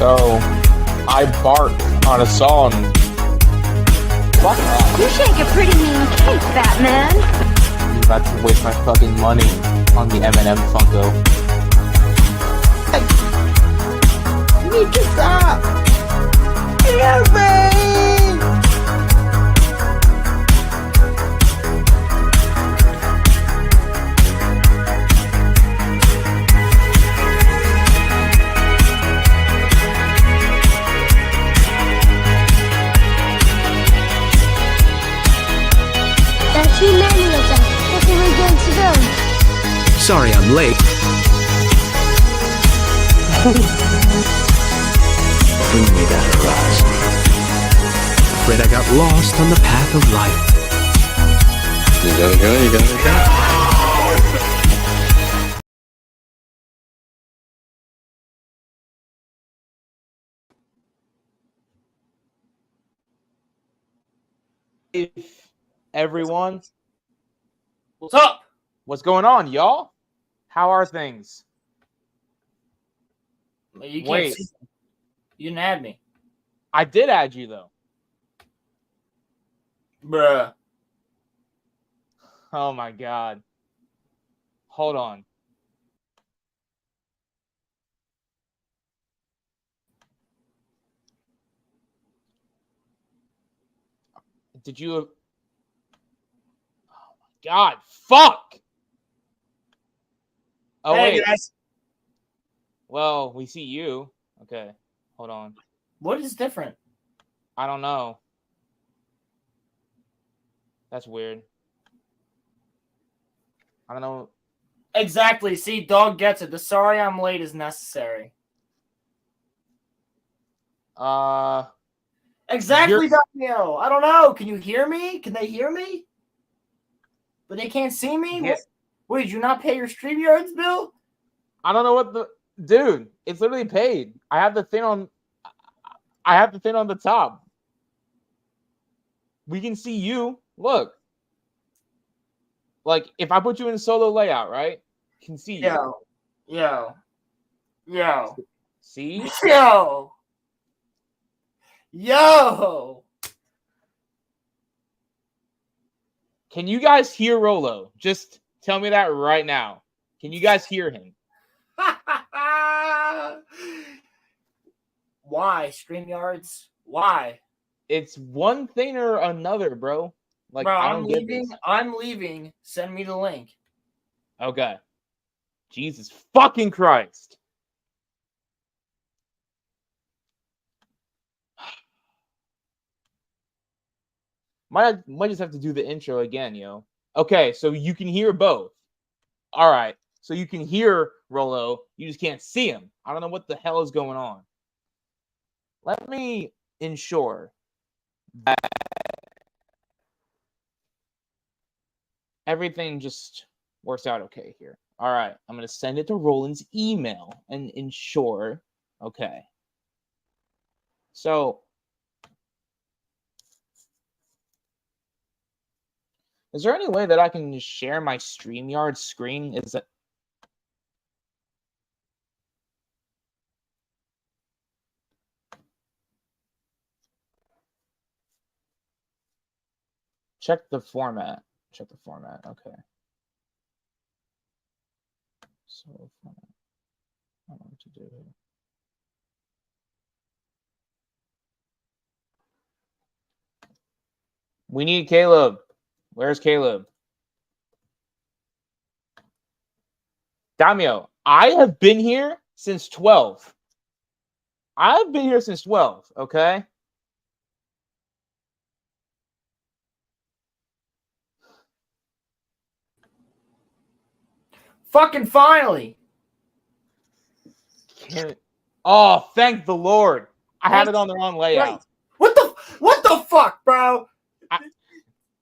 So I barked on a song. Fuck off. You shake a pretty mean cake, Batman. I'm about to waste my fucking money on the M&M Funko. You need to stop! Help me! That's too many of them. What are we going to do? Sorry I'm late. Bring me that horizon. Afraid I got lost on the path of life. You gotta go, you gotta go. Everyone, What's up? what's going on, y'all? How are things? You can't Wait. see. You didn't add me. I did add you, though. Bruh. Oh my god. Hold on. Did you... Oh my god, fuck! Oh, Hey, wait. guys. Well, we see you. Okay, hold on. What is different? I don't know. That's weird. I don't know. Exactly. See, dog gets it. The sorry I'm late is necessary. Exactly, Daniel. I don't know. Can you hear me? Can they hear me? But they can't see me? Yeah. Wait, did you not pay your StreamYards bill? I don't know what the... Dude, it's literally paid. I have the thing on the top. We can see you. Look. Like, if I put you in solo layout, right? Can see you. Yo. See? Yo. Can you guys hear Rolo? Just tell me that right now. Can you guys hear him? Why, StreamYards? Why? It's one thing or another, bro. Like, Bro, I I'm don't get leaving. this. I'm leaving. Send me the link. Okay. Jesus fucking Christ. Might just have to do the intro again, yo. Okay, so you can hear both. All right. So you can hear Rolo. You just can't see him. I don't know what the hell is going on. Let me ensure that everything just works out okay here. All right. I'm going to send it to Roland's email and ensure. Okay. So, is there any way that I can share my StreamYard screen? Is that... Check the format. Check the format. Okay. So, format. I don't know what to do here. We need Caleb. Where's Caleb? Damio, I have been here since 12. I've been here since 12, okay? Fucking finally. Oh, thank the Lord. I had it on the wrong layout. What the fuck, bro?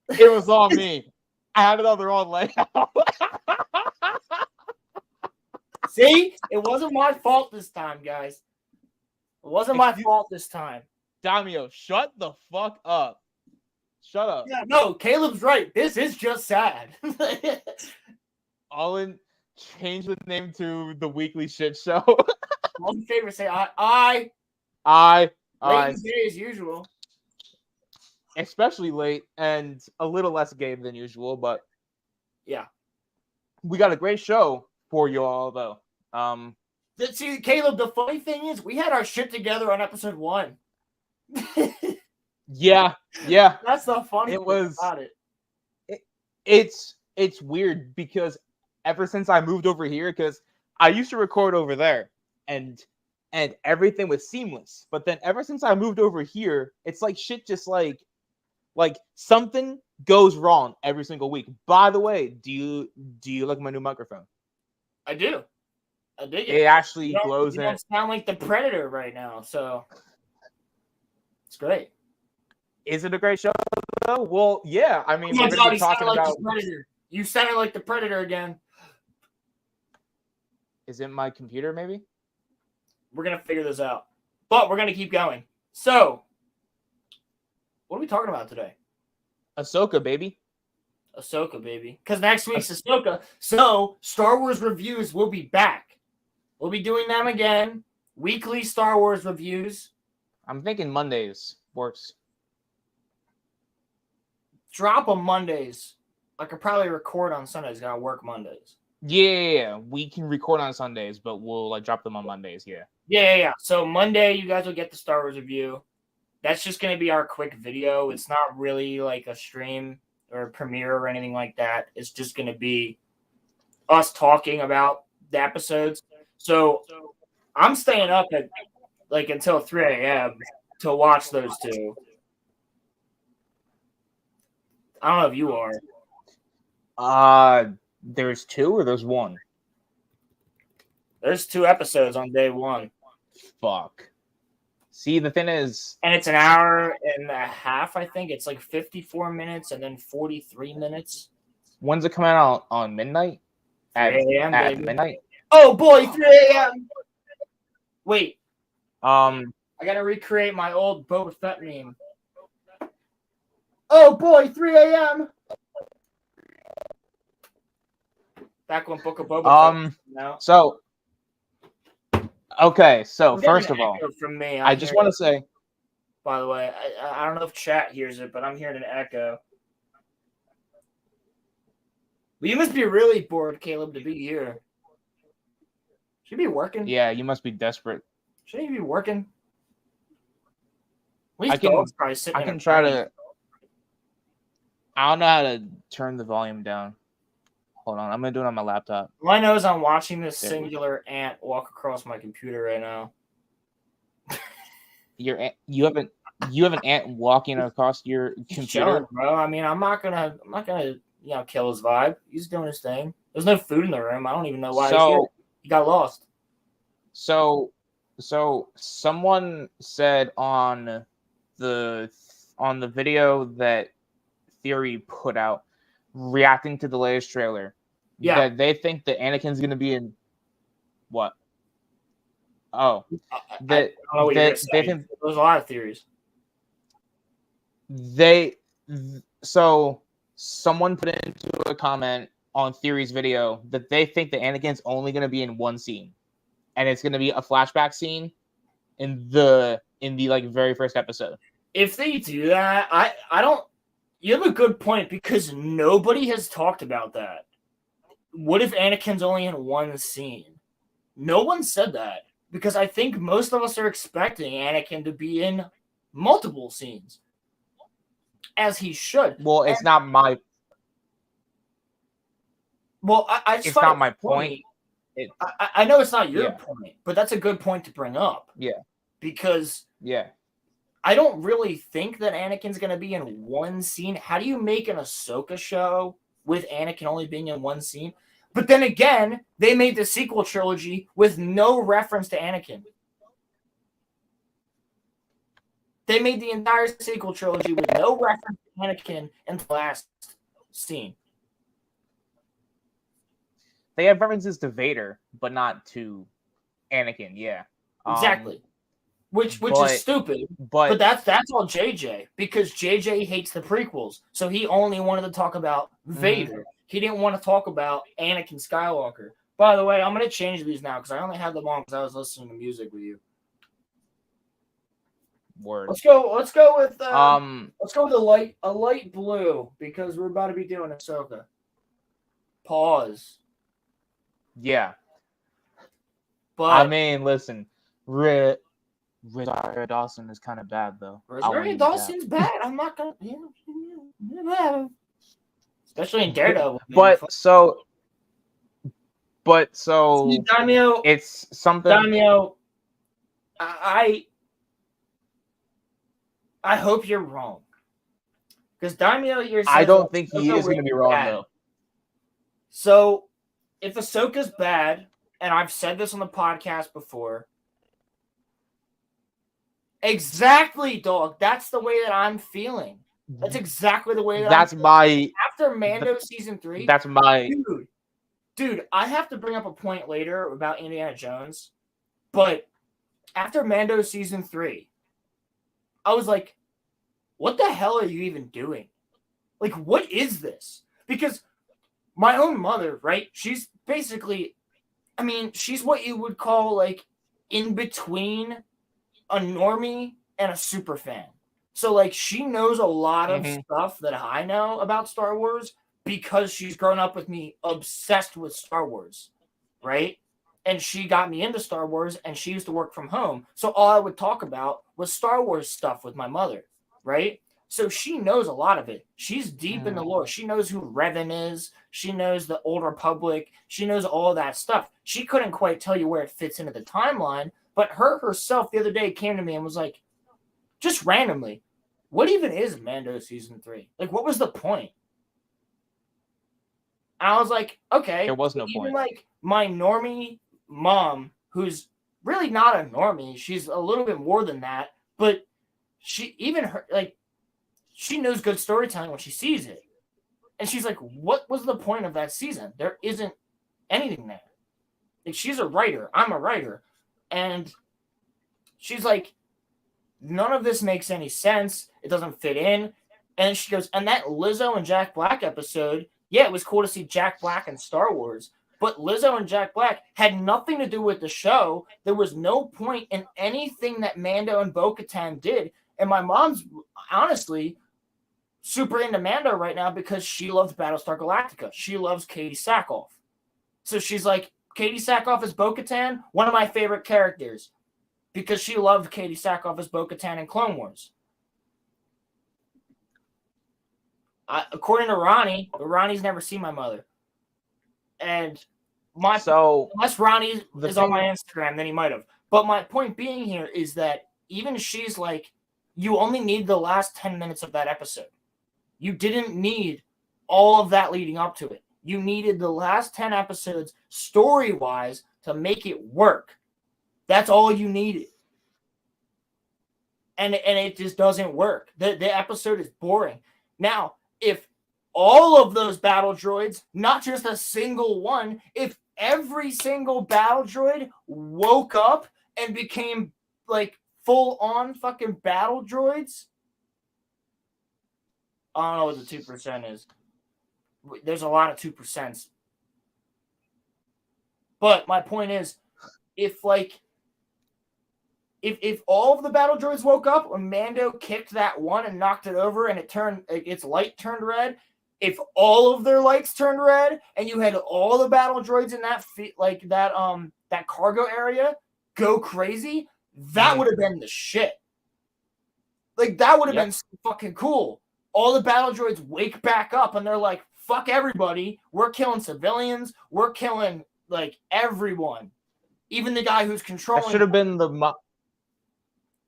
It was on me. I had it on the wrong layout. See? It wasn't my fault this time, guys. It wasn't my fault this time. Damio, shut the fuck up. Shut up. Yeah, no, Caleb's right. This is just sad. Olin, change the name to the Weekly Shit Show. One favor, say I I Late in the day as usual. especially late and a little less game than usual, but Yeah. we got a great show for you all though. See, Caleb, the funny thing is we had our shit together on episode 1. Yeah. That's the funny thing about it. It's weird because ever since I moved over here, because I used to record over there and everything was seamless. But then ever since I moved over here, it's like shit just like something goes wrong every single week. By the way, do you like my new microphone? I do. I dig It actually glows you in. don't sound like the Predator right now, so it's great. Is it a great show though? Well, yeah. I mean, Oh my we're God, gonna be he sounded talking like about. the Predator. You sounded like the Predator again. Is it my computer? Maybe. We're gonna figure this out, but we're gonna keep going. So, what are we talking about today? Ahsoka, baby. Ahsoka, baby. Because next week's Ahsoka. So, Star Wars reviews will be back. We'll be doing them again. Weekly Star Wars reviews. I'm thinking Mondays works. Drop them Mondays. I could probably record on Sundays. Gotta work Mondays. Yeah, we can record on Sundays, but we'll like drop them on Mondays. Yeah. Yeah. So Monday, you guys will get the Star Wars review. That's just gonna be our quick video. It's not really like a stream or a premiere or anything like that. It's just gonna be us talking about the episodes. So I'm staying up at like until 3 a.m. to watch those two. I don't know if you are. There's 2 or there's 1? There's 2 episodes on day 1. Fuck. See, the thing is, and it's an hour and a half. I think it's like 54 minutes and then 43 minutes. When's it coming out on midnight? 3 a.m. At baby. midnight. Oh boy, 3 a.m. Wait. I gotta recreate my old Boba Fett meme. Oh boy, 3 a.m. Back when Book of Boba Fett. No. So. Okay, so first of all, from me, I just want to say. By the way, I don't know if chat hears it, but I'm hearing an echo. Well, you must be really bored, Caleb, to be here. Should you be working? Yeah, you must be desperate. Shouldn't you be working? I can try to. I don't know how to turn the volume down. Hold on, I'm gonna do it on my laptop. All I know is I'm watching this singular ant walk across my computer right now. You have an ant walking across your computer, chilling, bro. I mean, I'm not gonna kill his vibe. He's doing his thing. There's no food in the room. I don't even know why he's here. He got lost. So someone said on the video that Theory put out, reacting to the latest trailer, that they think that Anakin's going to be in what? Oh, they think there's a lot of theories. So someone put into a comment on Theory's video that they think that Anakin's only going to be in one scene, and it's going to be a flashback scene in the like very first episode. If they do that, I don't. You have a good point because nobody has talked about that. What if Anakin's only in one scene? No one said that because I think most of us are expecting Anakin to be in multiple scenes, as he should. Well, it's not my. Well, it's not my point. I know it's not your point, but that's a good point to bring up. Yeah. Because I don't really think that Anakin's going to be in one scene. How do you make an Ahsoka show with Anakin only being in one scene? But then again, they made the sequel trilogy with no reference to Anakin. They made the entire sequel trilogy with no reference to Anakin in the last scene. They have references to Vader, but not to Anakin. Yeah, exactly. Which is stupid. But that's all JJ, because JJ hates the prequels, so he only wanted to talk about Vader. He didn't want to talk about Anakin Skywalker. By the way, I'm going to change these now because I only had them on because I was listening to music with you. Word. Let's go with Um. let's go with a light blue because we're about to be doing Ahsoka. Pause. Yeah. But I mean, listen, Rosario Dawson is kind of bad though. Rosario Dawson's bad. I'm not gonna, especially in Daredevil. Man. But See, so Daimyo, it's something. Daimyo, I hope you're wrong. Because Daimyo, you're saying I don't think he is going to be wrong though. So if Ahsoka's bad, and I've said this on the podcast before, exactly, dog. That's the way that I'm feeling. That's exactly the way that That's I'm my after Mando season 3. That's my dude. I have to bring up a point later about Indiana Jones, but after Mando season 3, I was like, "What the hell are you even doing? Like, what is this?" Because my own mother, right? She's basically, I mean, she's what you would call like in between a normie and a super fan. So like she knows a lot of stuff that I know about Star Wars because she's grown up with me obsessed with Star Wars, right? And she got me into Star Wars and she used to work from home. So all I would talk about was Star Wars stuff with my mother, right? So she knows a lot of it. She's deep in the lore. She knows who Revan is. She knows the Old Republic. She knows all that stuff. She couldn't quite tell you where it fits into the timeline, but her herself the other day came to me and was like, just randomly, what even is Mando season 3? Like, what was the point? And I was like, okay. There was no point. Like my normie mom, who's really not a normie, she's a little bit more than that, but she knows good storytelling when she sees it. And she's like, what was the point of that season? There isn't anything there. Like, she's a writer. I'm a writer. And she's like, none of this makes any sense. It doesn't fit in. And she goes, and that Lizzo and Jack Black episode, yeah, it was cool to see Jack Black in Star Wars. But Lizzo and Jack Black had nothing to do with the show. There was no point in anything that Mando and Bo-Katan did. And my mom's honestly super into Mando right now because she loves Battlestar Galactica. She loves Katie Sackhoff. So she's like, Katie Sackhoff as Bo-Katan, one of my favorite characters, because she loved Katie Sackhoff as Bo-Katan in Clone Wars. According to Ronnie, but Ronnie's never seen my mother. And unless Ronnie is on my Instagram, then he might have. But my point being here is that even she's like, you only need the last 10 minutes of that episode. You didn't need all of that leading up to it. You needed the last 10 episodes story-wise to make it work. That's all you needed. And it just doesn't work. The episode is boring. Now, if all of those battle droids, not just a single one, if every single battle droid woke up and became like full-on fucking battle droids, I don't know what the 2% is. There's a lot of 2%. But my point is, if all of the battle droids woke up when Mando kicked that one and knocked it over and its light turned red, if all of their lights turned red and you had all the battle droids in that cargo area go crazy, that would have been the shit. Like, that would have been so fucking cool. All the battle droids wake back up and they're like, fuck everybody. We're killing civilians. We're killing, like, everyone. Even the guy who's controlling. That should have been the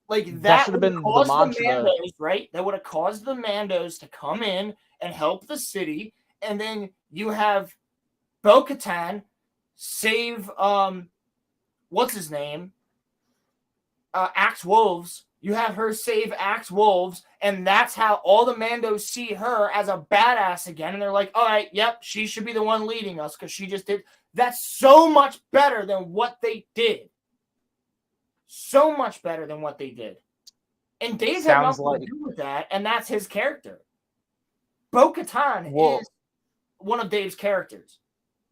that should have been the Mandos, right? That would have caused the Mandos to come in and help the city. And then you have Bo-Katan save, what's his name? Axe Wolves. You have her save Axe Wolves, and that's how all the Mandos see her as a badass again. And they're like, all right, yep, she should be the one leading us because she just did. That's so much better than what they did. So much better than what they did. And Dave had nothing to do with that, and that's his character. Bo-Katan is one of Dave's characters.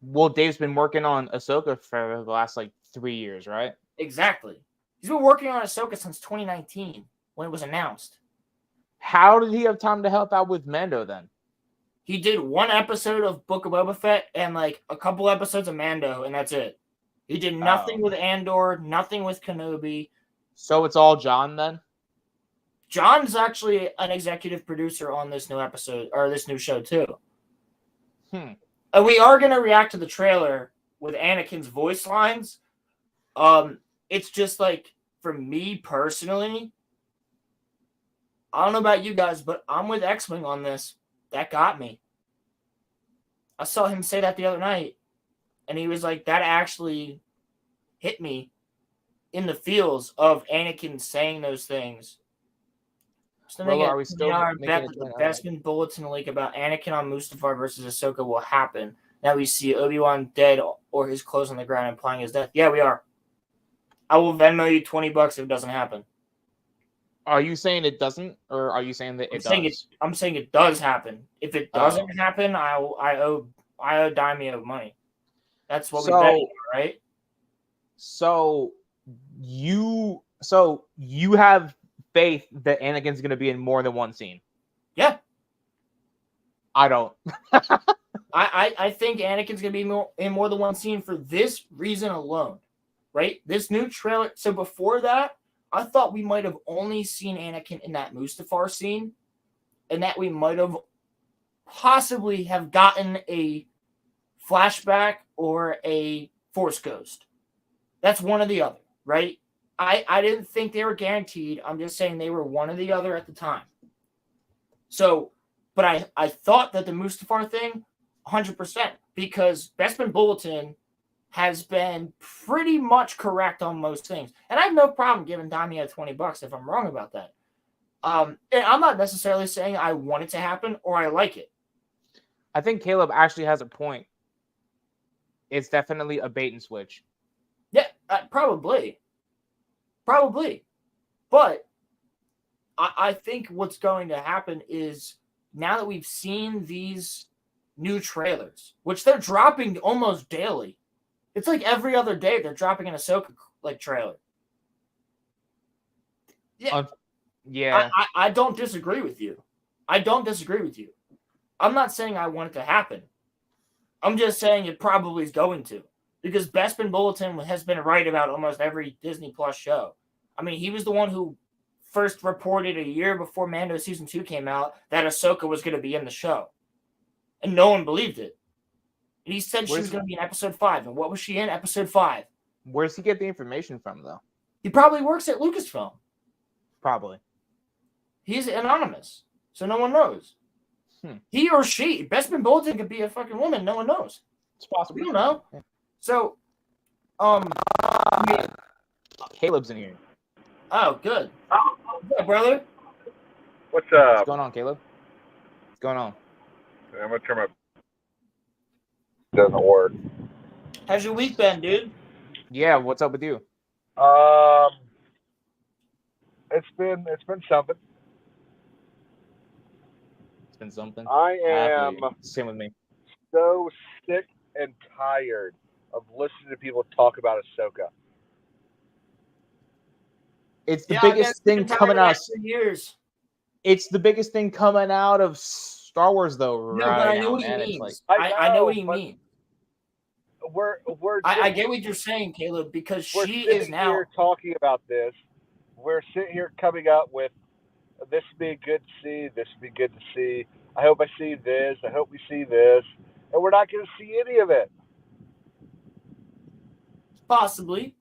Well, Dave's been working on Ahsoka for the last, 3 years, right? Exactly. He's been working on Ahsoka since 2019. when it was announced. How did he have time to help out with Mando then? He did one episode of Book of Boba Fett and like a couple episodes of Mando, and that's it. He did nothing with Andor, nothing with Kenobi. So it's all John then? John's actually an executive producer on this new episode or this new show too. And we are going to react to the trailer with Anakin's voice lines. It's just like, for me personally, I don't know about you guys, but I'm with X-Wing on this. That got me. I saw him say that the other night, and he was like, that actually hit me in the feels of Anakin saying those things. So Rolo, are we still making bet a that the point? Bespin Bulletin leak about Anakin on Mustafar versus Ahsoka will happen. Now we see Obi-Wan dead or his clothes on the ground implying his death. Yeah, we are. I will Venmo you $20 if it doesn't happen. Are you saying it doesn't, or are you saying that it does? I'm saying it does happen. If it doesn't happen, I owe Daimyo money. That's what we bet, right? So you have faith that Anakin's going to be in more than one scene? Yeah. I don't. I think Anakin's going to be in more than one scene for this reason alone, right? This new trailer. So before that, I thought we might have only seen Anakin in that Mustafar scene, and that we might have possibly have gotten a flashback or a Force Ghost. That's one or the other, right? I didn't think they were guaranteed. I'm just saying they were one or the other at the time. So, but I thought that the Mustafar thing, 100%, because Bespin Bulletin has been pretty much correct on most things. And I have no problem giving Daimyo $20 if I'm wrong about that. And I'm not necessarily saying I want it to happen or I like it. I think Caleb actually has a point. It's definitely a bait and switch. Yeah, probably. But I think what's going to happen is now that we've seen these new trailers, which they're dropping almost daily. It's like every other day they're dropping an Ahsoka trailer. Yeah. Yeah. I don't disagree with you. I'm not saying I want it to happen. I'm just saying it probably is going to. Because Bespin Bulletin has been right about almost every Disney Plus show. I mean, he was the one who first reported a year before Mando Season 2 came out that Ahsoka was going to be in the show. And no one believed it. And he said she was going to be in Episode 5. And what was she in? Episode 5. Where does he get the information from, though? He probably works at Lucasfilm. Probably. He's anonymous, so no one knows. He or she. Bespin Bulletin could be a fucking woman. No one knows. It's possible. We don't know. Yeah. So, Caleb's in here. Oh, good. What's up, brother? What's up? What's going on, Caleb? What's going on? I'm gonna turn my. Doesn't work. How's your week been, dude? Yeah, what's up with you? It's been something. It's been something. I am Same with me. so sick and tired of listening to people talk about Ahsoka. It's the biggest thing coming out. Years. It's the biggest thing coming out of Star Wars, though. No, right but I know now, what he man. means. It's like, I know what he means. I get what you're saying, Caleb, because we're she is now here talking about this. We're sitting here coming up with this would be good to see. This would be good to see. I hope I see this. I hope we see this, and we're not going to see any of it. Possibly.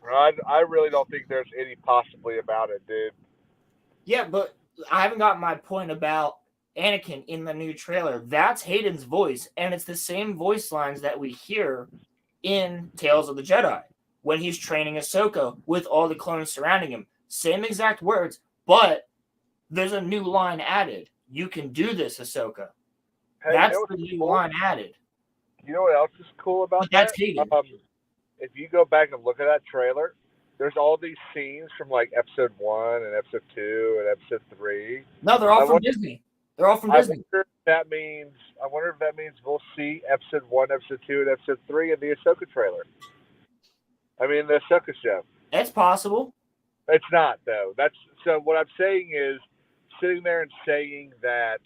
I really don't think there's any possibly about it, dude. Yeah, but I haven't got my point about Anakin in the new trailer. That's Hayden's voice, and it's the same voice lines that we hear in Tales of the Jedi when he's training Ahsoka with all the clones surrounding him. Same exact words, but there's a new line added. You can do this, Ahsoka. Hey, that's the new line added. You know what else is cool about but that's Hayden. If you go back and look at that trailer, there's all these scenes from like episode 1 and episode 2 and episode 3. No, they're all from Disney. They're all from Disney. I wonder if that means we'll see episode 1, episode 2, and episode 3 in the Ahsoka trailer. I mean, the Ahsoka show. It's possible. It's not though. That's so. What I'm saying is, sitting there and saying that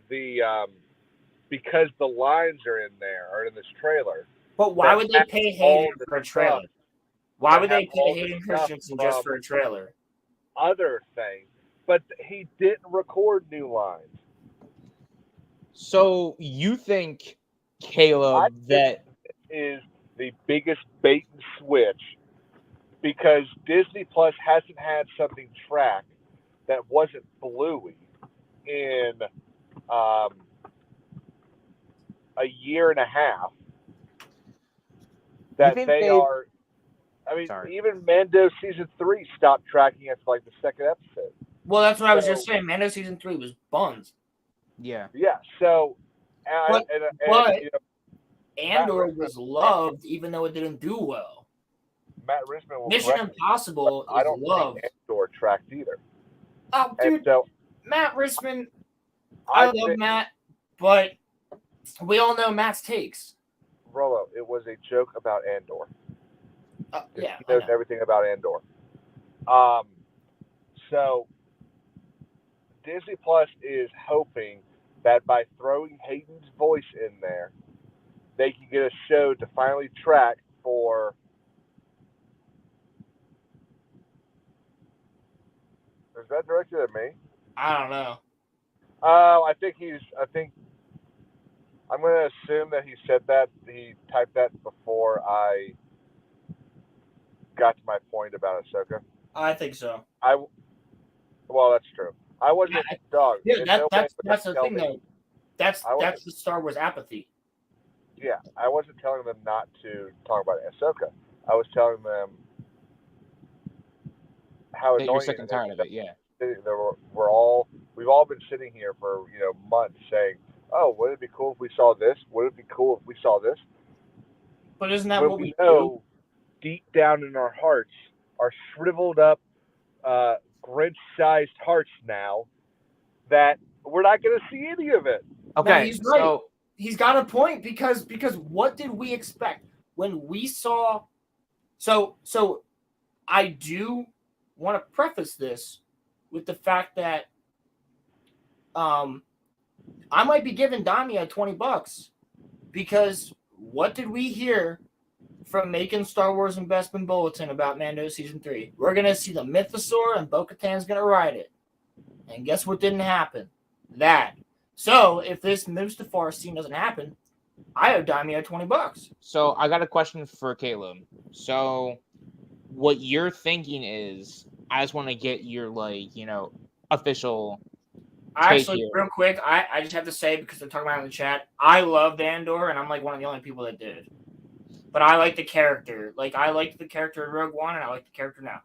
the because the lines are in there or in this trailer But why that would they have pay all Hayden the for a stuff trailer? Why that would have they pay all the Hayden stuff Christensen just from for a trailer? other things, but he didn't record new lines. So you think, I Caleb, think that is the biggest bait and switch because Disney Plus hasn't had something tracked that wasn't Bluey in um, a year and a half. you That think they they? are. I mean, Sorry. even Mando season 3 stopped tracking after like the second episode. Well, that's what I was So- just saying. Mando season 3 was buns. Yeah. Yeah. So, But- and but- you know, Andor Matt was Risman- loved, even though it didn't do well. Matt Risman will Mission correct me, Impossible but I is don't loved. think Andor tracked either. Oh, And dude, so Matt Risman. I love think, Matt, but we all know Matt's takes. Rolo, it was a joke about Andor. Yeah, He I knows know. everything about Andor. So Disney Plus is hoping that by throwing Hayden's voice in there, they can get a show to finally track for. Is that directed at me? I don't know. I think I'm going to assume that he said that. He typed that before I got to my point about Ahsoka. I think so. Well, that's true. I wasn't dog. Yeah, in no way that's would they the tell thing, me- though. That's I wasn't- the Star Wars apathy. Yeah, I wasn't telling them not to talk about Ahsoka. I was telling them how That annoying you're sick and tired of it. Yeah. We've all been sitting here for months saying, "Oh, would it be cool if we saw this? Would it be cool if we saw this?" But isn't that When what we know deep down in our hearts, our shriveled up, Grinch-sized hearts now, that we're not going to see any of it. Okay. he's right. So He's got a point because what did we expect when we saw? So I do want to preface this with the fact that I might be giving Damia $20 because what did we hear from making Star Wars Investment Bulletin about Mando Season 3? We're going to see the Mythosaur and Bo-Katan's going to ride it. And guess what didn't happen? That. So if this Mustafar scene doesn't happen, I owe Damia $20. So I got a question for Caleb. So what you're thinking is, I just want to get your official. Actually, here. real quick, I just have to say, because they're talking about it in the chat, I loved Andor, and I'm like one of the only people that did. But I like the character. Like, I liked the character in Rogue One, and I like the character now.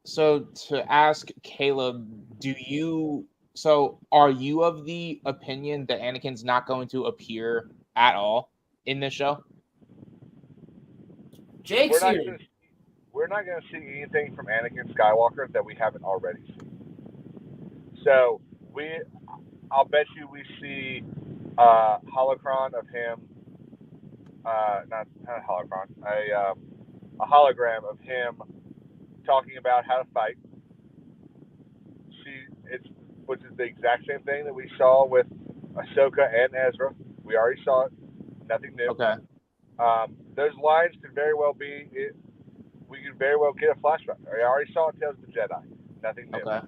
So to ask Caleb, are you of the opinion that Anakin's not going to appear at all in this show? Jake's We're here. not going to see anything from Anakin Skywalker that we haven't already seen. So I'll bet you we see holocron of him. Not a holocron. A hologram of him talking about how to fight. Which is the exact same thing that we saw with Ahsoka and Ezra. We already saw it. Nothing new. Okay. Those lines could very well be. We could very well get a flashback. I already saw it. Tales of the Jedi. Nothing new. Okay.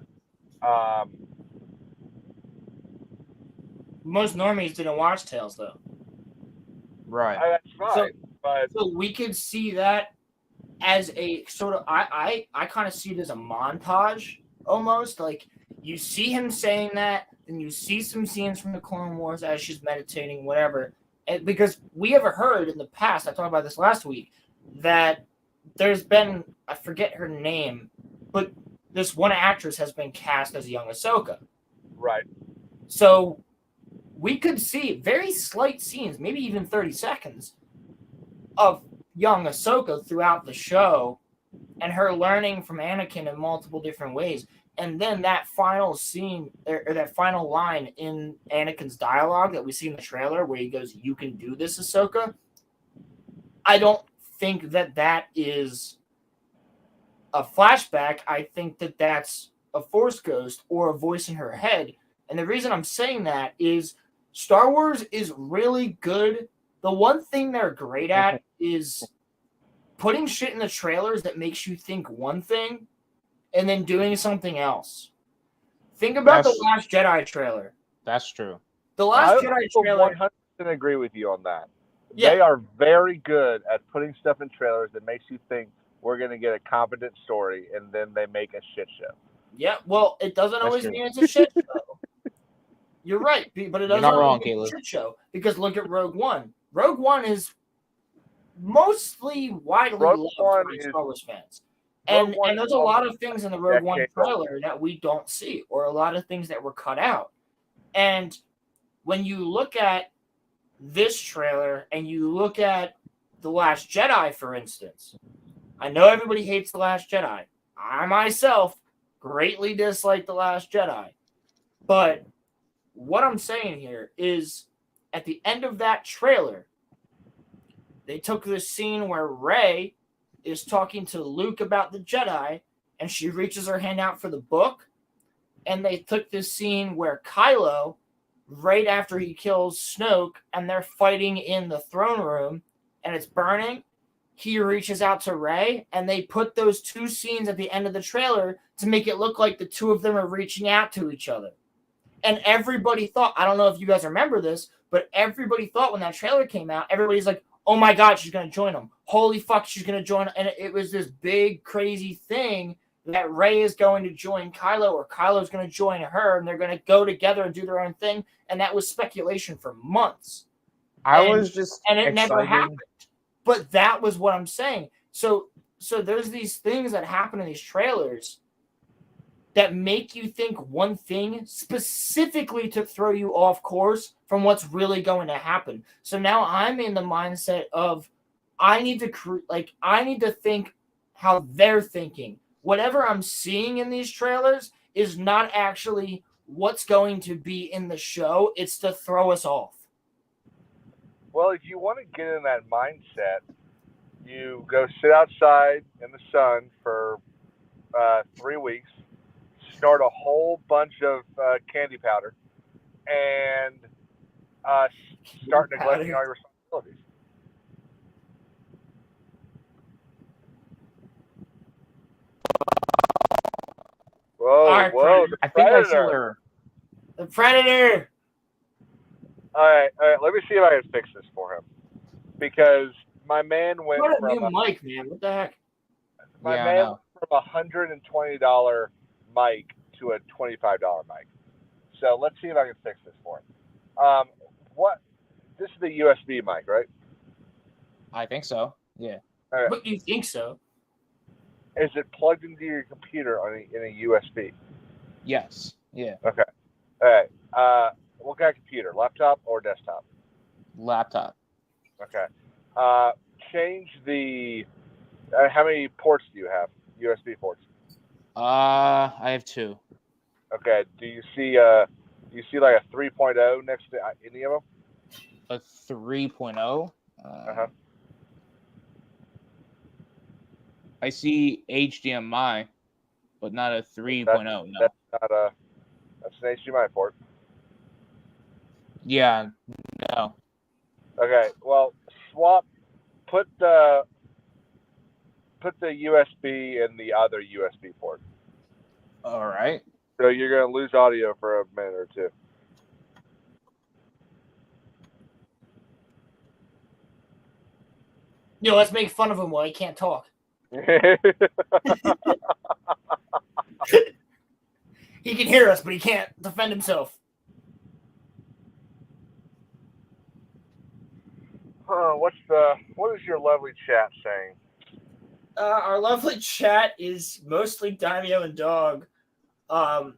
Most normies didn't watch Tales, though. Right. That's fine. So we could see that as a sort of, I kind of see it as a montage almost. Like, you see him saying that, and you see some scenes from the Clone Wars as she's meditating, whatever. And because we have heard in the past, I talked about this last week, that there's been, I forget her name, but this one actress has been cast as young Ahsoka. Right. So we could see very slight scenes, maybe even 30 seconds, of young Ahsoka throughout the show and her learning from Anakin in multiple different ways. And then that final scene, or that final line in Anakin's dialogue that we see in the trailer where he goes, "You can do this, Ahsoka." I don't think that is a flashback, I think that that's a Force ghost or a voice in her head. And the reason I'm saying that is Star Wars is really good. The one thing they're great at is putting shit in the trailers that makes you think one thing and then doing something else. Think about the Last Jedi trailer. That's true. The Last I Jedi will trailer. 100% agree with you on that. Yeah. They are very good at putting stuff in trailers that makes you think we're going to get a competent story, and then they make a shit show. Yeah, well, it doesn't That's always true. mean it's a shit show. You're right, but it doesn't not wrong, always mean it's Caleb. a shit show. Because look at Rogue One. Rogue One is mostly widely Rogue loved One by is- Star Wars fans. Rogue And One there's is a lot almost of things in the a Rogue One decade old. trailer that we don't see, or a lot of things that were cut out. And when you look at this trailer and you look at The Last Jedi, for instance, I know everybody hates The Last Jedi. I myself greatly dislike The Last Jedi. But what I'm saying here is at the end of that trailer, they took this scene where Rey is talking to Luke about the Jedi and she reaches her hand out for the book. And they took this scene where Kylo, right after he kills Snoke and they're fighting in the throne room and it's burning, he reaches out to Rey, and they put those two scenes at the end of the trailer to make it look like the two of them are reaching out to each other. And everybody thought, I don't know if you guys remember this, but everybody thought when that trailer came out, everybody's like, oh my God, she's going to join them. Holy fuck, she's going to join. And it was this big, crazy thing that Rey is going to join Kylo, or Kylo's going to join her, and they're going to go together and do their own thing. And that was speculation for months. I was just And it excited. never happened. But that was what I'm saying. So there's these things that happen in these trailers that make you think one thing specifically to throw you off course from what's really going to happen. So now I'm in the mindset of I need to think how they're thinking. Whatever I'm seeing in these trailers is not actually what's going to be in the show. It's to throw us off. Well, if you want to get in that mindset, you go sit outside in the sun for 3 weeks, snort a whole bunch of candy powder, and start neglecting all your responsibilities. Whoa, the I think I see Predator. her. The Predator. All right, let me see if I can fix this for him, because my man went What a from new mic, man. What the heck? my Yeah, I man know. went from $120 mic to a $25 mic. So let's see if I can fix this for him. This is the USB mic, right? I think so. Yeah. All right. But you think so? Is it plugged into your computer in a USB? Yes. Yeah. Okay. All right. What kind of computer? Laptop or desktop? Laptop. Okay. Change the. How many ports do you have? USB ports. I have 2. Okay. Do you see like a 3.0 next to any of them? A 3.0. Uh-huh. I see HDMI, but not a 3.0. No. That's not a. That's an HDMI port. Yeah. No. Okay. Well, put the USB in the other USB port. All right. So you're gonna lose audio for a minute or two. Yo, let's make fun of him while he can't talk. He can hear us, but he can't defend himself. What is your lovely chat saying? Our lovely chat is mostly Daimyo and Dog. Our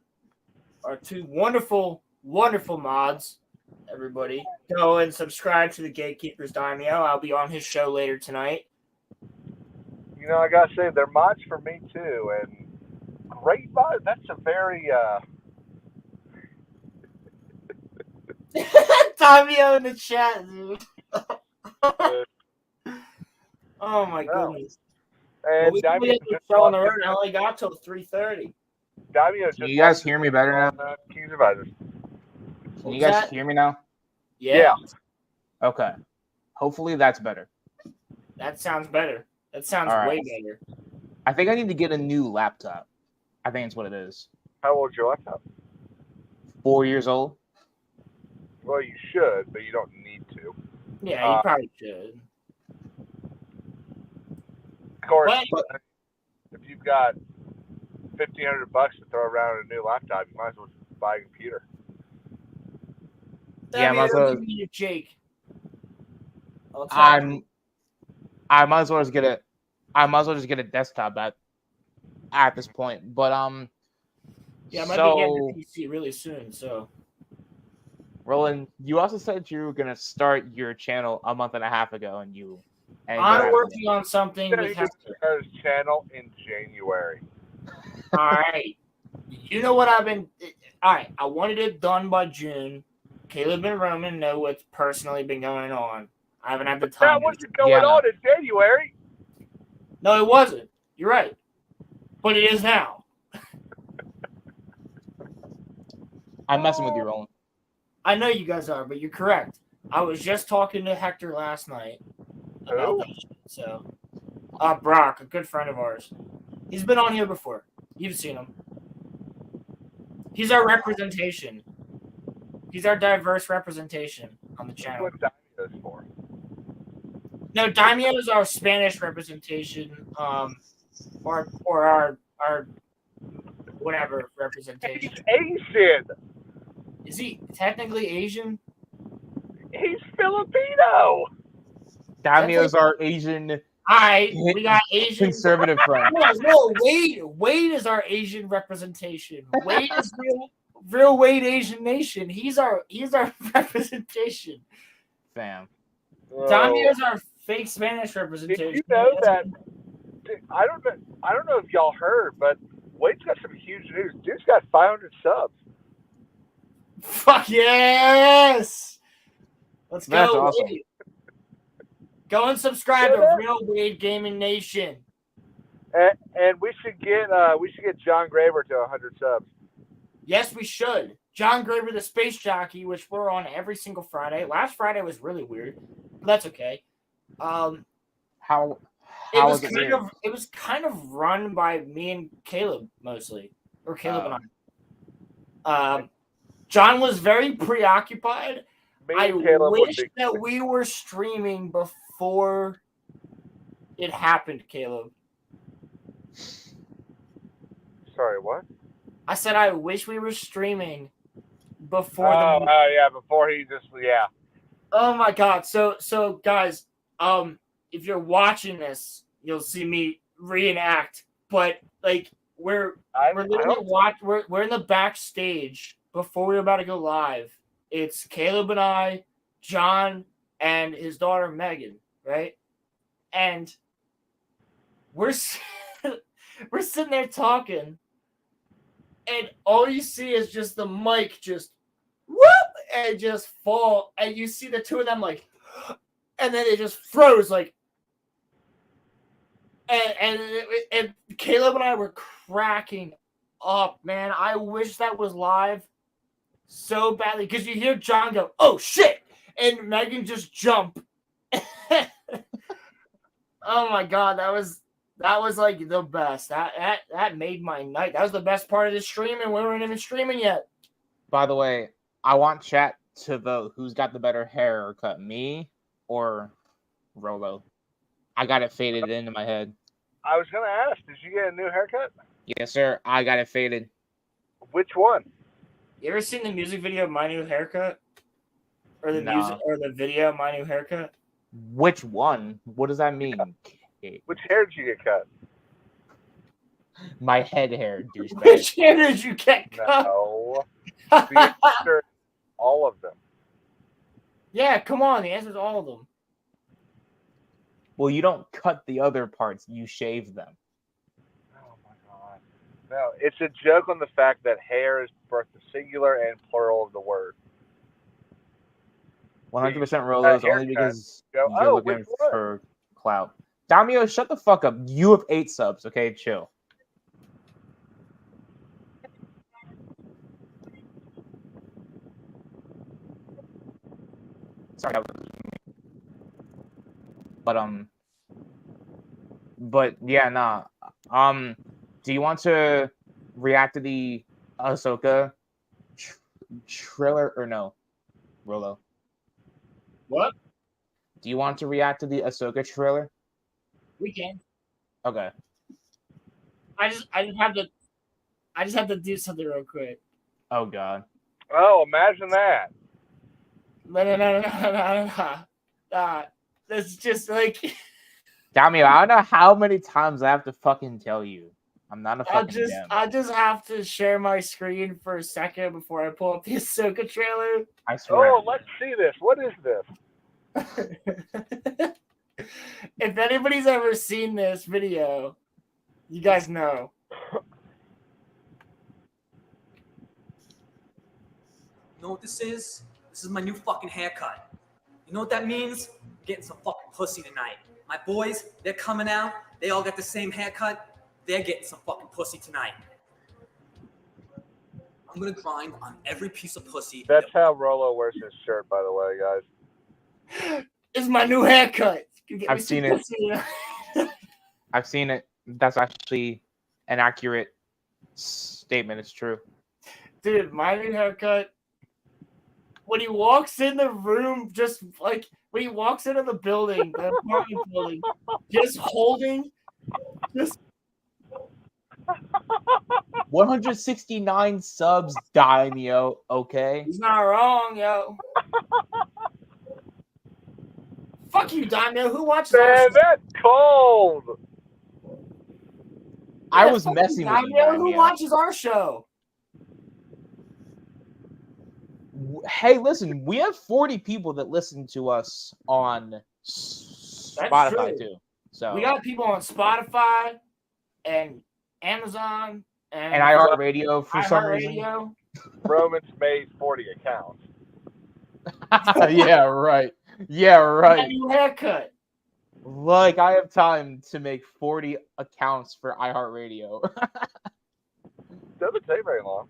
two wonderful, wonderful mods. Everybody, go and subscribe to the Gatekeepers Daimyo. I'll be on his show later tonight. You know, I gotta say, they're mods for me too, and great mod. That's a very Daimyo in the chat, dude. Oh my goodness. Well, And we can Daimio get the just show on the lost road. I only got till 3:30. Daimio Can just you guys lost hear me better now? on King's Advisors. Can What you was guys that? hear me now? Yeah, Okay. Hopefully that's better. that sounds better. That sounds All right. way better. I think I need to get a new laptop. I think it's what it is. How old's your laptop? 4 years old. Well, you should, but you don't need to. Yeah, you probably should. Of course, But if you've got $1,500 to throw around in a new laptop, you might as well just buy a computer. Yeah, I might as well. Jake. What's happening? I might as well just get a. I might as well just get a desktop at this point. But Yeah, I might be getting a PC really soon. So, Roland, you also said you were gonna start your channel a month and a half ago, and you. I'm working on something He's with going to Hector. start his channel in January. All right. You know what I've been. All right. I wanted it done by June. Caleb and Roman know what's personally been going on. I haven't had the time. That wasn't going on in January. No, it wasn't. You're right. But it is now. I'm messing with you, Roland. I know you guys are, but you're correct. I was just talking to Hector last night about that shit. So, Brock, a good friend of ours. He's been on here before. You've seen him. He's our representation. He's our diverse representation on the channel. What Daimio is for? No, Daimio is our Spanish representation, or our whatever representation. He's Asian. Is he technically Asian? He's Filipino. Daimio's our Asian. All right, we got Asian conservative friend. No, Wade is our Asian representation. Wade is real Wade Asian Nation. He's our representation. Fam. Daimio's our fake Spanish representation. Did you know that? I don't know if y'all heard, but Wade's got some huge news. Dude's got 500 subs. Fuck yes! Let's go. That's awesome. Wade. Go and subscribe to Real Wade Gaming Nation. And we should get John Graber to 100 subs. Yes, we should. John Graber, the Space Jockey, which we're on every single Friday. Last Friday was really weird, but that's okay. How it was is it kind weird? of it was kind of run by me and Caleb mostly, or Caleb and I. John was very preoccupied. I wish that we were streaming before it happened, Caleb. Sorry, what? I said I wish we were streaming before before he just Oh my god. So guys, if you're watching this, you'll see me reenact. But like we're in the backstage before we're about to go live. It's Caleb and I, John, and his daughter Megan, right? And we're sitting there talking, and all you see is just the mic just whoop and just fall, and you see the two of them like, and then it just froze like, and Caleb and I were cracking up, man. I wish that was live so badly because you hear John go, "Oh shit," and Megan just jump. Oh my god, that was like the best. That made my night. That was the best part of the stream, and we weren't even streaming yet. By the way, I want chat to vote who's got the better haircut, me or Rolo. I got it faded into my head. I was gonna ask, did you get a new haircut? Yes, sir. I got it faded. Which one? You ever seen the music video of My New Haircut? Or the music or the video of My New Haircut? Which one? What does that mean? Which hair did you get cut? My head hair, douchebag. Which hair did you get cut? No. The answer, all of them. Yeah, come on. The answer is all of them. Well, you don't cut the other parts. You shave them. Oh, my God. No, it's a joke on the fact that hair is both the singular and plural of the word. 100% Rolo's only because you're looking which one? for clout. Damio, shut the fuck up. You have 8 subs. Okay, chill. Sorry. But yeah, nah. Do you want to react to the Ahsoka trailer or no, Rolo? What? Do you want to react to the Ahsoka trailer? We can. Okay. I just have to do something real quick. Oh god. Oh, imagine that. No. That's just like Damio, I don't know how many times I have to fucking tell you. I'm not a fucking dem. I just have to share my screen for a second before I pull up the Ahsoka trailer. I swear. Oh, let's see this. What is this? If anybody's ever seen this video, you guys know. You know what this is? This is my new fucking haircut. You know what that means? I'm getting some fucking pussy tonight. My boys, they're coming out. They all got the same haircut. They're getting some fucking pussy tonight. I'm gonna grind on every piece of pussy. That's how Rolo wears his shirt, by the way, guys. It's my new haircut. I've seen it. I've seen it. That's actually an accurate statement. It's true. Dude, my new haircut. When he walks in the room, just like when he walks into the building, the apartment building, just holding, just 169 subs, Daimyo. Okay. he's not wrong, yo. Fuck you, Daimyo. Who watches our Man, show? that's cold. I Yeah, was fuck messing you, with you, Daimyo. Who Daimyo. watches our show? Hey, listen, we have 40 people that listen to us on Spotify true. too. So We got people on Spotify and Amazon and iHeartRadio for some reason. iHeartRadio. Roman's made 40 accounts. Yeah, right. Yeah, My right. new haircut. Like I have time to make 40 accounts for iHeartRadio. Doesn't take very long.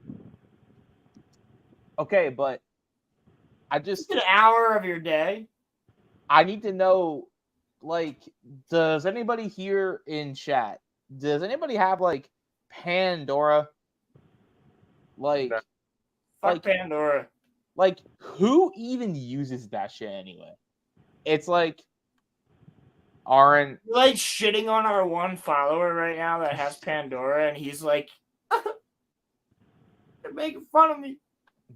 Okay, but I just Just an hour of your day. I need to know, like, does anybody here in chat? Does anybody have like Pandora? Like, No. Fuck Like- Pandora. like who even uses that shit anyway? It's like, aren't You're like shitting on our one follower right now that has Pandora, and he's like, they're making fun of me.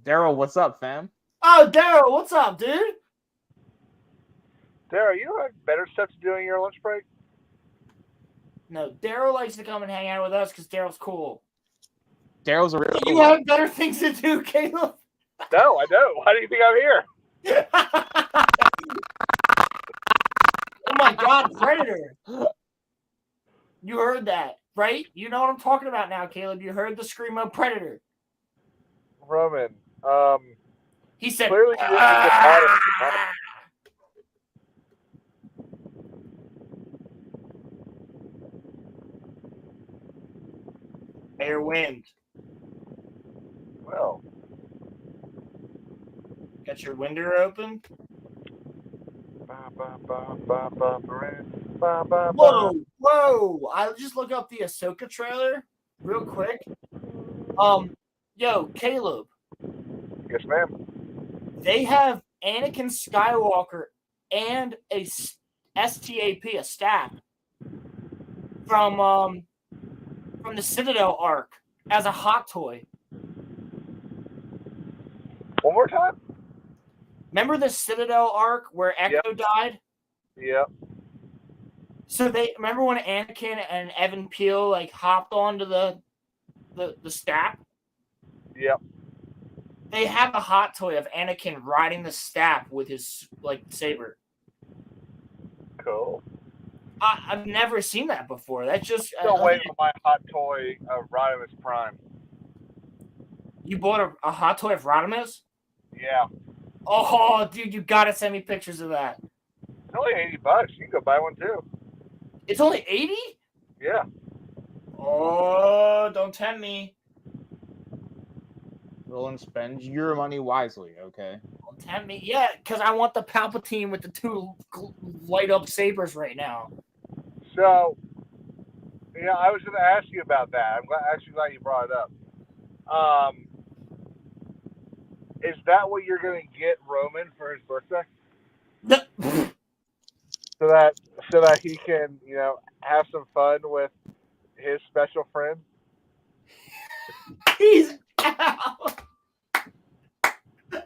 Daryl? What's up, fam? Oh, Daryl, what's up, dude? Dara, you have better stuff to do in your lunch break? No, Daryl likes to come and hang out with us because Daryl's cool. Daryl's a real. You have better things to do, Caleb. No, I don't. Why do you think I'm here? Oh my God, Predator! You heard that, right? You know what I'm talking about now, Caleb. You heard the scream of Predator. Roman, He said, clearly you didn't get out of it. Air wind. Well, Got your window open? Whoa, whoa! I just look up the Ahsoka trailer real quick. Yo, Caleb, Yes, ma'am. they have Anakin Skywalker and a STAP, a staff from the Citadel arc as a hot toy. One more time? Remember the Citadel arc where Echo died? Yep. So they remember when Anakin and Evan Peel like hopped onto the staff? Yep. They have a hot toy of Anakin riding the staff with his like saber. Cool. I've never seen that before. That's just Still waiting on my hot toy of Rodimus Prime. you bought a hot toy of Rodimus? Yeah. Oh, dude, you gotta send me pictures of that. It's only $80. You can go buy one too. It's only 80? Yeah. Oh, don't tempt me. Roland, spend your money wisely, okay? Don't tempt me. Yeah, because I want the Palpatine with the two light up sabers right now. So, I was going to ask you about that. I'm actually glad you brought it up. Is that what you're going to get Roman for his birthday? So that he can, have some fun with his special friend? He's out.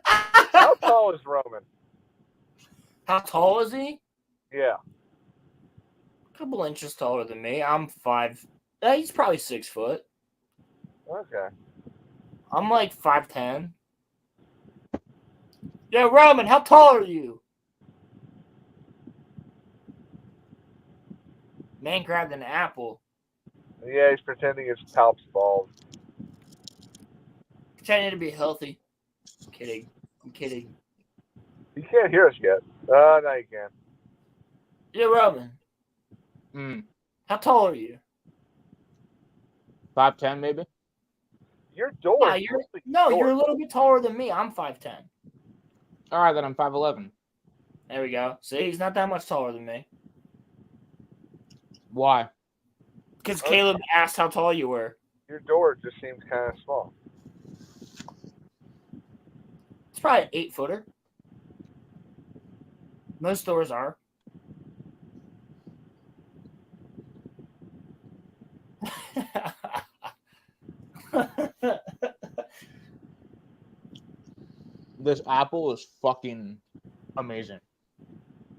How tall is Roman? How tall is he? Yeah. A couple inches taller than me. I'm 5. He's probably 6 foot. Okay. I'm like 5'10". Yeah, Roman, how tall are you? Man grabbed an apple. Yeah, he's pretending his palp's bald. Pretending to be healthy. I'm kidding. You can't hear us yet. Now you can. Yeah, Roman, how tall are you? 5'10", maybe. Your door. Yeah, you're a little bit taller than me. I'm 5'10". All right, then I'm 5'11". There we go. See, he's not that much taller than me. Why? Because Caleb asked how tall you were. Your door just seems kind of small. It's probably an 8-footer. Most doors are. This apple is fucking amazing.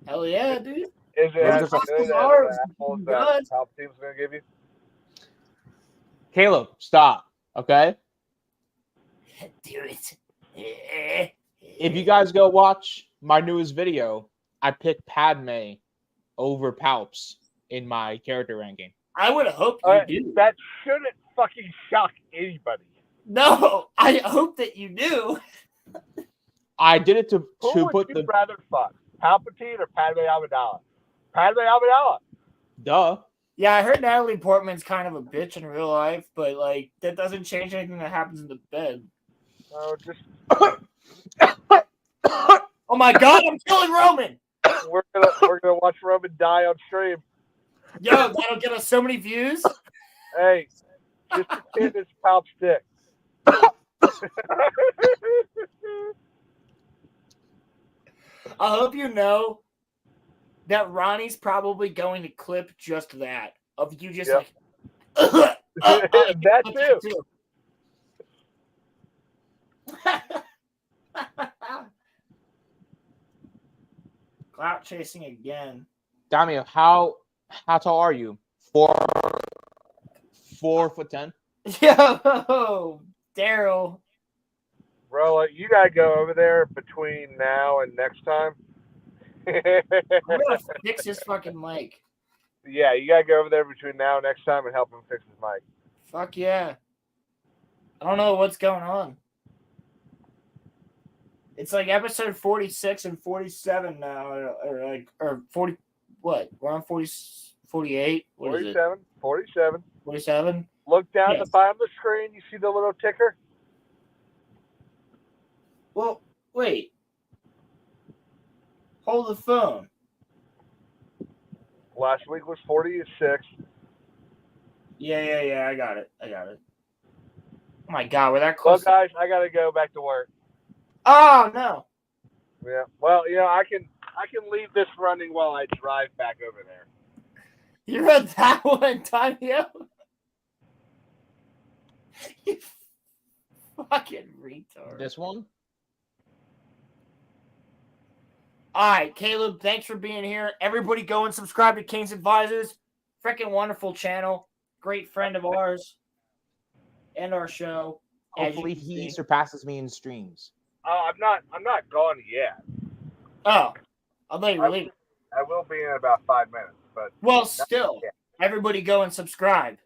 Hell yeah, dude. Is it Yeah, as just good as ours. the apples Good. that Palpatine's going to give you? Caleb, stop, okay? Do it. If you guys go watch my newest video, I picked Padme over Palps in my character ranking. I would hope you do. That shouldn't fucking shock anybody. No, I hope that you do. I did it to Who put would you rather fuck, Palpatine or Padme Amidala? Padme Amidala. Duh. Yeah, I heard Natalie Portman's kind of a bitch in real life, but like that doesn't change anything that happens in the bed. Oh, just Oh my god, I'm killing Roman! we're gonna watch Roman die on stream. Yo, that'll get us so many views. Hey, just hit his palp stick. I hope you know that Ronnie's probably going to clip just that of you just like that too. Clout chasing again. Damio, how tall are you? 4'10"? Yo, Daryl. Bro, you gotta go over there between now and next time. I'm gonna fix his fucking mic. Yeah, you gotta go over there between now and next time and help him fix his mic. Fuck yeah. I don't know what's going on. It's like episode 46 and 47 now, or 40. What? We're on 40, 48. What 47. is it? 47. 47. Look down at Yes. the bottom of the screen. You see the little ticker? Well, wait. Hold the phone. Last week was 46. Yeah. I got it. Oh my god, we're that Well, close. guys, I gotta go back to work. Oh no. Yeah. Well, I can leave this running while I drive back over there. You read that one, Tanya? You fucking retard. This one? All right, Caleb, thanks for being here. Everybody go and subscribe to King's Advisors. Freaking wonderful channel. Great friend of ours and our show. Hopefully he surpasses me in streams. I'm not gone yet. Oh, I thought you were leaving. I will be in about 5 minutes, but Well, still, everybody go and subscribe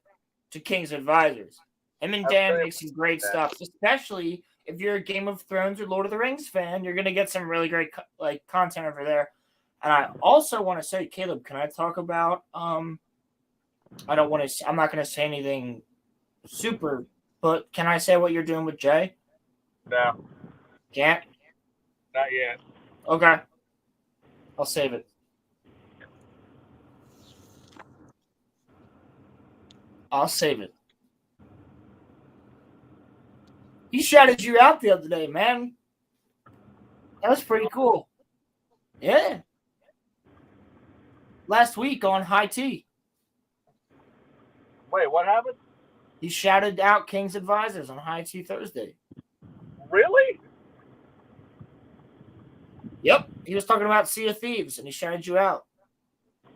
to King's Advisors. Him and Dan make some great stuff, especially if you're a Game of Thrones or Lord of the Rings fan. You're gonna get some really great content over there. And I also want to say, Caleb, can I talk about I don't want to. I'm not going to say anything super. But can I say what you're doing with Jay? No, Can't. not yet. Okay. I'll save it. I'll save it. He shouted you out the other day, man. That was pretty cool. Yeah. Last week on High Tea, Wait, what happened? he shouted out King's Advisors on High Tea Thursday. Really? Yep. He was talking about Sea of Thieves, and he shouted you out.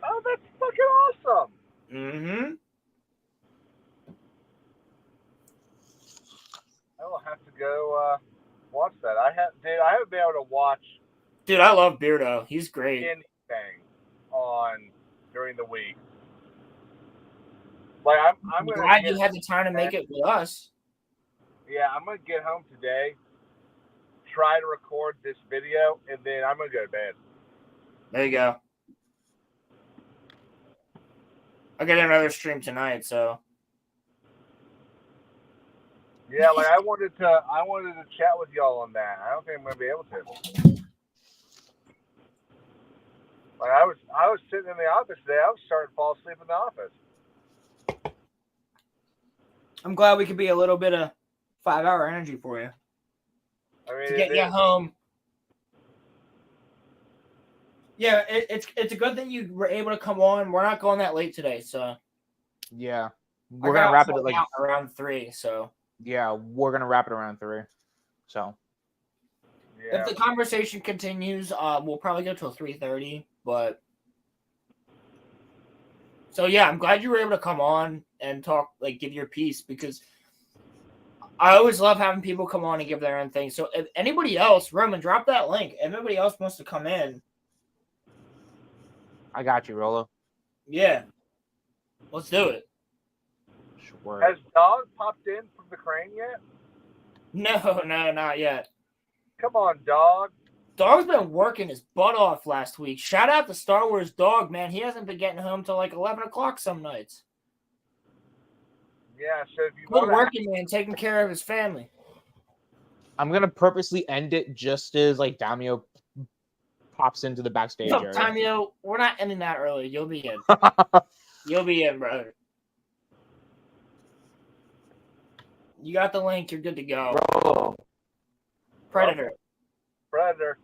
Oh, that's fucking awesome. Mm-hmm. I will have to go watch that. I haven't been able to watch Dude, I love Beardo. He's great. anything on during the week. Like I'm gonna glad you had the time to make it with us. Yeah, I'm gonna get home today, try to record this video, and then I'm gonna go to bed. There you go. I'll get another stream tonight, so. Yeah, like I wanted to chat with y'all on that. I don't think I'm gonna be able to. Like I was sitting in the office today. I was starting to fall asleep in the office. I'm glad we could be a little bit of 5-hour energy for you. I mean, To get you home. Yeah, it's a good thing you were able to come on. We're not going that late today, so. Yeah. We're going to wrap it at like around 3, so. Yeah, we're going to wrap it around 3. So. Yeah. If the conversation continues, we'll probably go till 3:30, but. So, yeah, I'm glad you were able to come on and talk, like, give your piece, because I always love having people come on and give their own thing. So, if anybody else, Roman, drop that link. If anybody else wants to come in. I got you, Rolo. Yeah. Let's do it. Sure. Has Dog popped in from the crane yet? No, not yet. Come on, Dog. Dog's been working his butt off last week. Shout out to Star Wars Dog, man. He hasn't been getting home till like 11 o'clock some nights. Yeah, so if you Good want working man, taking care of his family. I'm going to purposely end it just as like Damio pops into the backstage No, area. Tamio, we're not ending that early. You'll be in. You'll be in, brother. You got the link. You're good to go. Rolo. Predator. Predator.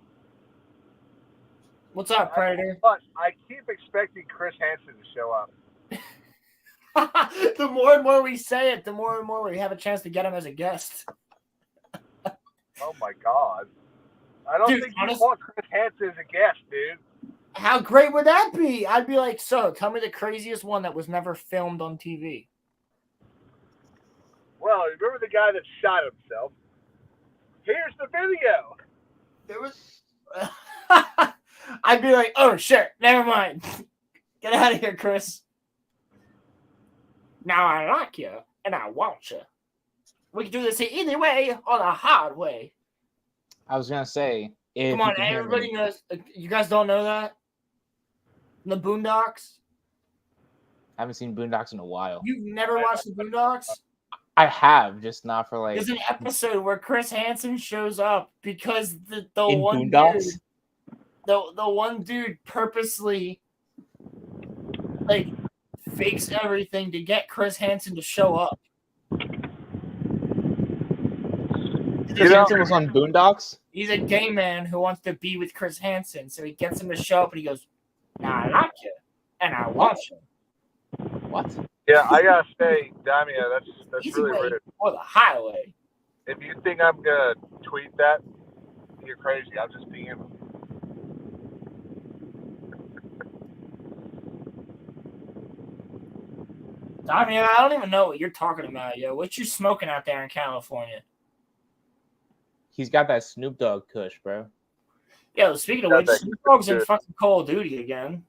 What's up, Predator? But I keep expecting Chris Hansen to show up. The more and more we say it, the more and more we have a chance to get him as a guest. Oh my God. I don't think you want Chris Hansen as a guest, dude. How great would that be? I'd be like, so tell me the craziest one that was never filmed on TV. Well, remember the guy that shot himself? Here's the video. There was. I'd be like, oh shit, never mind. Get out of here, Chris. Now I like you, and I want you. We can do this either way or the hard way. I was going to say. Come on, everybody knows. You guys don't know that? The Boondocks? I haven't seen Boondocks in a while. You've never watched the Boondocks? I have, just not for like. There's an episode where Chris Hansen shows up because the in one Boondocks? dude, the one dude purposely like fakes everything to get Chris Hansen to show up. Chris Hansen was on Boondocks? He's a gay man who wants to be with Chris Hansen, so he gets him to show up and he goes, "Now I like you, and I want you." What? Yeah, I gotta say, Damia, that's Easy really way rude. or the highway. If you think I'm gonna tweet that, you're crazy. I'll just DM him. I mean, I don't even know what you're talking about, yo. What you smoking out there in California? He's got that Snoop Dogg kush, bro. Yo, speaking of which, Snoop Dogg's in fucking Call of Duty again.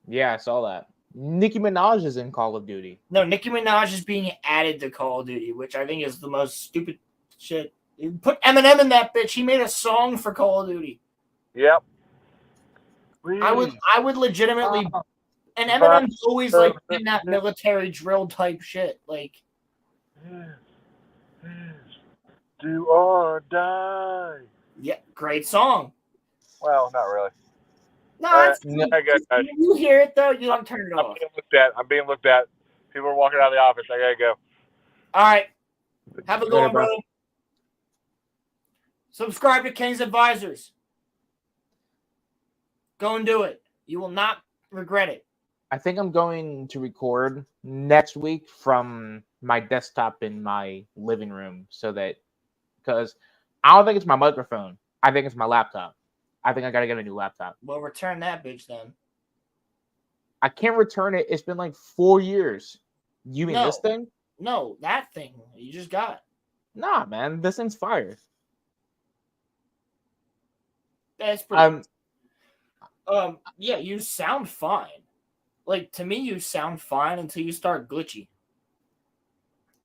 Yeah, I saw that. Nicki Minaj is in Call of Duty. No, Nicki Minaj is being added to Call of Duty, which I think is the most stupid shit. Put Eminem in that bitch. He made a song for Call of Duty. Yep. I would legitimately And Eminem's always like in that military drill type shit. Like, do or die. yeah, great song. Well, not really. No, it's I guess you hear it though, you don't turn it off. I'm being looked at. People are walking out of the office. I gotta go. All right. Have a good Later, one, bro. brother. Subscribe to King's Advisors. Go and do it. You will not regret it. I think I'm going to record next week from my desktop in my living room, so that because I don't think it's my microphone. I think it's my laptop. I think I gotta get a new laptop. Well, return that bitch then. I can't return it. It's been like 4 years. You mean this thing? No, that thing you just got. Nah, man, this thing's fire. That's pretty. Yeah, you sound fine. Like, to me, you sound fine until you start glitchy.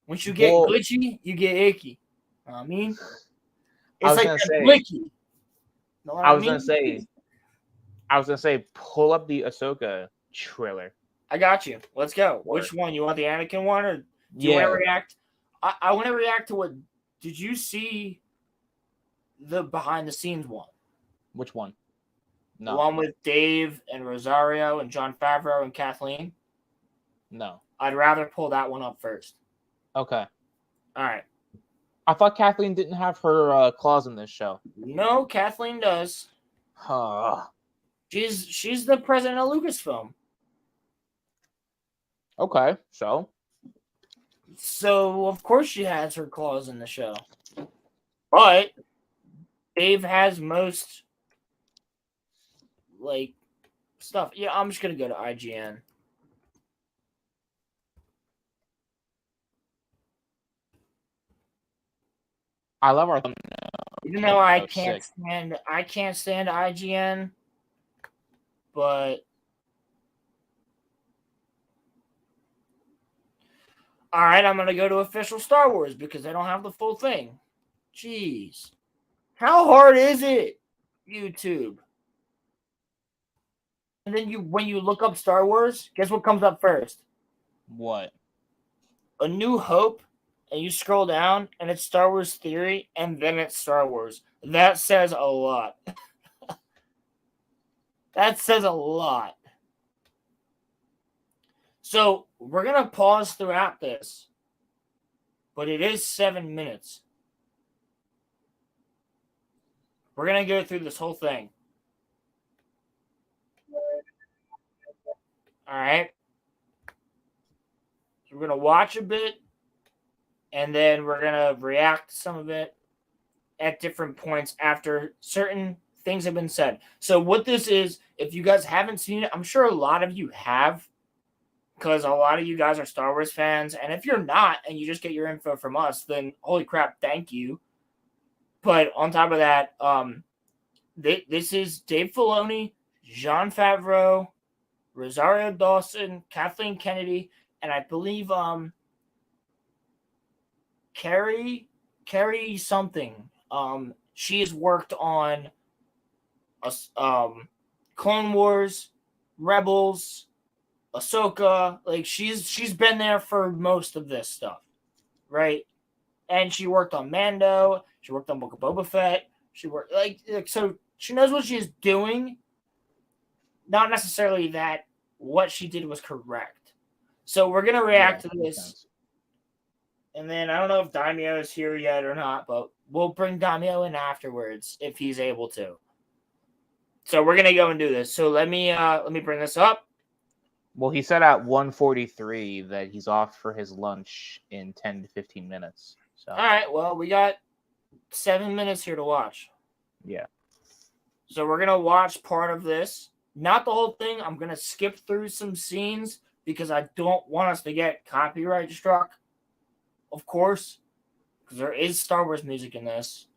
Once you get glitchy, you get icky. You know what I mean? It's like a blicky. I was gonna say, pull up the Ahsoka trailer. I got you. Let's go. Which one? You want the Anakin one, or do you want to react? I want to react to what. Did you see the behind the scenes one? Which one? No. The one with Dave and Rosario and Jon Favreau and Kathleen? No. I'd rather pull that one up first. Okay. All right. I thought Kathleen didn't have her claws in this show. No, Kathleen does. She's the president of Lucasfilm. Okay, so of course she has her claws in the show. But Dave has most like stuff. Yeah, I'm just gonna go to IGN. I love our thumbnail. Even though I can't stand IGN, but all right, I'm gonna go to official Star Wars because they don't have the full thing. Jeez, how hard is it, YouTube? And then when you look up Star Wars, guess what comes up first? What? A New Hope, and you scroll down, and it's Star Wars Theory, and then it's Star Wars. That says a lot. That says a lot. So we're going to pause throughout this, but it is 7 minutes. We're going to go through this whole thing. All right. So we're going to watch a bit, and then we're going to react to some of it at different points after certain things have been said. So what this is, if you guys haven't seen it, I'm sure a lot of you have, because a lot of you guys are Star Wars fans. And if you're not and you just get your info from us, then holy crap, thank you. But on top of that, this is Dave Filoni, Jon Favreau, Rosario Dawson, Kathleen Kennedy, and I believe Carrie something. She has worked on Clone Wars, Rebels, Ahsoka. Like she's been there for most of this stuff, right? And she worked on Mando. She worked on Book of Boba Fett. She worked like so she knows what she's doing. Not necessarily that what she did was correct. So we're gonna react to this. And then I don't know if Daimyo is here yet or not, but we'll bring Daimyo in afterwards if he's able to. So we're gonna go and do this. So let me bring this up. Well, he said at 1:43 that he's off for his lunch in 10 to 15 minutes. So all right, well, we got 7 minutes here to watch. Yeah. So we're gonna watch part of this. Not the whole thing. I'm gonna skip through some scenes because I don't want us to get copyright struck. Of course, because there is Star Wars music in this.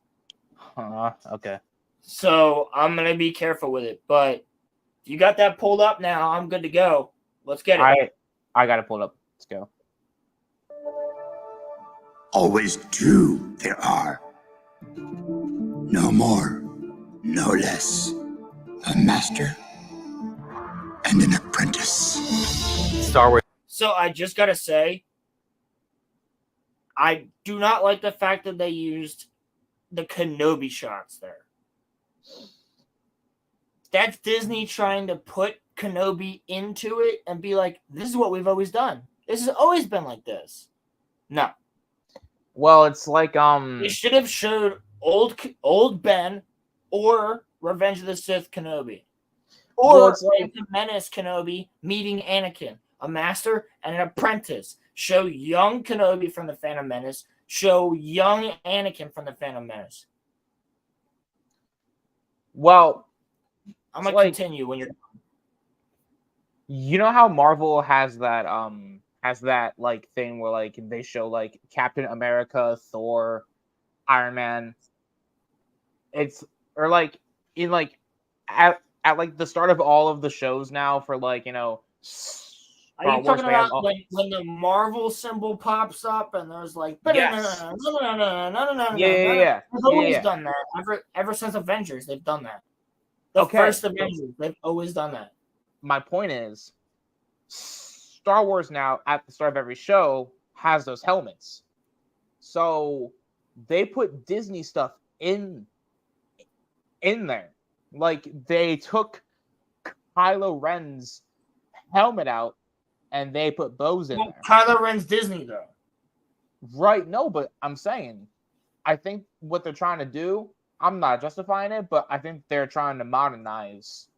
Okay. So I'm going to be careful with it. But if you got that pulled up now, I'm good to go. Let's get it. I got it pulled up. Let's go. Always two there are. No more, no less. A master and an apprentice. Star Wars. So I just gotta say, I do not like the fact that they used the Kenobi shots there. That's Disney trying to put Kenobi into it and be like, this is what we've always done. This has always been like this. No. Well, it's like They should have showed old Ben or Revenge of the Sith Kenobi. Or Well, it's like- Phantom Menace Kenobi meeting Anakin, a master and an apprentice. Show young Kenobi from the Phantom Menace. Show young Anakin from the Phantom Menace. well, I'm It's gonna like- continue when you're. you know how Marvel has that like thing where like they show like Captain America, Thor, Iron Man. It's or like in like at like the start of all of the shows now for like Are Star you Wars talking fans, about when the Marvel symbol pops up and there's like Yes. no. Yeah. They've always Yeah. done that. Ever since Avengers, they've done that. The Okay. first Avengers, they've always done that. My point is, Star Wars now at the start of every show has those helmets, so they put Disney stuff in there. Like they took Kylo Ren's helmet out and they put bows in Well, there. Kylo Ren's Disney though. Right? No, but I'm saying, I think what they're trying to do, I'm not justifying it, but I think they're trying to modernize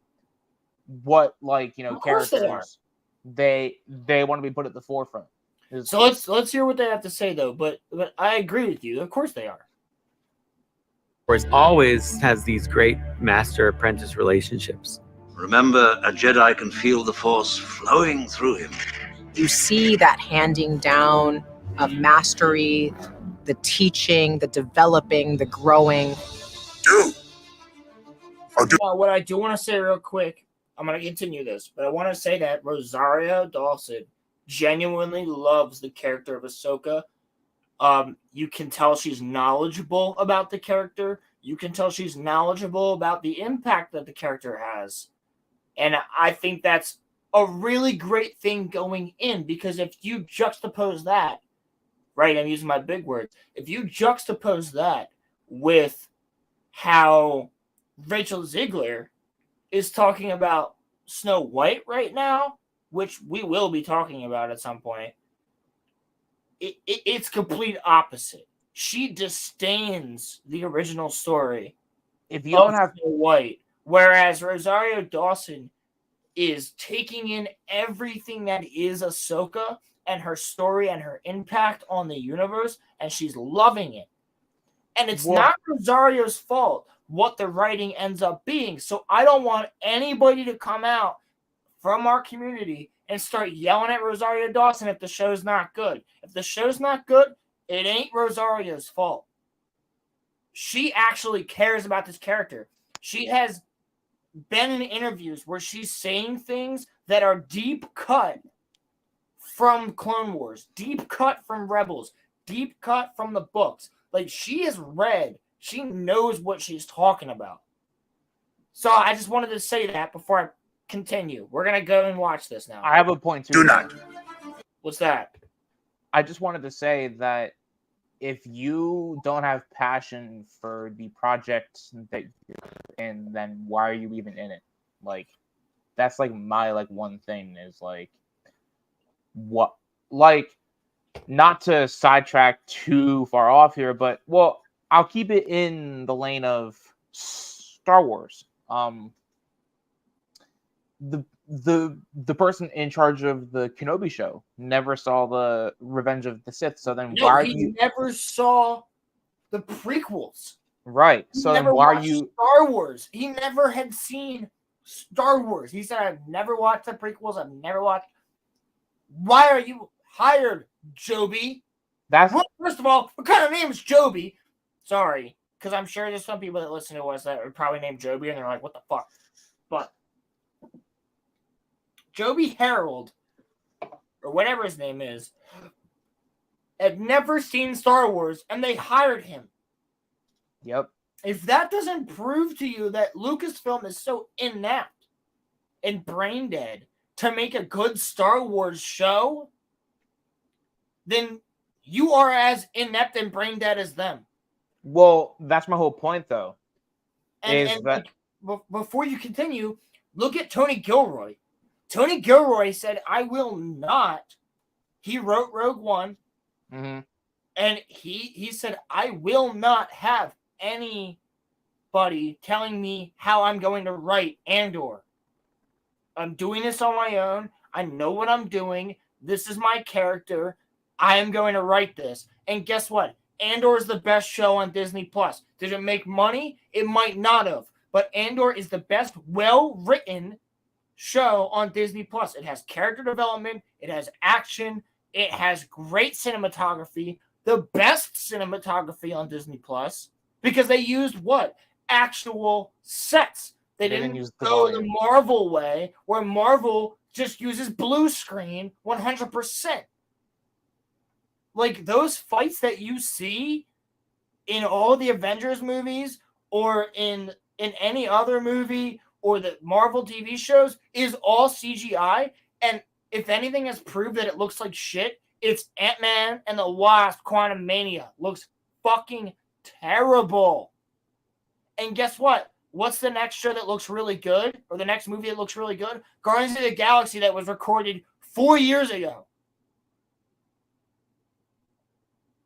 what, like, Of course they are. characters they want to be put at the forefront. So let's hear what they have to say though. But I agree with you. Of course they are. Wars always has these great master-apprentice relationships. Remember, a Jedi can feel the Force flowing through him. You see that handing down of mastery, the teaching, the developing, the growing. What I do want to say real quick, I'm going to continue this, but I want to say that Rosario Dawson genuinely loves the character of Ahsoka. You can tell she's knowledgeable about the character. You can tell she's knowledgeable about the impact that the character has. And I think that's a really great thing going in, because if you juxtapose that, right, I'm using my big words, if you juxtapose that with how Rachel Ziegler is talking about Snow White right now, which we will be talking about at some point, it's complete opposite. She disdains the original story. If you don't have Snow White, whereas Rosario Dawson is taking in everything that is Ahsoka and her story and her impact on the universe, and she's loving it. And it's not Rosario's fault what the writing ends up being. So I don't want anybody to come out from our community and start yelling at Rosario Dawson if the show's not good. If the show's not good, it ain't Rosario's fault. She actually cares about this character. She has been in interviews where she's saying things that are deep cut from Clone Wars, deep cut from Rebels, deep cut from the books. Like, she has read, she knows what she's talking about. So I just wanted to say that before I continue. We're going to go and watch this now. I have a point too. Do not. What's that? I just wanted to say that if you don't have passion for the project that you're in, then why are you even in it? Like, that's like my like one thing is like, what, like, not to sidetrack too far off here, but well, I'll keep it in the lane of Star Wars. The person in charge of the Kenobi show never saw the Revenge of the Sith, so then why are you never saw the prequels? Right. He So then never why are watched you Star Wars? He never had seen Star Wars. He said, I've never watched the prequels. I've never watched. Why are you hired, Joby? That's First of all, what kind of name is Joby? Sorry, because I'm sure there's some people that listen to us that are probably named Joby and they're like, what the fuck? But Joby Harold, or whatever his name is, had never seen Star Wars and they hired him. Yep. If that doesn't prove to you that Lucasfilm is so inept and brain dead to make a good Star Wars show, then you are as inept and brain dead as them. Well, that's my whole point, though. And like, before you continue, look at Tony Gilroy. Tony Gilroy said, "I will not." He wrote Rogue One, Mm-hmm. and he said, "I will not have anybody telling me how I'm going to write Andor. I'm doing this on my own. I know what I'm doing. This is my character. I am going to write this." And guess what? Andor is the best show on Disney Plus. Did it make money? It might not have, but Andor is the best well-written show on Disney Plus. It has character development, it has action, it has great cinematography, the best cinematography on Disney Plus, because they used what? Actual sets. They didn't use go the Marvel way, where Marvel just uses blue screen 100%. Like, those fights that you see in all the Avengers movies or in any other movie or the Marvel TV shows is all CGI. And if anything has proved that it looks like shit, it's Ant-Man and the Wasp: Quantumania. Looks fucking terrible. And guess what? What's the next show that looks really good? Or the next movie that looks really good? Guardians of the Galaxy, that was recorded 4 years ago.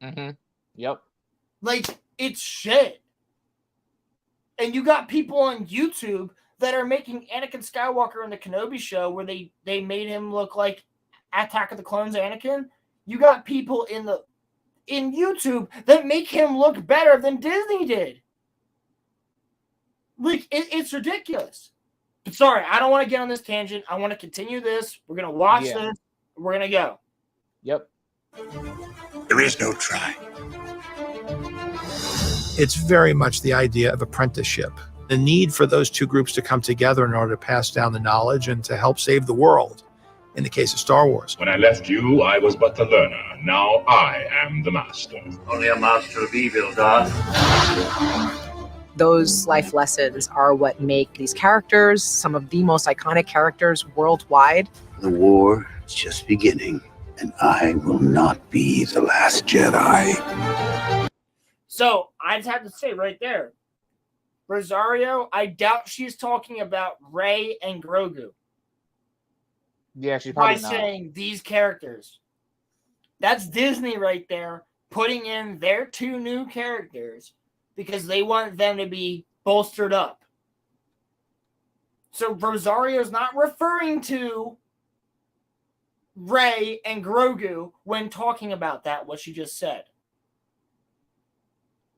Mm-hmm. Yep. Like, it's shit. And you got people on YouTube that are making Anakin Skywalker in the Kenobi show where they made him look like Attack of the Clones Anakin. You got people in YouTube that make him look better than Disney did. Like, it's ridiculous. But sorry, I don't want to get on this tangent. I want to continue this. We're going to watch this. We're going to go. Yep. There is no try. It's very much the idea of apprenticeship. The need for those two groups to come together in order to pass down the knowledge and to help save the world. In the case of Star Wars. When I left you, I was but the learner. Now I am the master. Only a master of evil, Darth. Those life lessons are what make these characters some of the most iconic characters worldwide. The war is just beginning, and I will not be the last Jedi. So, I just have to say right there, Rosario, I doubt she's talking about Rey and Grogu. Yeah, she's probably by not. saying these characters. That's Disney right there, putting in their two new characters because they want them to be bolstered up. So Rosario's not referring to Rey and Grogu when talking about that, what she just said.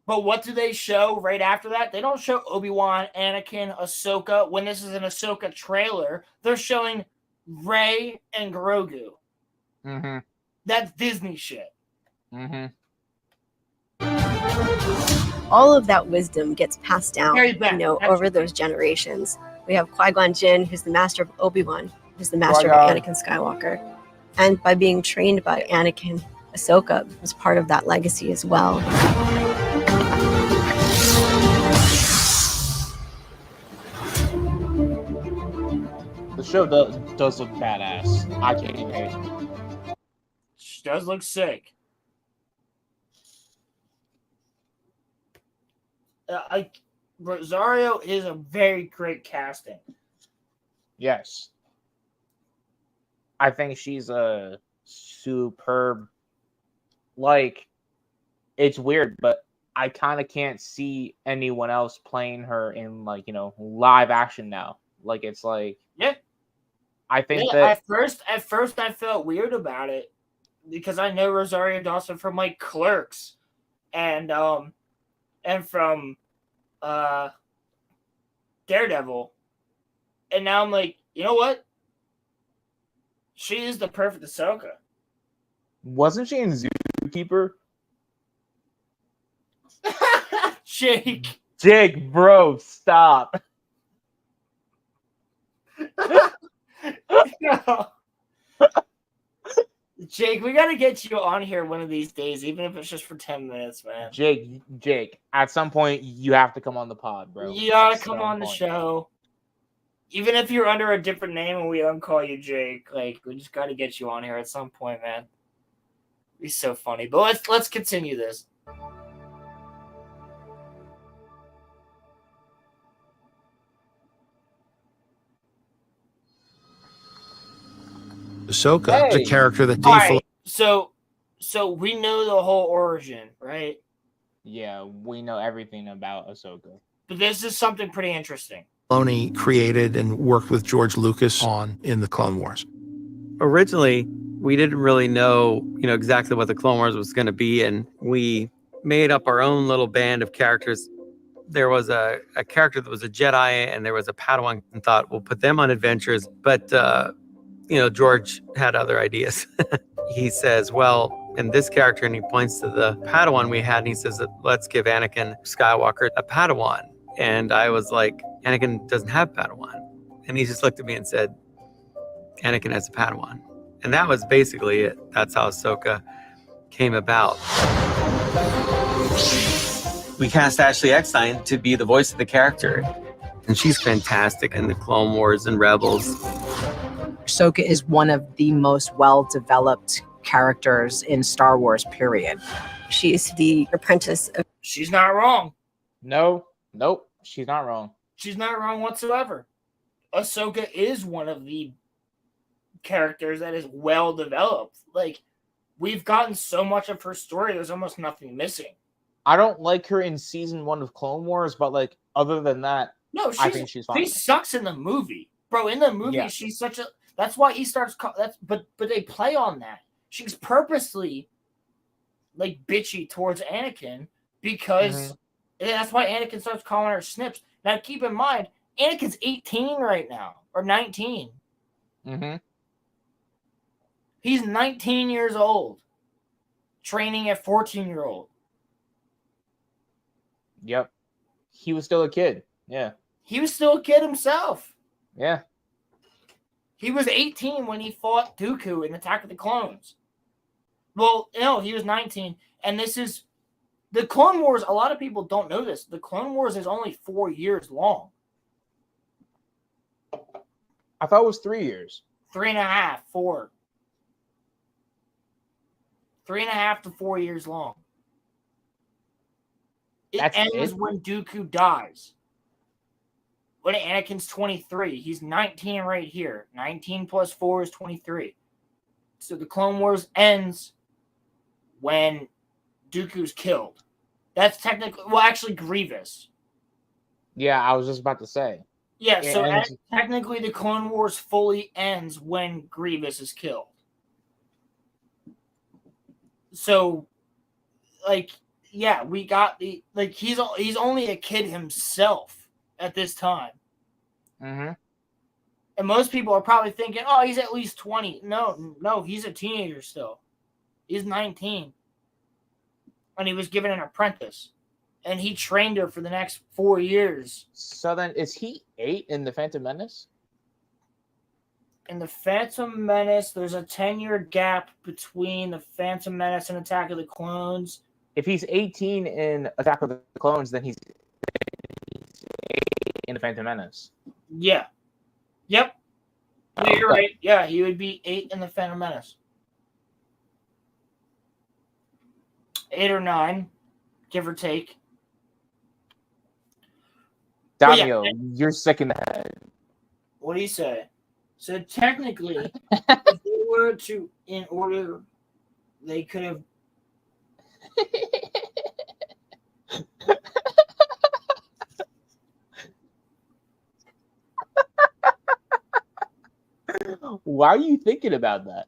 But what do they show right after that? They don't show Obi-Wan, Anakin, Ahsoka. When this is an Ahsoka trailer, they're showing Rey and Grogu. Mm-hmm. That's Disney shit. Mm-hmm. All of that wisdom gets passed down, Very bad. over those generations. We have Qui-Gon Jinn, who's the master of Obi-Wan, who's the master of Anakin Skywalker. And by being trained by Anakin, Ahsoka was part of that legacy as well. The show does look badass. I can't even hate it. She does look sick. Rosario is a very great casting. Yes. I think she's a superb. Like, it's weird, but I kind of can't see anyone else playing her in, like, live action now. Like, it's like, yeah. I think that at first I felt weird about it because I know Rosario Dawson from like Clerks and from Daredevil. And now I'm like, you know what? She is the perfect Ahsoka. Wasn't she in Zookeeper? Jake, bro, stop. No. Jake, we gotta get you on here one of these days, even if it's just for 10 minutes, man. Jake, at some point you have to come on the pod, bro. You gotta come on the show. Even if you're under a different name and we don't call you Jake, like we just got to get you on here at some point, man. He's so funny. But let's continue this. Ahsoka, the character that All right, so we know the whole origin, right? Yeah, we know everything about Ahsoka. But this is something pretty interesting. Filoni created and worked with George Lucas on in the Clone Wars. Originally, we didn't really know, exactly what the Clone Wars was going to be, and we made up our own little band of characters. There was a character that was a Jedi, and there was a Padawan, and thought we'll put them on adventures. But George had other ideas. He says, well, in this character, and he points to the Padawan we had, and he says, let's give Anakin Skywalker a Padawan. And I was like, Anakin doesn't have Padawan. And he just looked at me and said, Anakin has a Padawan. And that was basically it. That's how Ahsoka came about. We cast Ashley Eckstein to be the voice of the character. And she's fantastic in the Clone Wars and Rebels. Ahsoka is one of the most well-developed characters in Star Wars, period. She's the apprentice of... She's not wrong. Nope, she's not wrong. She's not wrong whatsoever. Ahsoka is one of the characters that is well developed. Like, we've gotten so much of her story, there's almost nothing missing. I don't like her in season 1 of Clone Wars, but like other than that, no, I think she's fine. She sucks in the movie, bro. In the movie, she's such a. That's why he starts. But they play on that. She's purposely like bitchy towards Anakin because that's why Anakin starts calling her Snips. Now, keep in mind, Anakin's 18 right now or 19. Mm-hmm. He's 19 years old, training a 14-year-old. Yep. He was still a kid. Yeah. He was still a kid himself. Yeah. He was 18 when he fought Dooku in Attack of the Clones. Well, no, he was 19. And this is... The Clone Wars, a lot of people don't know this. The Clone Wars is only 4 years long. I thought it was 3 years. 3.5, 4. 3.5 to 4 years long. It ends when Dooku dies. When Anakin's 23. He's 19 right here. 19 plus 4 is 23. So the Clone Wars ends when Dooku's killed. That's technically... Well, actually, Grievous. Yeah, I was just about to say. Yeah, so technically the Clone Wars fully ends when Grievous is killed. So, like... Yeah, we got the he's only a kid himself at this time. Mm-hmm. And most people are probably thinking, oh, he's at least 20. No, he's a teenager still. He's 19. And he was given an apprentice. And he trained her for the next 4 years. So then, is he 8 in The Phantom Menace? In The Phantom Menace, there's a 10-year gap between The Phantom Menace and Attack of the Clones. If he's 18 in Attack of the Clones, then he's 8 in The Phantom Menace. Yeah. Yep. Oh, you're right. Yeah, he would be 8 in The Phantom Menace. 8 or 9, give or take. Damio, you're sick in the head. What do you say? So technically, if they were to, in order, they could have. Why are you thinking about that?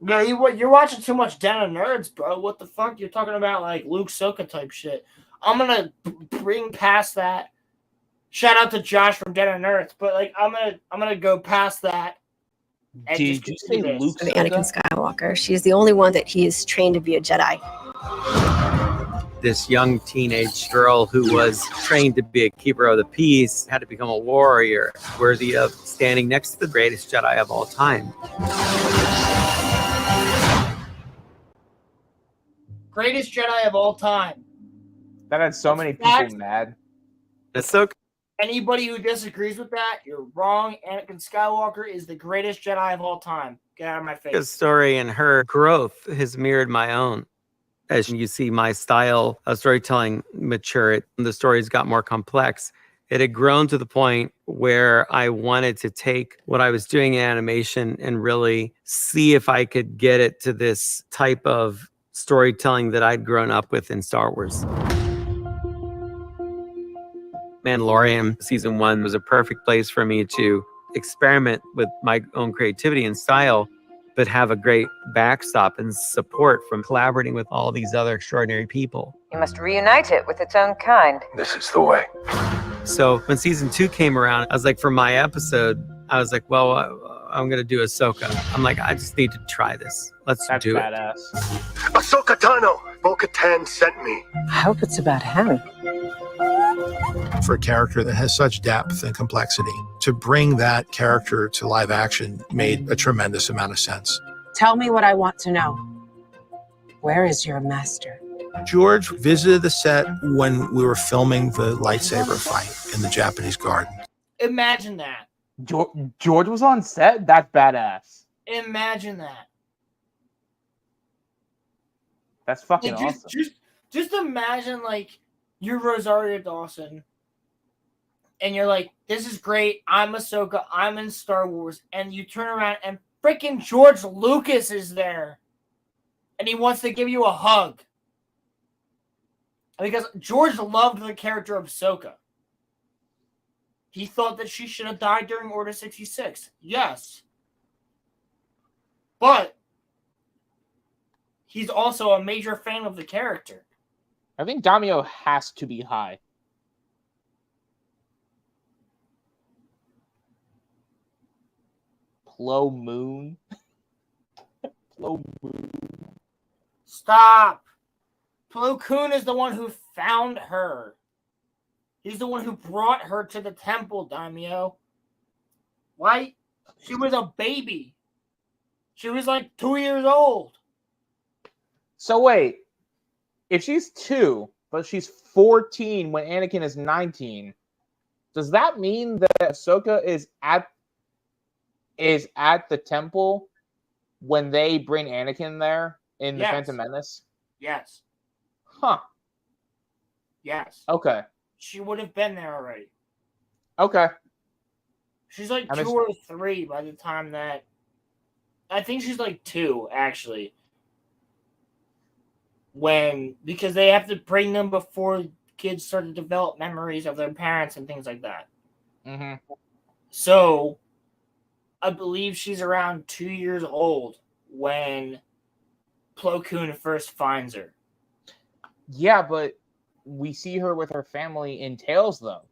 No, you're watching too much Den of Nerds, bro. What the fuck? You're talking about like Luke Soka type shit. I'm gonna bring past that. Shout out to Josh from Den of Nerds, but like I'm gonna go past that. Did you say Luke Soka? Anakin Skywalker. She's the only one that he is trained to be a Jedi. This young teenage girl who was trained to be a keeper of the peace had to become a warrior worthy of standing next to the greatest Jedi of all time. Greatest Jedi of all time. That had so many people mad. Ahsoka Anybody who disagrees with that, you're wrong. Anakin Skywalker is the greatest Jedi of all time. Get out of my face. His story and her growth has mirrored my own. As you see my style of storytelling mature, the stories got more complex. It had grown to the point where I wanted to take what I was doing in animation and really see if I could get it to this type of storytelling that I'd grown up with in Star Wars. Mandalorian season 1 was a perfect place for me to experiment with my own creativity and style, but have a great backstop and support from collaborating with all these other extraordinary people. You must reunite it with its own kind. This is the way. So when season 2 came around, I was like, for my episode, I was like, well, I'm going to do Ahsoka. I'm like, I just need to try this. Let's do badass. it. Ahsoka Tano, Bo-Katan sent me. I hope it's about him. For a character that has such depth and complexity, to bring that character to live action made a tremendous amount of sense. Tell me what I want to know. Where is your master? George visited the set when we were filming the lightsaber fight in the Japanese garden. Imagine that. George was on set? That's badass. Imagine that. That's fucking like, awesome. Just imagine, like, you're Rosario Dawson, and you're like, this is great. I'm Ahsoka. I'm in Star Wars. And you turn around and freaking George Lucas is there. And he wants to give you a hug. Because George loved the character of Ahsoka. He thought that she should have died during Order 66. Yes. But he's also a major fan of the character. I think Damio has to be high. Plo Moon. Plo Moon. Stop. Plo Koon is the one who found her. He's the one who brought her to the temple, Daimyo. Why? She was a baby. She was like 2 years old. So wait, if she's 2, but she's 14 when Anakin is 19, does that mean that Ahsoka is at the temple when they bring Anakin there in the Phantom Menace? Yes. Huh. Yes. Okay. She would have been there already. Okay. She's like 2 or 3 by the time that... I think she's like 2, actually. Because they have to bring them before kids start to develop memories of their parents and things like that. Mm-hmm. So, I believe she's around 2 years old when Plo Koon first finds her. Yeah, but we see her with her family in Tales, though.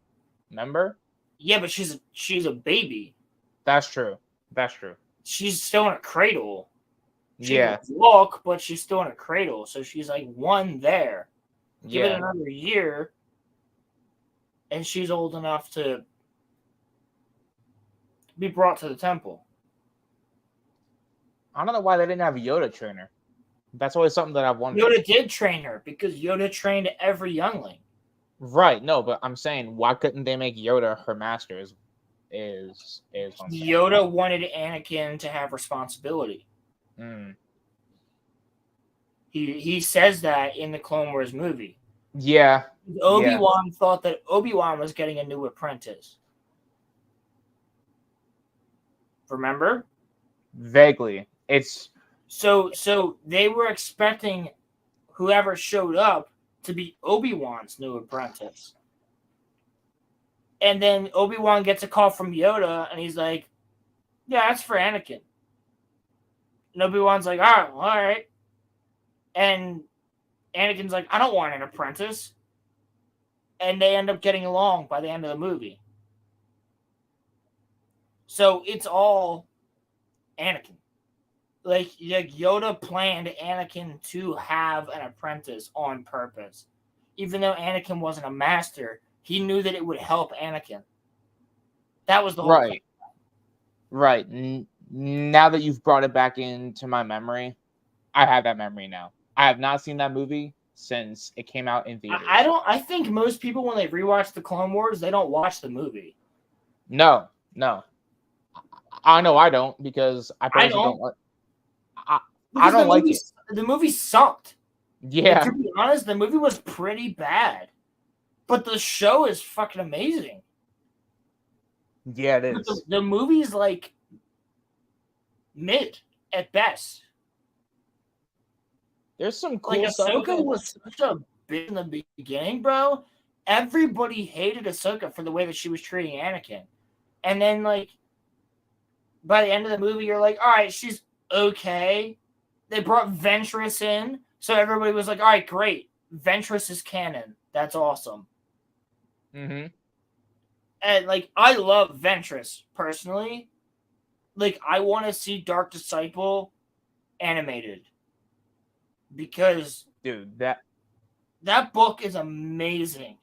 Remember? Yeah, but she's a baby. That's true. That's true. She's still in a cradle. She can walk, but she's still in a cradle, so she's like 1 there. Give it another year, and she's old enough to be brought to the temple. I don't know why they didn't have Yoda train her. That's always something that I've wondered. Yoda did train her because Yoda trained every youngling. Right. No, but I'm saying, why couldn't they make Yoda her master? Is Yoda wanted Anakin to have responsibility. Mm. He says that in the Clone Wars movie. Yeah. Obi-Wan thought that Obi-Wan was getting a new apprentice. Remember? Vaguely. It's so they were expecting whoever showed up to be Obi-Wan's new apprentice. And then Obi-Wan gets a call from Yoda, and he's like, yeah, that's for Anakin. And Obi-Wan's like, oh, all right. And Anakin's like, I don't want an apprentice. And they end up getting along by the end of the movie. So it's all Anakin. Like Yoda planned Anakin to have an apprentice on purpose. Even though Anakin wasn't a master, he knew that it would help Anakin. That was the whole thing. Right. Now that you've brought it back into my memory, I have that memory now. I have not seen that movie since it came out in theaters. I think most people, when they rewatch the Clone Wars, they don't watch the movie. No. I know I don't, because I personally don't like. I don't like it. The movie sucked. Yeah. And to be honest, the movie was pretty bad, but the show is fucking amazing. Yeah, it is. The movie's like mid at best. There's some cool stuff. Ahsoka was such a bitch in the beginning, bro. Everybody hated Ahsoka for the way that she was treating Anakin. And then, like, by the end of the movie, you're like, all right, she's okay. They brought Ventress in, so everybody was like, all right, great. Ventress is canon. That's awesome. Mm-hmm. And, like, I love Ventress, personally. Like, I want to see Dark Disciple animated. Because, dude, that book is amazing.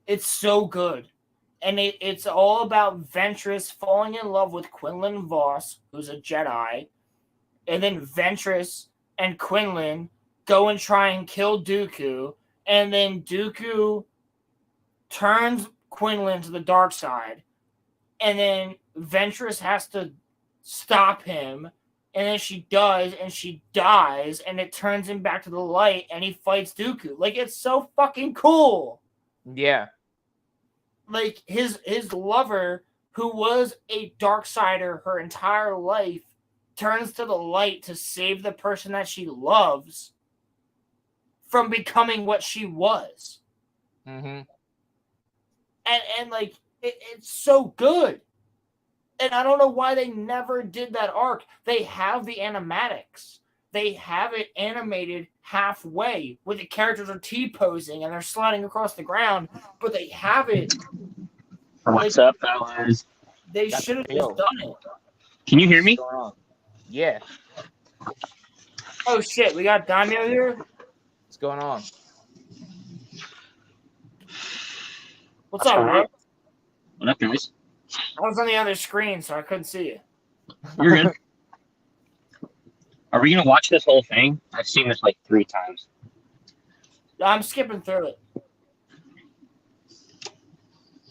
It's so good. And it's all about Ventress falling in love with Quinlan Vos, who's a Jedi. And then Ventress and Quinlan go and try and kill Dooku. And then Dooku turns Quinlan to the dark side. And then Ventress has to stop him. And then she does, and she dies. And it turns him back to the light. And he fights Dooku. Like, it's so fucking cool. Yeah. Like, his lover, who was a Darksider her entire life, turns to the light to save the person that she loves from becoming what she was. Mm-hmm. And like, it's so good. And I don't know why they never did that arc. They have the animatics. They have it animated halfway where the characters are T-posing and they're sliding across the ground, but they have it. What's up, fellas? They should have just done it. Can you hear me? What's going on? Yeah. Oh shit, we got Daimyo here? What's going on? What's up, bro? What up, guys? I was on the other screen, so I couldn't see you. You're good. Are we gonna watch this whole thing? I've seen this like 3 times. I'm skipping through it.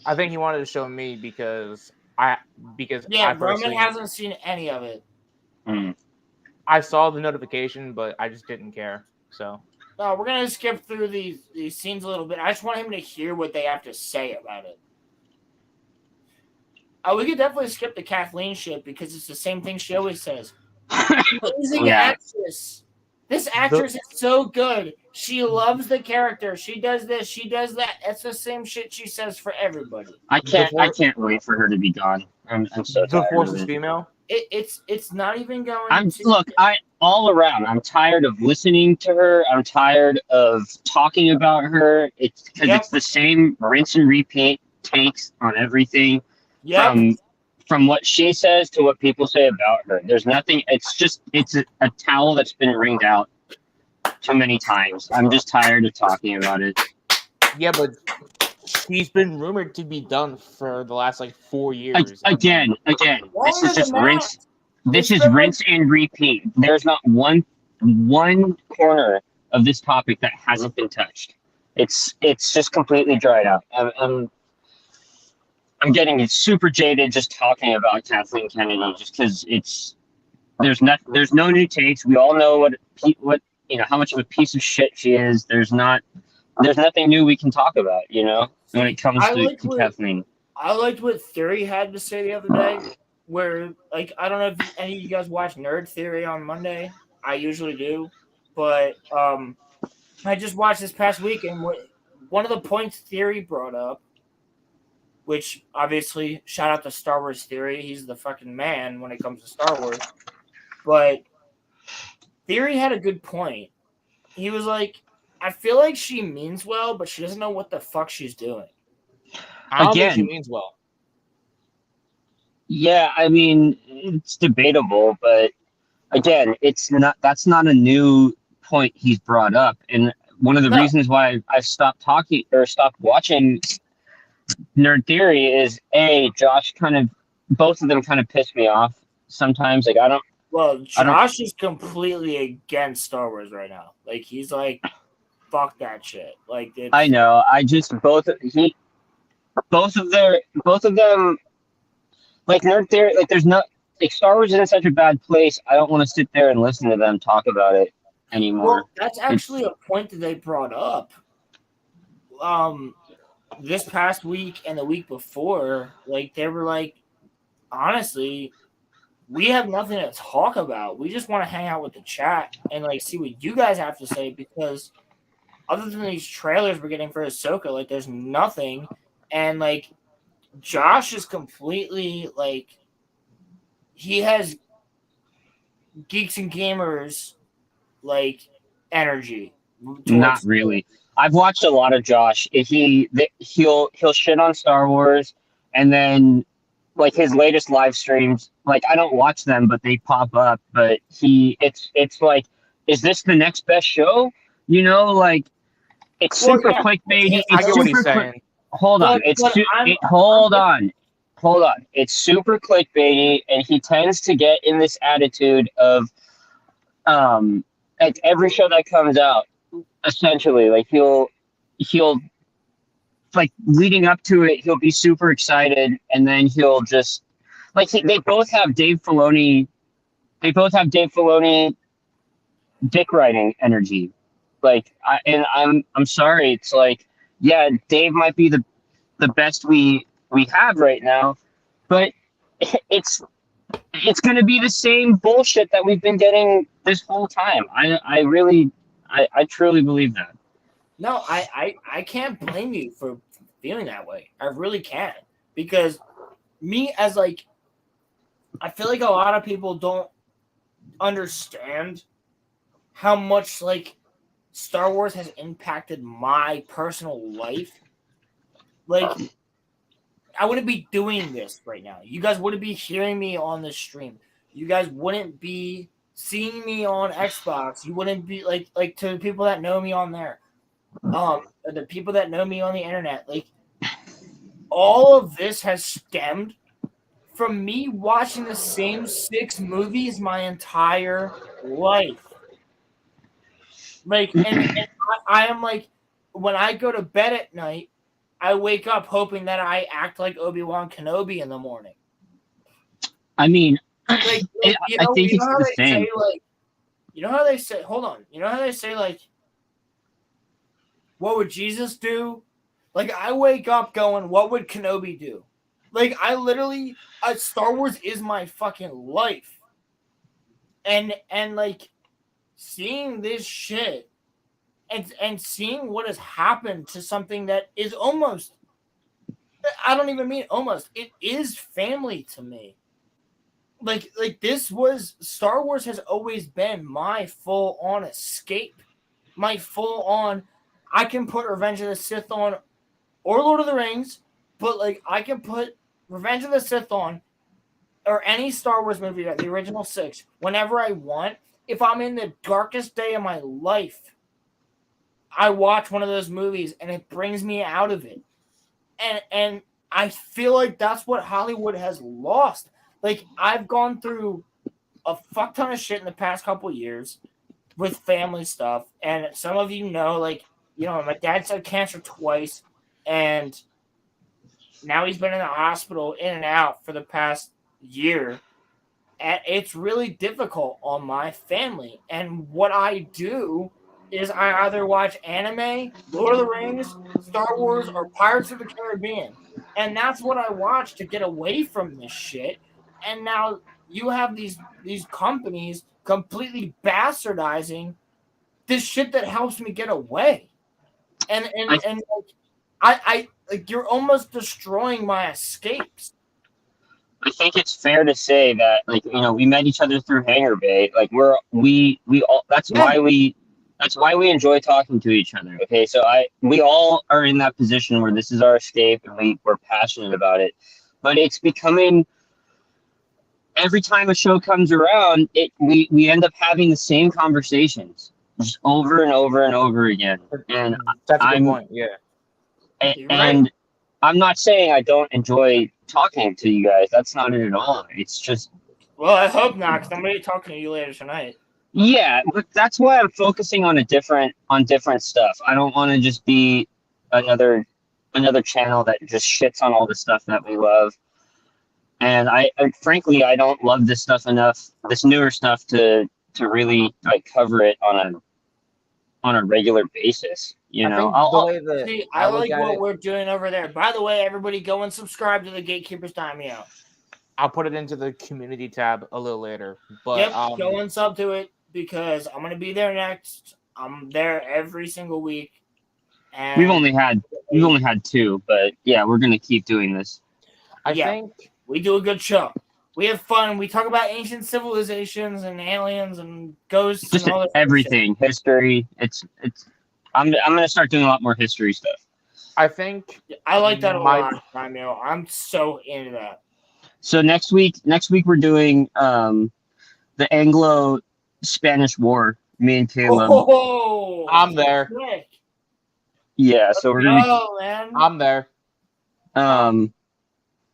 I think he wanted to show me because yeah, Roman hasn't seen any of it. I saw the notification, but I just didn't care. So no, we're gonna skip through these scenes a little bit. I just want him to hear what they have to say about it. We could definitely skip the Kathleen shit because it's the same thing she always says. Amazing actress. This actress is so good. She loves the character. She does this. She does that. It's the same shit she says for everybody. I can't wait for her to be gone. I'm so tired. The Force is female. It's not even going. All around. I'm tired of listening to her. I'm tired of talking about her. It's because it's the same rinse and repeat takes on everything. From what she says to what people say about her. There's nothing. It's a towel that's been wringed out too many times. I'm just tired of talking about it. Yeah, but she's been rumored to be done for the last like 4 years. Again. This is just rinse. This is rinse and repeat. There's not one corner of this topic that hasn't been touched. It's just completely dried out. I'm getting super jaded just talking about Kathleen Kennedy just because there's no new takes. We all know what how much of a piece of shit she is. There's nothing new we can talk about, when it comes to Kathleen. I liked what Theory had to say the other day, where like I don't know if any of you guys watch Nerd Theory on Monday. I usually do, but I just watched this past week, and one of the points Theory brought up, which obviously shout out to Star Wars Theory. He's the fucking man when it comes to Star Wars. But Theory had a good point. He was like, I feel like she means well, but she doesn't know what the fuck she's doing. I don't think she means well. Yeah, I mean, it's debatable, but again, that's not a new point he's brought up. And one of the reasons why I stopped watching Nerd Theory is Josh both of them kind of piss me off sometimes. Like Josh is completely against Star Wars right now. Like he's like fuck that shit. Like it's, I know. I just both of them like they're there. Like there's not like Star Wars is in such a bad place. I don't want to sit there and listen to them talk about it anymore. Well, that's actually a point that they brought up. This past week and the week before, like they were like, honestly, we have nothing to talk about. We just want to hang out with the chat and like see what you guys have to say, because other than these trailers we're getting for Ahsoka, like there's nothing. And like Josh is completely like, he has Geeks and Gamers like energy. Not really. I've watched a lot of Josh. He'll shit on Star Wars, and then like his latest live streams, like I don't watch them, but they pop up. But it's like, is this the next best show? You know, like it's super clickbaity. I get what he's saying. Hold on, hold on. It's super clickbaity, and he tends to get in this attitude of at every show that comes out. Essentially, like he'll like leading up to it, he'll be super excited, and then he'll just like they both have Dave Filoni dick riding energy. Like I'm sorry, it's like, yeah, Dave might be the best we have right now, but it's gonna be the same bullshit that we've been getting this whole time. I truly believe that. No, I can't blame you for feeling that way. I really can't. Because me as like, I feel like a lot of people don't understand how much like Star Wars has impacted my personal life. Like, I wouldn't be doing this right now. You guys wouldn't be hearing me on this stream. You guys wouldn't be seeing me on Xbox. You wouldn't be like to the people that know me on there. The people that know me on the internet, like all of this has stemmed from me watching the same 6 movies my entire life. Like, and I am like, when I go to bed at night, I wake up hoping that I act like Obi-Wan Kenobi in the morning. I mean, like I think it's the same. You know how they say, hold on. You know how they say, like, what would Jesus do? Like, I wake up going, what would Kenobi do? Like, I literally, Star Wars is my fucking life. And like, seeing this shit and seeing what has happened to something that is almost, I don't even mean almost, it is family to me. Like this was, Star Wars has always been my full-on escape. My full-on, I can put Revenge of the Sith on, or Lord of the Rings, but like I can put Revenge of the Sith on, or any Star Wars movie, the original 6, whenever I want. If I'm in the darkest day of my life, I watch one of those movies and it brings me out of it. And I feel like that's what Hollywood has lost. Like, I've gone through a fuck ton of shit in the past couple of years with family stuff. And some of you know, like, you know, my dad's had cancer twice, and now he's been in the hospital in and out for the past year. And it's really difficult on my family. And what I do is I either watch anime, Lord of the Rings, Star Wars, or Pirates of the Caribbean. And that's what I watch to get away from this shit. And now you have these companies completely bastardizing this shit that helps me get away. And I like, you're almost destroying my escapes. I think it's fair to say that, like, you know, we met each other through Hangar Bay. Like, we all, that's why we enjoy talking to each other. Okay, so we all are in that position where this is our escape, and we're passionate about it. But it's becoming, every time a show comes around, we end up having the same conversations just over and over and over again. And that's a good point. Yeah. And I'm not saying I don't enjoy talking to you guys. That's not it at all. It's just. Well, I hope not, because I'm going to be talking to you later tonight. Yeah, but that's why I'm focusing on different stuff. I don't want to just be another channel that just shits on all the stuff that we love. And I frankly I don't love this stuff enough, this newer stuff to really like cover it on a regular basis. You know, I like what we're doing over there. By the way, everybody go and subscribe to the Gatekeepers Daimyo. I'll put it into the community tab a little later. But yep, go and sub to it because I'm gonna be there next. I'm there every single week. And we've only had 2, but yeah, we're gonna keep doing this. I think we do a good show. We have fun. We talk about ancient civilizations and aliens and ghosts Just and all that everything, history. I'm gonna start doing a lot more history stuff. I think I like that a lot, Daimyo. I'm so into that. So next week we're doing the Anglo-Spanish War. Me and Caleb. Oh, I'm there. Sick. Yeah, so we're gonna. Man. I'm there. But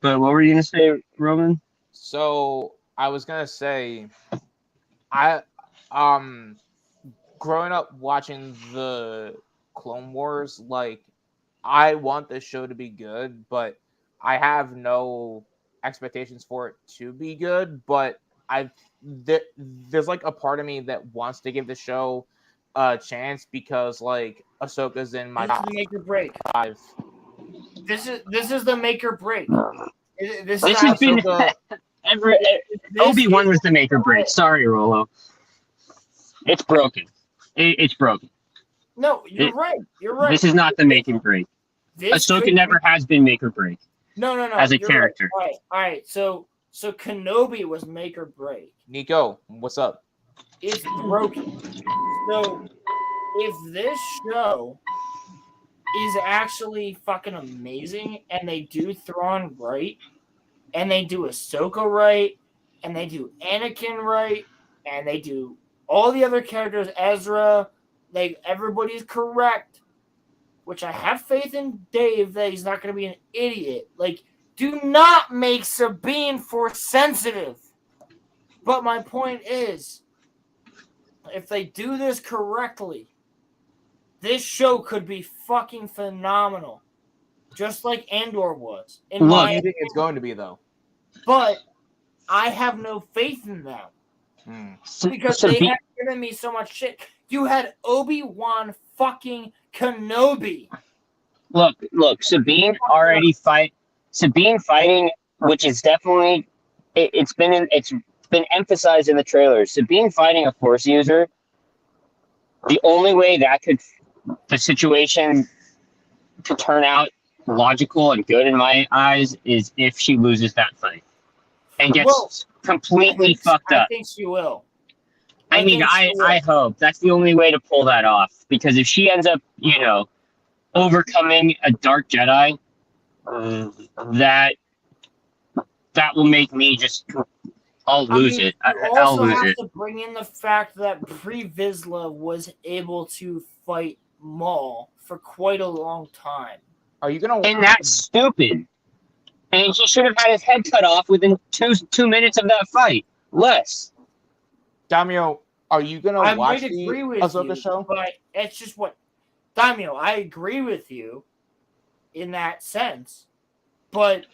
what were you gonna say, Roman? So I was gonna say, growing up watching the Clone Wars, like I want this show to be good, but I have no expectations for it to be good. But there's like a part of me that wants to give the show a chance because like Ahsoka's in my top make or break. 5. This is the make or break. This has been Obi-Wan was the make or break. Sorry, Rolo. It's broken. It's broken. No, you're right. You're right. This is not the make or break. Ahsoka never has been make or break. No. As a character. Right. All right. So Kenobi was make or break. Nico, what's up? It's broken. So if this show is actually fucking amazing and they do Thrawn right and they do Ahsoka right and they do Anakin right and they do all the other characters, Ezra, like everybody's correct, which I have faith in Dave that he's not going to be an idiot. Like, do not make Sabine Force sensitive. But my point is, if they do this correctly, this show could be fucking phenomenal. Just like Andor was. What do you think it's going to be, though? But I have no faith in them. Because they have given me so much shit. You had Obi-Wan fucking Kenobi. Look, Sabine fighting, which is definitely it's been emphasized in the trailers. Sabine fighting a Force user, the only way the situation could turn out logical and good in my eyes is if she loses that fight and gets completely fucked up. I think she will. I hope that's the only way to pull that off, because if she ends up, overcoming a dark Jedi, that will make me I'll lose it. I'll lose it. You also have to bring in the fact that Pre Vizsla was able to fight Maul for quite a long time. Are you gonna? And that's stupid. And he should have had his head cut off within 2 minutes of that fight. Less. Daimyo, are you gonna watch the Ahsoka show? But it's just what, Daimyo, I agree with you in that sense, but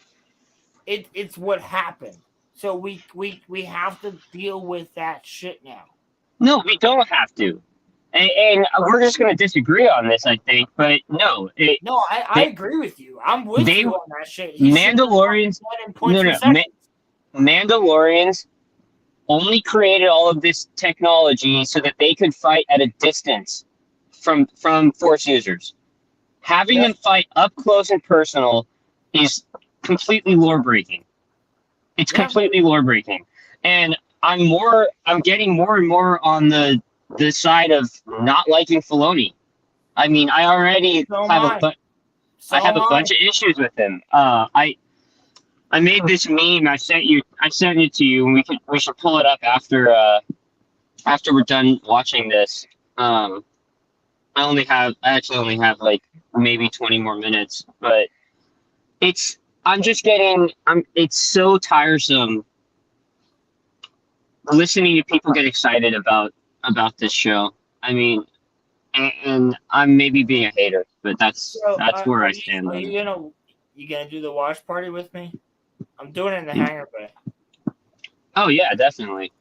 it's what happened. So we have to deal with that shit now. No, we don't have to. And we're just going to disagree on this, I think. But no. I agree with you. I'm with you on that shit. Mandalorians only created all of this technology so that they could fight at a distance from Force users. Having them fight up close and personal is completely lore breaking. It's completely lore breaking. And I'm getting more and more on the side of not liking Filoni. I mean, I already have a bunch of issues with him. I made this meme. I sent it to you, and we should pull it up after we're done watching this. I actually only have like maybe 20 more minutes, but it's so tiresome listening to people get excited about about this show. I mean, and I'm maybe being a hater, but that's where I stand on it. You gonna do the watch party with me? I'm doing it in the hangar bay. Oh yeah, definitely.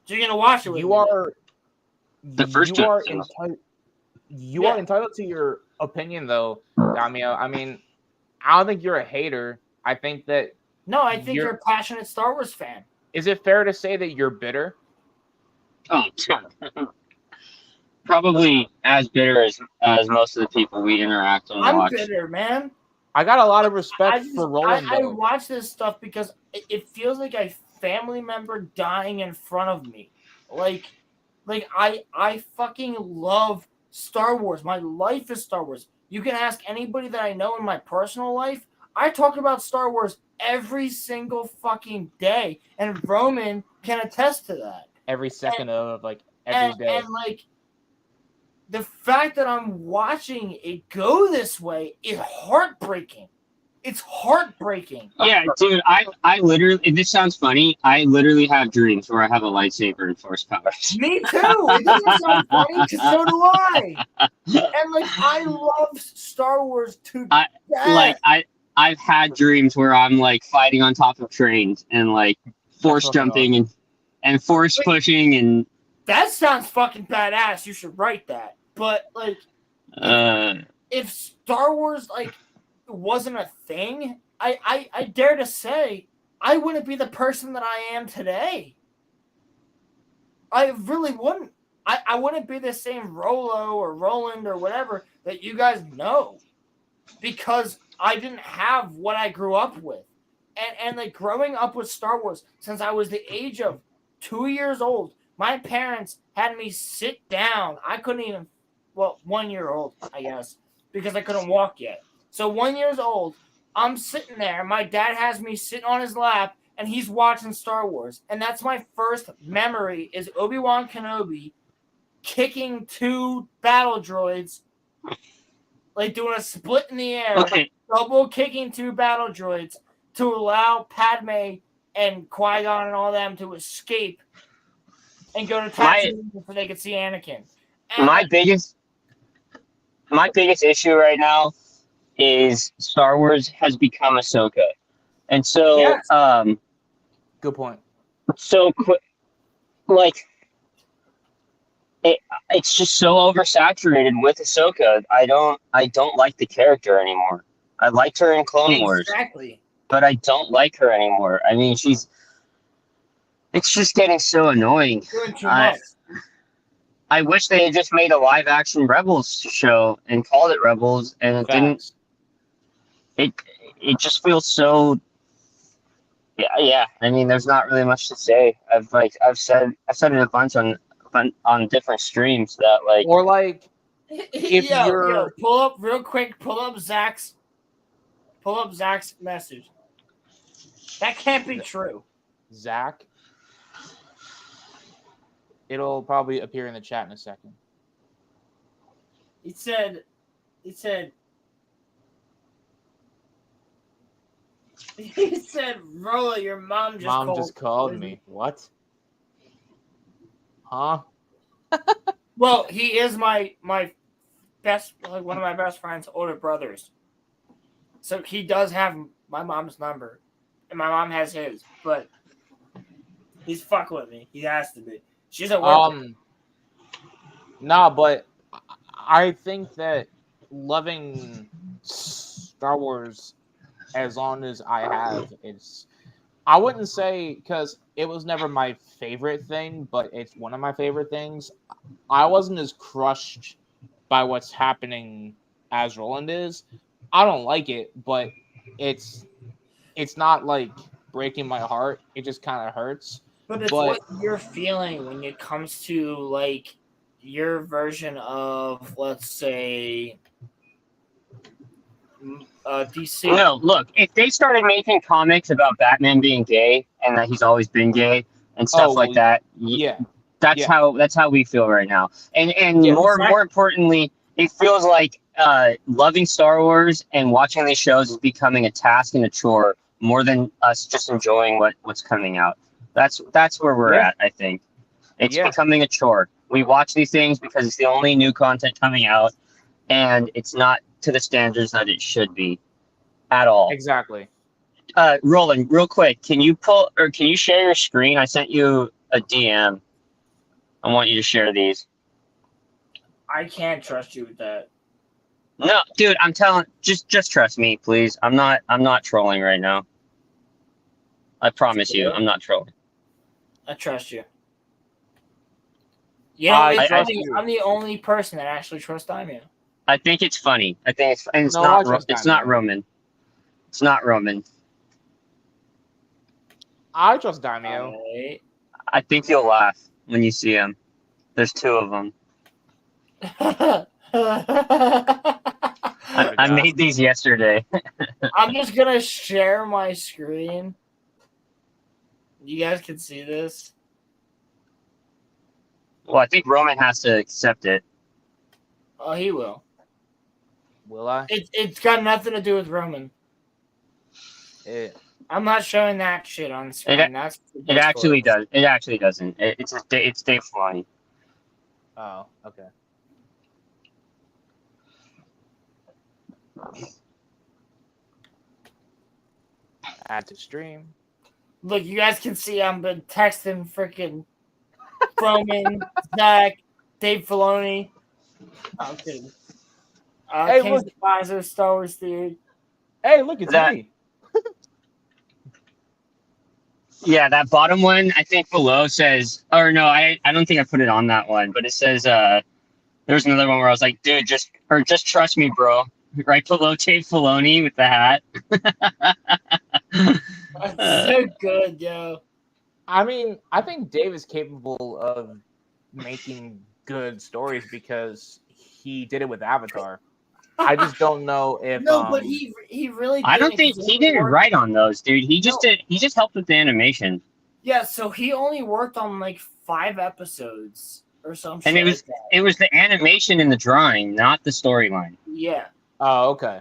So you're gonna watch it with me? The first you are episode. you are entitled to your opinion, though, Damio. I mean, I don't think you're a hater. I think that I think you're a passionate Star Wars fan. Is it fair to say that you're bitter? Oh, probably as bitter as most of the people we interact and watch. I'm bitter, man. I got a lot of respect for Roland. I watch this stuff because it feels like a family member dying in front of me. Like I fucking love Star Wars. My life is Star Wars. You can ask anybody that I know in my personal life. I talk about Star Wars every single fucking day, and Roman can attest to that. Every second of every day. And the fact that I'm watching it go this way is heartbreaking. It's heartbreaking. Yeah, dude, I literally, this sounds funny. I literally have dreams where I have a lightsaber and force powers. Me too. It doesn't sound funny, because so do I. And I love Star Wars to death. I've had dreams where I'm fighting on top of trains and force jumping and force pushing and. That sounds fucking badass. You should write that. But if Star Wars wasn't a thing, I dare to say I wouldn't be the person that I am today. I really wouldn't. I wouldn't be the same Rolo or Roland or whatever that you guys know, because I didn't have what I grew up with. And growing up with Star Wars since I was the age of 2 years old, my parents had me sit down. I couldn't even, 1 year old, I guess, because I couldn't walk yet. So 1 year old, I'm sitting there. My dad has me sitting on his lap, and he's watching Star Wars. And that's my first memory is Obi-Wan Kenobi kicking 2 battle droids, doing a split in the air, double kicking 2 battle droids to allow Padme and Qui-Gon and all them to escape and go to Tatooine so they could see Anakin. And my biggest issue right now is Star Wars has become Ahsoka, and so good point. So it's just so oversaturated with Ahsoka. I don't like the character anymore. I liked her in Clone Wars, but I don't like her anymore. I mean, it's just getting so annoying. I wish they had just made a live action Rebels show and called it Rebels, and it didn't. It just feels so. Yeah. I mean, there's not really much to say. I've said it a bunch on different streams that if you're pull up real quick. Pull up Zach's message. That can't be true. Zach. It'll probably appear in the chat in a second. It said, Rolla, your mom just called me. What? Huh? Well, he is my best, one of my best friend's older brothers. So he does have my mom's number, and my mom has his, but he's fucking with me. He has to be. She's at work. Nah, but I think that loving Star Wars as long as I have I wouldn't say, because it was never my favorite thing, but it's one of my favorite things. I wasn't as crushed by what's happening as Roland is. I don't like it, but it's not breaking my heart. It just kind of hurts. But it's what you're feeling when it comes to your version of, let's say, DC. No, look, if they started making comics about Batman being gay and that he's always been gay and stuff that, that's how we feel right now. And more importantly, it feels like loving Star Wars and watching these shows is becoming a task and a chore more than us just enjoying what's coming out. That's where we're at, I think. It's becoming a chore. We watch these things because it's the only new content coming out, and it's not to the standards that it should be at all. Exactly. Roland, real quick, can you share your screen? I sent you a DM. I want you to share these. I can't trust you with that. No, dude, I'm telling. Just trust me, please. I'm not trolling right now. I promise you, I'm not trolling. I trust you. You know, I'm the only person that actually trusts Daimyo. I think it's funny. I think it's not Roman. It's not Roman. I trust Daimyo. I think you'll laugh when you see him. There's two of them. I made these yesterday. I'm just gonna share my screen. You guys can see this. Well, I think Roman has to accept it. Oh, he will. Will I? It's got nothing to do with Roman. I'm not showing that shit on screen. It actually does. It actually doesn't. It's Dave Filoni. Oh, okay. Add to stream. Look, you guys can see I've been texting freaking Roman, Zach, Dave Filoni. I'm kidding. Hey, King's look. Advisor, Star Wars Theory. Hey, look, it's me. Yeah, that bottom one, I think below says, or no, I don't think I put it on that one, but it says, there's another one where I was like, dude, just trust me, bro. Right below Dave Filoni with the hat. That's so good, yo. I mean, I think Dave is capable of making good stories because he did it with Avatar. I just don't know if but he really. I don't think he didn't write on those, dude. He just helped with the animation. Yeah, so he only worked on like 5 episodes or something. And it was the animation and the drawing, not the storyline. Yeah. Oh, okay.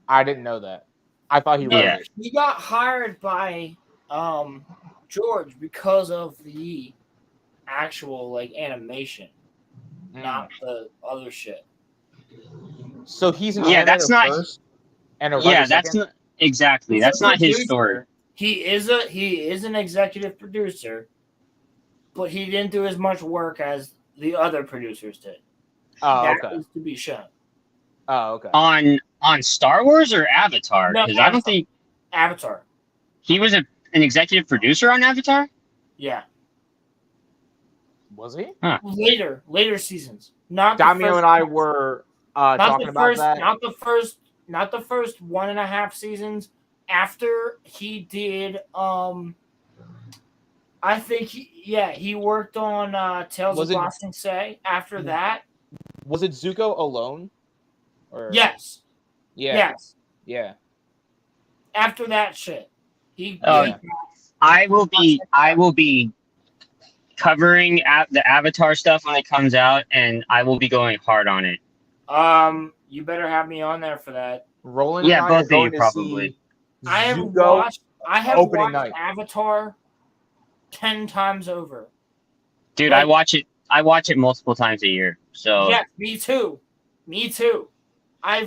I didn't know that. I thought he wrote it. He got hired by George because of the actual like animation, not the other shit. So he's an that's animator not first and a writer that's second? not exactly. He's that's a not his producer. story. He is an executive producer, but he didn't do as much work as the other producers did. Oh, that okay. is to be shown. Oh, okay. On Star Wars or Avatar? No, Because I don't think Avatar. he was an executive producer on Avatar. Yeah. Was he? Huh. Later seasons. Not Daimyo and I were talking about that. Not the first 1.5 seasons. After he did, I think he worked on Tales of Bossing Say. After that, was it Zuko alone? Or... Yes. Yeah. Yes. Yeah. After that shit, I will be covering the Avatar stuff when it comes out, and I will be going hard on it. You better have me on there for that. Roland. Yeah, both of you probably. I have Zuko watched Avatar 10 times over. Dude, I watch it multiple times a year. So yeah, me too. I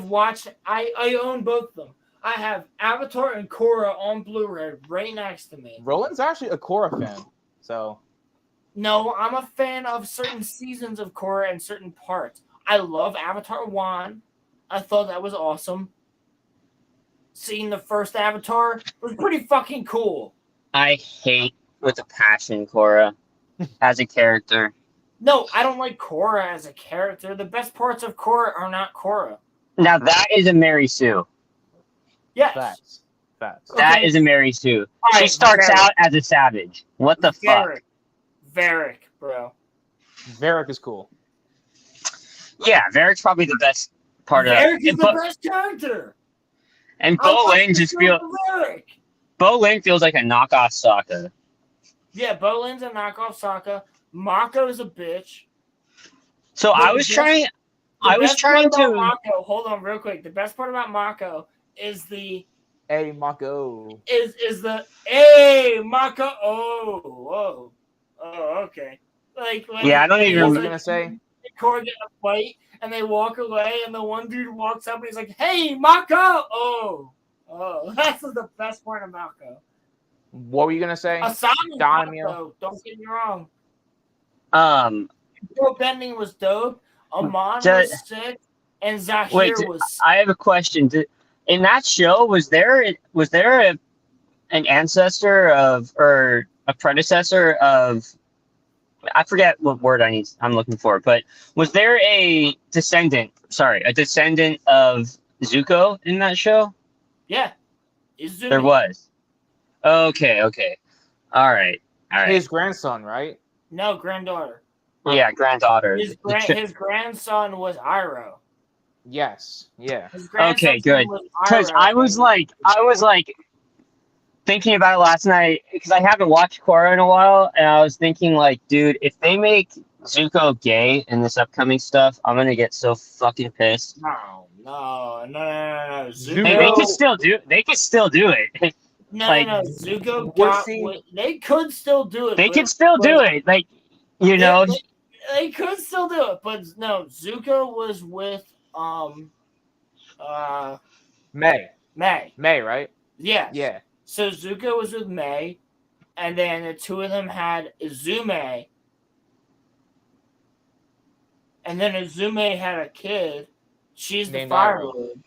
own both of them. I have Avatar and Korra on Blu-ray right next to me. Roland's actually a Korra fan, so. No, I'm a fan of certain seasons of Korra and certain parts. I love Avatar 1. I thought that was awesome. Seeing the first Avatar was pretty fucking cool. I hate with a passion Korra as a character. No, I don't like Korra as a character. The best parts of Korra are not Korra. Now that is a Mary Sue. Yes. Facts. That is a Mary Sue. All she right, starts Varric. out as a savage. What the fuck? Varric, bro. Varric is cool. Yeah, Varric's probably the best part of Varric is the best character. And Bo Lin just feels. Bo Lin feels like a knockoff Sokka. Yeah, Bo Lin's a knockoff Sokka. Mako is a bitch. So I was trying to. Mako, hold on, real quick. The best part about Mako is the. Hey, Mako. Is the hey Mako? Oh, okay. Like when Yeah, I don't even. What was I gonna say? Korra get in a fight and they walk away, and the one dude walks up and he's like, "Hey, Mako!" Oh, that's the best part of Mako. What were you gonna say? Asami's Daimyo. Mako. Don't get me wrong. Um, Joe Bending was dope. Amon Just- was sick, and Zahir wait, was. I have a question. In that show, was there an ancestor of or a predecessor of? I forget what word I'm looking for, but was there a descendant of Zuko in that show? Yeah, Izumi. There was. Okay. All right. His grandson, right? No, granddaughter. Yeah, granddaughter. His grandson was Iroh. Yes. Yeah. His grandson Okay, good. was Because Iroh. I was like thinking about it last night because I haven't watched Korra in a while, and I was thinking like, dude, if they make Zuko gay in this upcoming stuff, I'm gonna get so fucking pissed. No. Hey, they could still do it. No, Like, no. Zuko got. They could still do it. They could still do it. Like, you know. They could still do it, but no. Zuko was with May, right? Yes. Yeah. So Zuko was with May, and then the two of them had Izume, and then Izume had a kid. She's the Named Fire Iroh. Lord,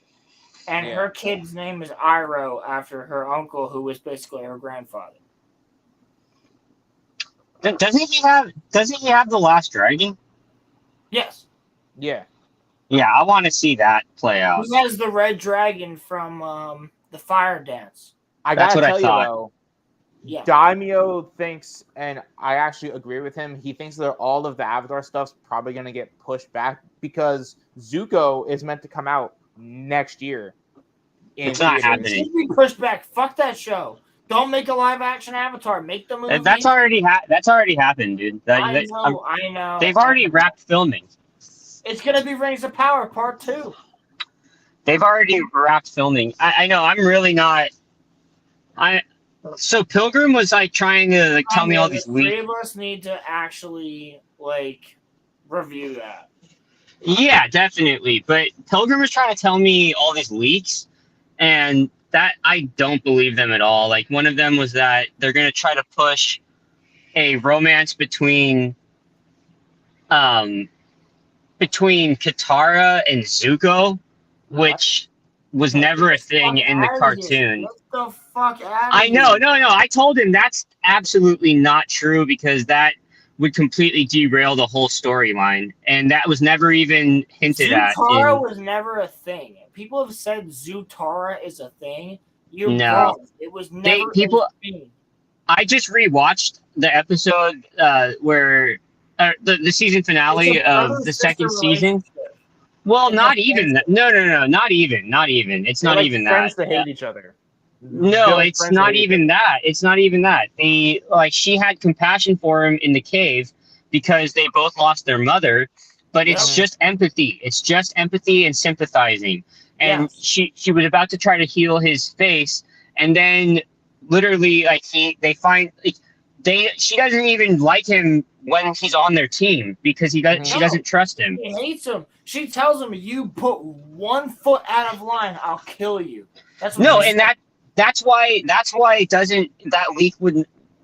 and Yeah. her kid's name is Iroh after her uncle, who was basically her grandfather. Doesn't he have the last dragon? Yes. Yeah. Yeah, I want to see that play out. He has the red dragon from the Fire Dance. That's gotta what I tell thought. you though, Yeah. Daimyo thinks, and I actually agree with him. He thinks that all of the Avatar stuff's probably gonna get pushed back because Zuko is meant to come out next year. It's not happening. It should be pushed back. Fuck that show. Don't make a live action Avatar. Make the movie. That's already happened, dude. I know. They've already wrapped filming. It's gonna be Rings of Power Part 2. They've already wrapped filming. I know. I'm really not. So Pilgrim was like trying to like tell me all these The three leaks. of us need to actually like review that. Yeah, definitely. But Pilgrim was trying to tell me all these leaks, and that I don't believe them at all. Like one of them was that they're gonna try to push a romance between Katara and Zuko, which was never a thing in the cartoon. Get the fuck out of I here. know, no. I told him that's absolutely not true because that would completely derail the whole storyline, and that was never even hinted at. Zutara was never a thing. People have said Zutara is a thing. You're No. wrong. It was never a thing. I just rewatched the episode where the season finale of the second season. Well, not even. No, not even. It's They're not like even friends that. to hate each other. No, They're it's friends not to hate even that. It's not even that. She had compassion for him in the cave because they both lost their mother, but it's just empathy. It's just empathy and sympathizing. And she was about to try to heal his face, and then literally she doesn't even like him when he's on their team because she doesn't trust him. She hates him. She tells him, "You put 1 foot out of line, I'll kill you." That's what No, he and said. that's why it doesn't. That leak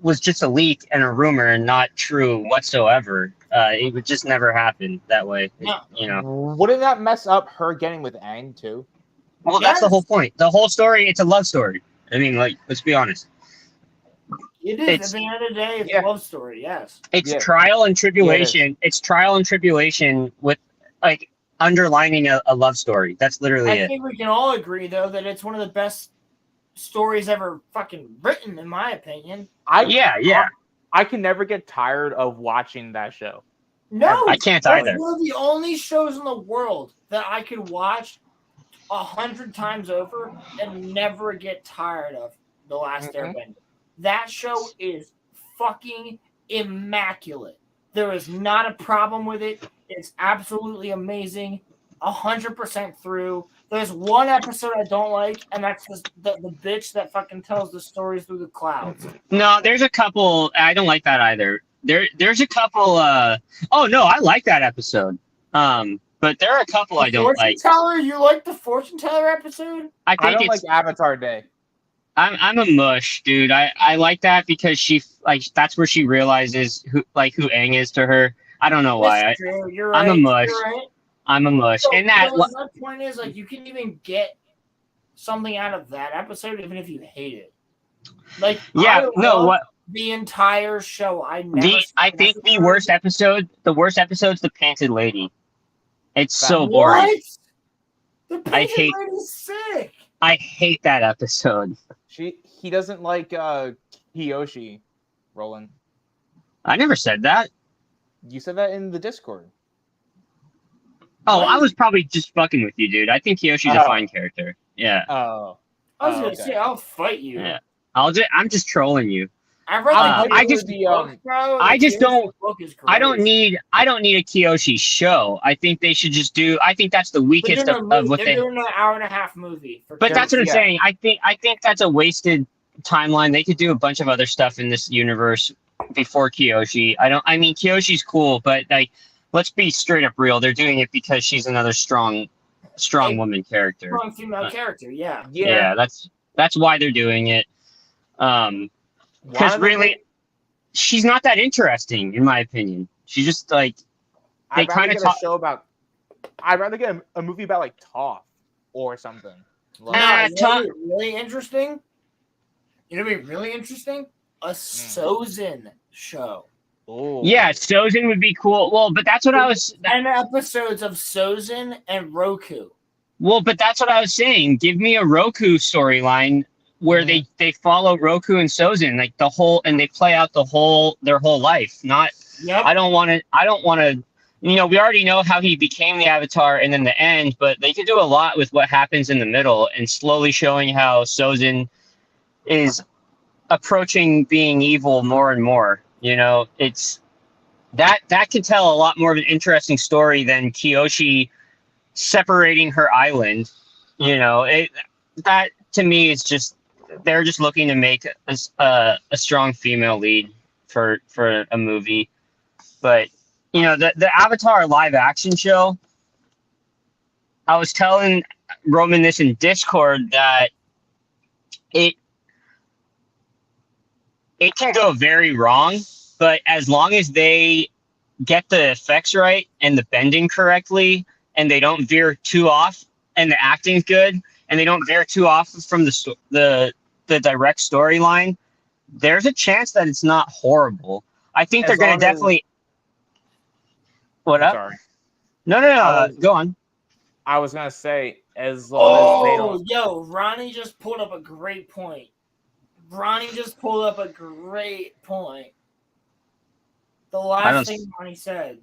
was just a leak and a rumor and not true whatsoever. It would just never happen that way. No. You know. Wouldn't that mess up her getting with Aang too? Well, that's the whole point. The whole story, it's a love story. I mean, like, let's be honest. It is. At the end of the day, it's a love story. Yes. It's trial and tribulation. It's trial and tribulation with like underlining a love story. That's literally I it. think we can all agree, though, that it's one of the best stories ever fucking written, in my opinion. I can never get tired of watching that show. No, I can't it's either. one of the only shows in the world that I could watch 100 times over and never get tired of. The Last Airbender. That show is fucking immaculate. There is not a problem with it. It's absolutely amazing. 100% through. There's one episode I don't like, and that's the bitch that fucking tells the stories through the clouds. No, there's a couple. I don't like that either. there's a couple. Oh no, I like that episode. But there are a couple I don't like. Fortune teller, you like the fortune teller episode? I don't think like Avatar Day. I'm a mush, dude. I like that because she that's where she realizes who Aang is to her. I don't know why. That's true. You're right. I'm a mush. You're right. I'm a mush. So, and that my point is, like, you can even get something out of that episode even if you hate it. Like, yeah, the entire show. I think the worst episode's the Painted Lady. It's so boring. The Painted Lady's sick. I hate that episode. He doesn't like Kiyoshi, Roland. I never said that. You said that in the Discord. Oh, I was probably just fucking with you, dude. I think Kiyoshi's a fine character. Yeah. Oh. I was gonna say I'll fight you. Yeah. I'm just trolling you. I just don't need a Kiyoshi show. I think they should just do. I think that's the weakest of what they're doing an hour-and-a-half movie. But that's what I'm saying. I think that's a wasted timeline. They could do a bunch of other stuff in this universe before Kiyoshi. I mean, Kiyoshi's cool, but like, let's be straight up real. They're doing it because she's another strong woman character. Strong female character. Yeah. Yeah. That's why they're doing it. Because really, she's not that interesting, in my opinion. She's just like I'd rather get a movie about like Toph or something. Really interesting. You know, what'd be really interesting? A Sozin show. Oh. Yeah, Sozin would be cool. Well, but that's what I was. 10 episodes of Sozin and Roku. Well, but that's what I was saying. Give me a Roku storyline where they follow Roku and Sozin like the whole, and they play out their whole life. Not. Yep. I don't want to. You know, we already know how he became the Avatar and then the end, but they could do a lot with what happens in the middle and slowly showing how Sozin is approaching being evil more and more. You know, it's that can tell a lot more of an interesting story than Kiyoshi separating her island. You know, that to me is just they're just looking to make a strong female lead for a movie. But you know, the Avatar live action show, I was telling Roman this in Discord that it can go very wrong, but as long as they get the effects right and the bending correctly, and they don't veer too off, and the acting's good, and they don't veer too off from the direct storyline, there's a chance that it's not horrible. I think they're going to definitely. What up? Sorry. No. Go on. I was gonna say as long as they don't. Yo, Ronnie just pulled up a great point. The last thing Ronnie said.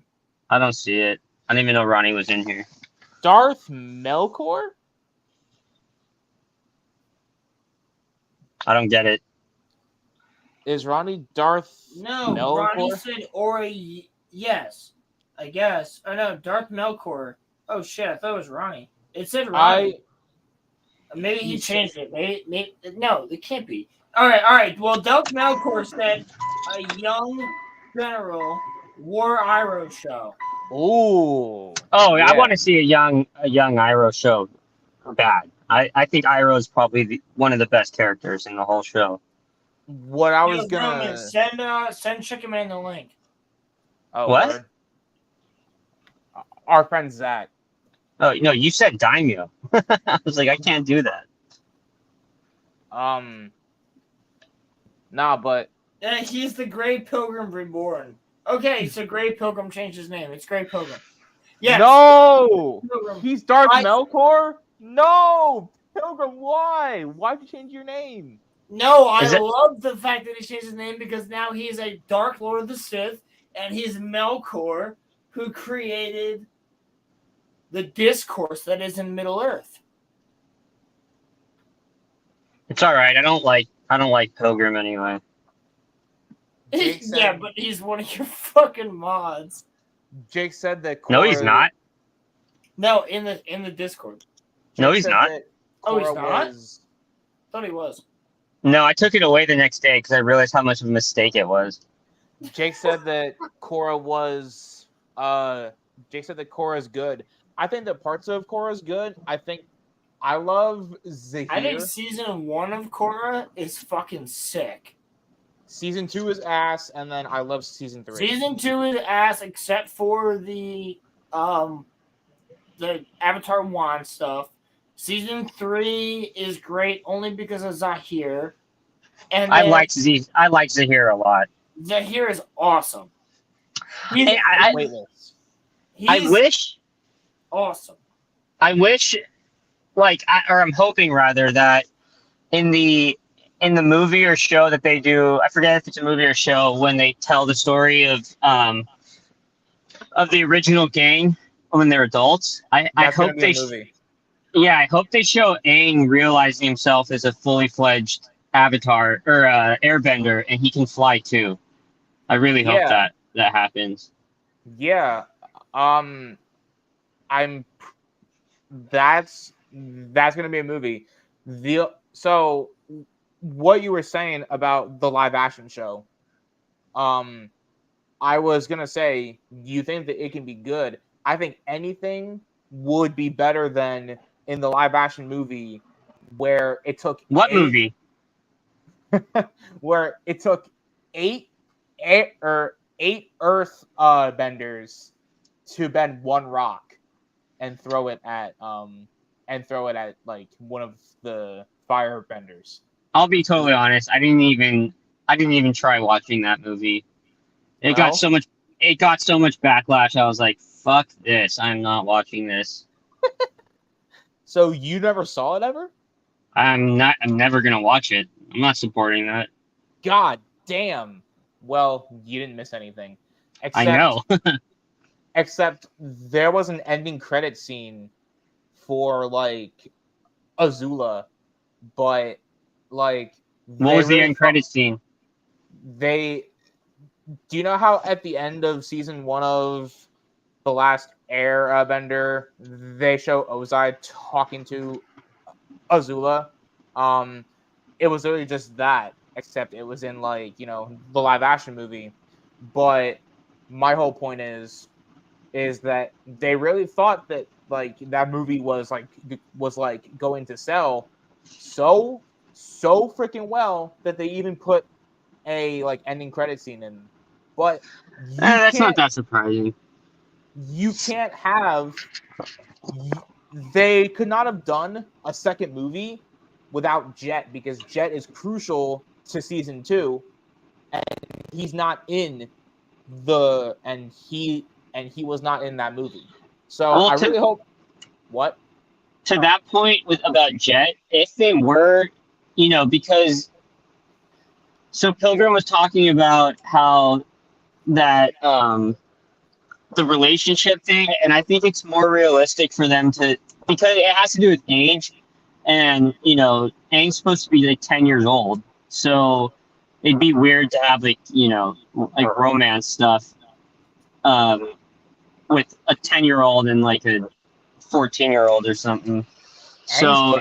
I don't see it. I didn't even know Ronnie was in here. Darth Melkor? I don't get it. Is Ronnie Darth Melkor? Ronnie said yes. I guess. Oh no, Darth Melkor. Oh shit, I thought it was Ronnie. It said Ronnie. Maybe he changed it. Maybe no, it can't be. All right. Well, Darth Melkor said a young general war Iroh show. Ooh. Oh, yeah. I want to see a young Iroh show. Bad. I think Iroh is probably one of the best characters in the whole show. What I was gonna send Chicken Man the link. Oh, what? Lord. Our friend Zach. Oh no, you said Daimyo. I was like, I can't do that. Nah, but he's the Grey Pilgrim Reborn. Okay, so Grey Pilgrim changed his name. It's Grey Pilgrim. Yes. No, he's Darth Melkor. No, Pilgrim. Why? Why'd you change your name? No, I love the fact that he changed his name because now he's a Dark Lord of the Sith, and he's Melkor, who created the discourse that is in Middle Earth. It's all right. I don't like Pilgrim anyway. Yeah, but he's one of your fucking mods. Jake said that. No, he's not. No, in the Discord. No, he's not. Oh, he's not? I thought he was. No, I took it away the next day because I realized how much of a mistake it was. Jake said that Korra was Jake said that Korra's good. I think that parts of Korra's good. I love Zahir. I think season 1 of Korra is fucking sick. Season 2 is ass, and then I love season 3. Season 2 is ass, except for the Avatar Wand stuff. Season 3 is great only because of Zahir. And I like Zahir a lot. Zahir is awesome. I wish awesome. I wish, I'm hoping rather that in the movie or show that they do, I forget if it's a movie or show, when they tell the story of the original gang when they're adults. I hope they I hope they show Aang realizing himself as a fully fledged Avatar or Airbender, and he can fly too. I really hope that happens. Yeah, that's gonna be a movie. So what you were saying about the live action show, I was gonna say, you think that it can be good? I think anything would be better than in the live action movie where it took movie? Where it took eight Earth benders to bend one rock and throw it at like one of the fire benders. I'll be totally honest. I didn't even try watching that movie. It got so much backlash. I was like, fuck this. I'm not watching this. So you never saw it ever? I'm never gonna watch it. I'm not supporting that. God damn. Well, you didn't miss anything. I know. Except there was an ending credit scene for like Azula, but like what was the end credit scene? Do you know how at the end of season 1 of The Last Airbender they show Ozai talking to Azula? It was really just that, except it was in like, the live action movie. But my whole point is that they really thought that like that movie was going to sell so freaking well that they even put a like ending credit scene in. But that's not that surprising. You can't have. They could not have done a second movie without Jet, because Jet is crucial to season 2, and he's not in he was not in that movie. So I really hope. What? To that point about Jet, if they were, because so Pilgrim was talking about how that the relationship thing, and I think it's more realistic for them to, because it has to do with age, and Aang's supposed to be like 10 years old, so it'd be weird to have like romance stuff with a 10-year-old and like a 14-year-old or something. So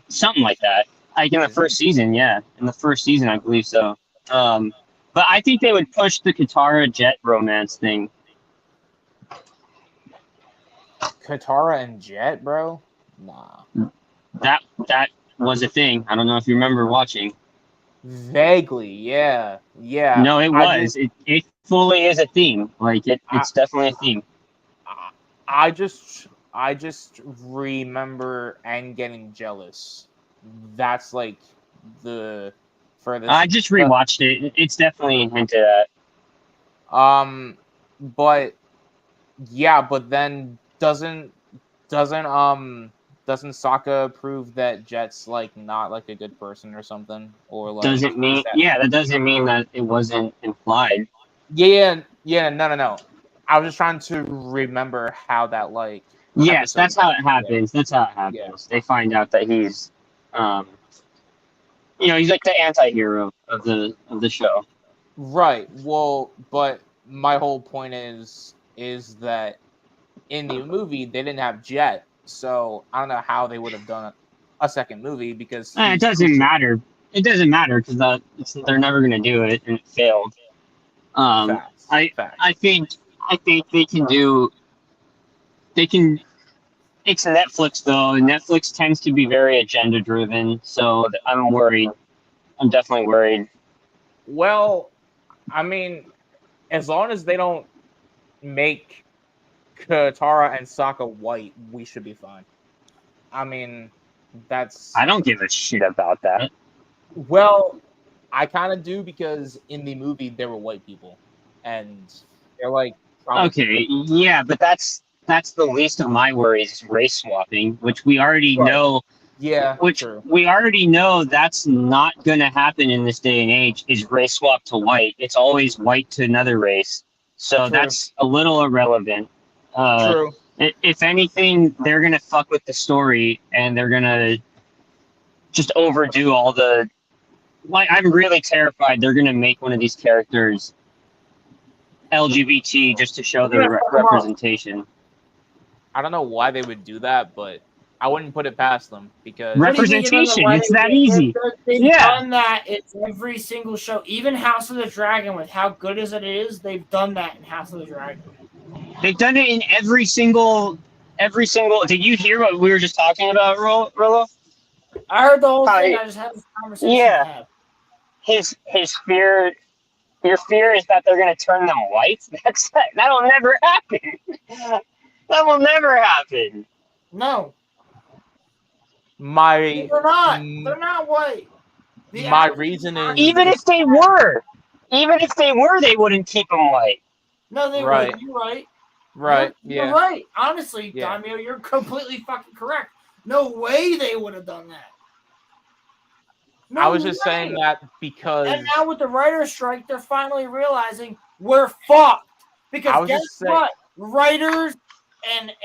something like that. Like in the first season, yeah. In the first season, I believe so. But I think they would push the Katara Jet romance thing. Katara and Jet, bro? Nah. That was a thing. I don't know if you remember watching. Vaguely, yeah. No, it was. It fully is a theme. Like it's definitely a theme. I just remember Aang getting jealous. That's like the furthest. I just rewatched it. It's definitely a hint of that. But yeah, but then doesn't Sokka prove that Jet's like not like a good person or something? Or like doesn't mean that doesn't mean that it wasn't implied. Yeah, no. I was just trying to remember how that like. Yes, that's how it happens. That's how it happens. Yeah. They find out that he's, he's like the anti-hero of the show. Right. Well, but my whole point is that in the movie they didn't have Jet, so I don't know how they would have done a second movie, because it doesn't matter. It doesn't matter because they're never going to do it, and it failed. Facts. I think they can do. They can. It's Netflix though, and Netflix tends to be very agenda driven. So I'm worried. I'm definitely worried. Well, I mean, as long as they don't make Katara and Sokka white, we should be fine. I mean, that's... I don't give a shit about that. Well, I kind of do, because in the movie there were white people, and they're like... Okay, yeah, but that's the least of my worries, race swapping, which we already know. Yeah, which true. We already know that's not going to happen in this day and age, is race swap to white. It's always white to another race. So that's a little irrelevant. True. If anything, they're going to fuck with the story, and they're going to just overdo all the... Like, I'm really terrified they're going to make one of these characters LGBT just to show the representation. I don't know why they would do that, but I wouldn't put it past them, because... Representation, it's that easy. They've done that in every single show. Even House of the Dragon, with how good as it is, they've done that in House of the Dragon. They've done it in every single... Did you hear what we were just talking about, Rolo? I heard the whole thing. I just had this conversation. Yeah. His fear... Your fear is that they're going to turn them white? That'll never happen. That will never happen. No. They're not. They're not white. My reasoning... Even if they were, they wouldn't keep them white. No, they wouldn't. You're right. Right, You're right. Honestly, Daimyo, you're completely fucking correct. No way they would have done that. No I was just saying that because... And now with the writer's strike, they're finally realizing we're fucked. Because guess what? Writers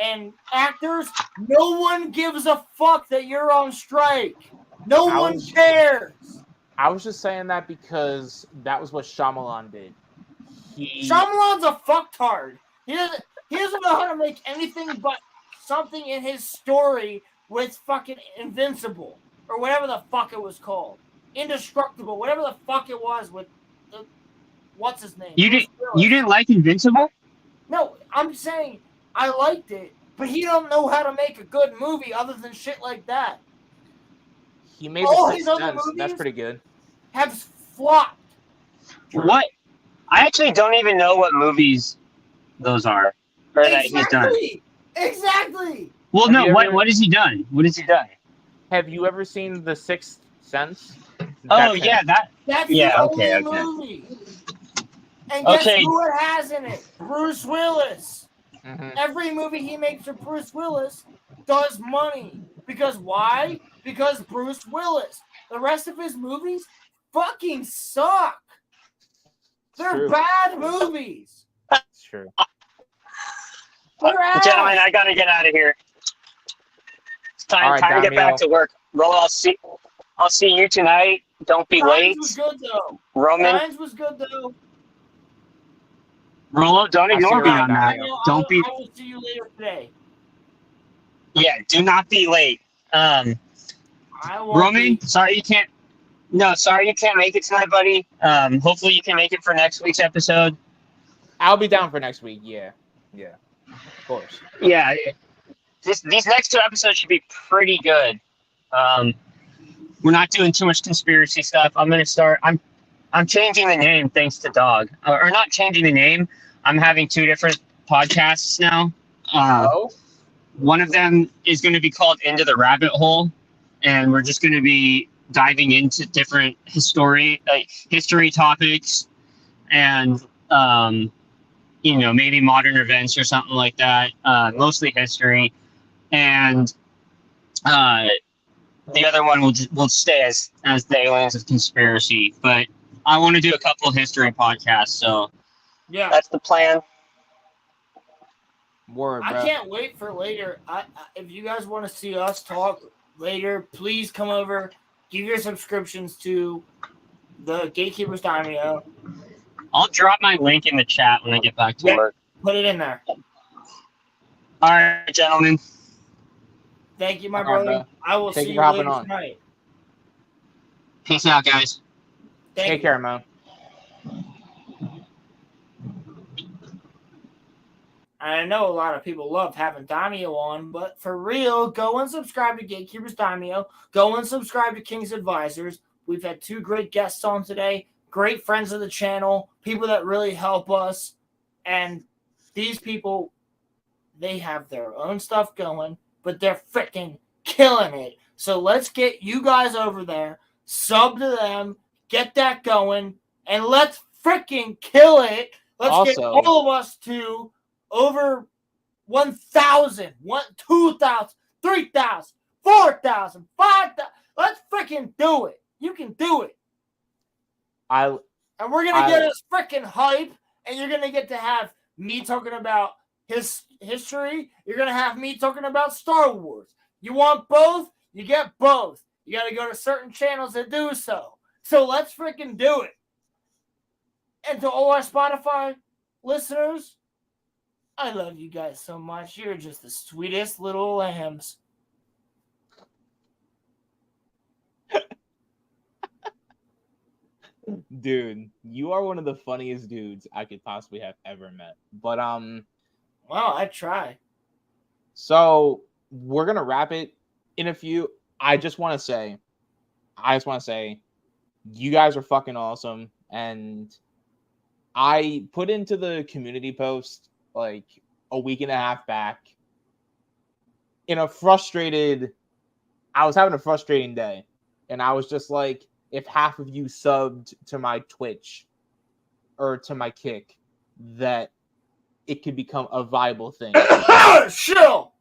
and actors, no one gives a fuck that you're on strike. No one cares. I was just saying that because that was what Shyamalan did. Shyamalan's a fucktard. He doesn't know how to make anything but something in his story with fucking Invincible. Or whatever the fuck it was called. Indestructible. Whatever the fuck it was with... what's his name? You didn't like Invincible? No, I'm saying I liked it, but he don't know how to make a good movie other than shit like that. He made The Sixth Sense. That's pretty good. Have flopped. What? I actually don't even know what movies those are. Or that he's done. Exactly. Well, no. What has he done? What has he done? Have you ever seen The Sixth Sense? That's the only movie. And guess who it has in it? Bruce Willis. Mm-hmm. Every movie he makes for Bruce Willis does money. Because why? Because Bruce Willis. The rest of his movies fucking suck. They're bad movies. That's true. Gentlemen, I gotta get out of here. It's time to get back to work. Rolo, I'll see you tonight. Don't be late. Was good though. Roman. Signs was good though. Rolo, don't ignore me on that. I will see you later today. Yeah, do not be late. Roman, sorry you can't make it tonight, buddy. Hopefully you can make it for next week's episode. I'll be down for next week. Yeah, of course. Yeah, these next two episodes should be pretty good. We're not doing too much conspiracy stuff. I'm changing the name thanks to Dog. Or not changing the name. I'm having two different podcasts now. One of them is going to be called Into the Rabbit Hole, and we're just going to be diving into different history topics, and maybe modern events or something like that. Mostly history, and the other one will stay as the Aliens of Conspiracy. But I want to do a couple of history podcasts, so yeah, that's the plan. Word, bro. I can't wait for later. If you guys want to see us talk later, please come over. Give your subscriptions to the Gatekeepers Daimyo. I'll drop my link in the chat when I get back to work. Put it in there. All right, gentlemen. Thank you, my brother. I will see you later tonight. Peace out, guys. Take care, man. I know a lot of people love having Daimyo on, but for real, go and subscribe to Gatekeepers Daimyo. Go and subscribe to King's Advisors. We've had 2 great guests on today, great friends of the channel, people that really help us. And these people, they have their own stuff going, but they're freaking killing it. So let's get you guys over there, sub to them, get that going, and let's freaking kill it. Let's get all of us to over 1,000, 2,000, 3,000, 4,000, 5,000. Let's freaking do it. You can do it. And we're going to get us freaking hype, and you're going to get to have me talking about his history. You're going to have me talking about Star Wars. You want both? You get both. You got to go to certain channels that do so. So let's freaking do it. And to all our Spotify listeners, I love you guys so much. You're just the sweetest little lambs. Dude, you are one of the funniest dudes I could possibly have ever met. But well, I try. So we're gonna wrap it in a few. I just want to say, you guys are fucking awesome. And I put into the community post like a week and a half back I was having a frustrating day, and I was just like, if half of you subbed to my Twitch or to my Kick, that it could become a viable thing. Chill.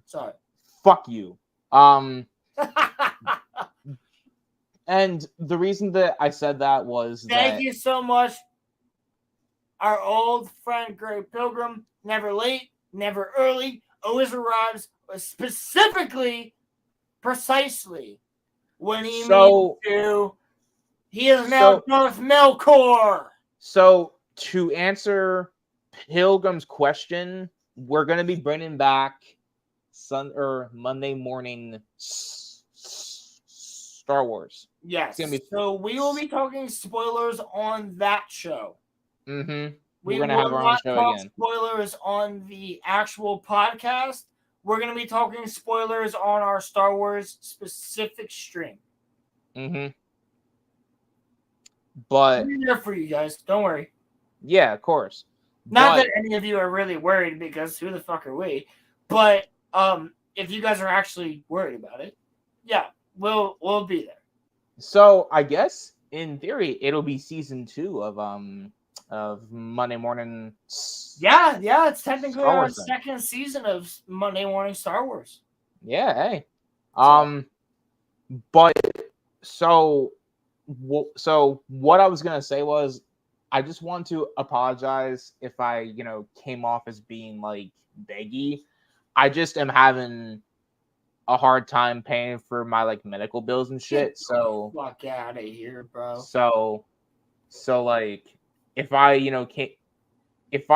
Sorry. Fuck you. And the reason that I said that was Thank you so much. Our old friend Gray Pilgrim, never late, never early, always arrives precisely when he means to. He is now Darth Melkor. So to answer Pilgrim's question, we're going to be bringing back Monday morning Star Wars. Yes. So we will be talking spoilers on that show. Mm-hmm. We're going to have our own show again. Spoilers on the actual podcast. We're going to be talking spoilers on our Star Wars specific stream. Mm-hmm. But we're here for you guys. Don't worry. Yeah, of course. Not that any of you are really worried, because who the fuck are we? But if you guys are actually worried about it, yeah, we'll be there. So I guess in theory it'll be season 2 of Monday Morning. Yeah, it's technically our second season of Monday Morning Star Wars. Yeah, hey. But so what I was gonna say was, I just want to apologize if I, came off as being like beggy. I just am having a hard time paying for my like medical bills and shit. So fuck out of here, bro. So like if I, if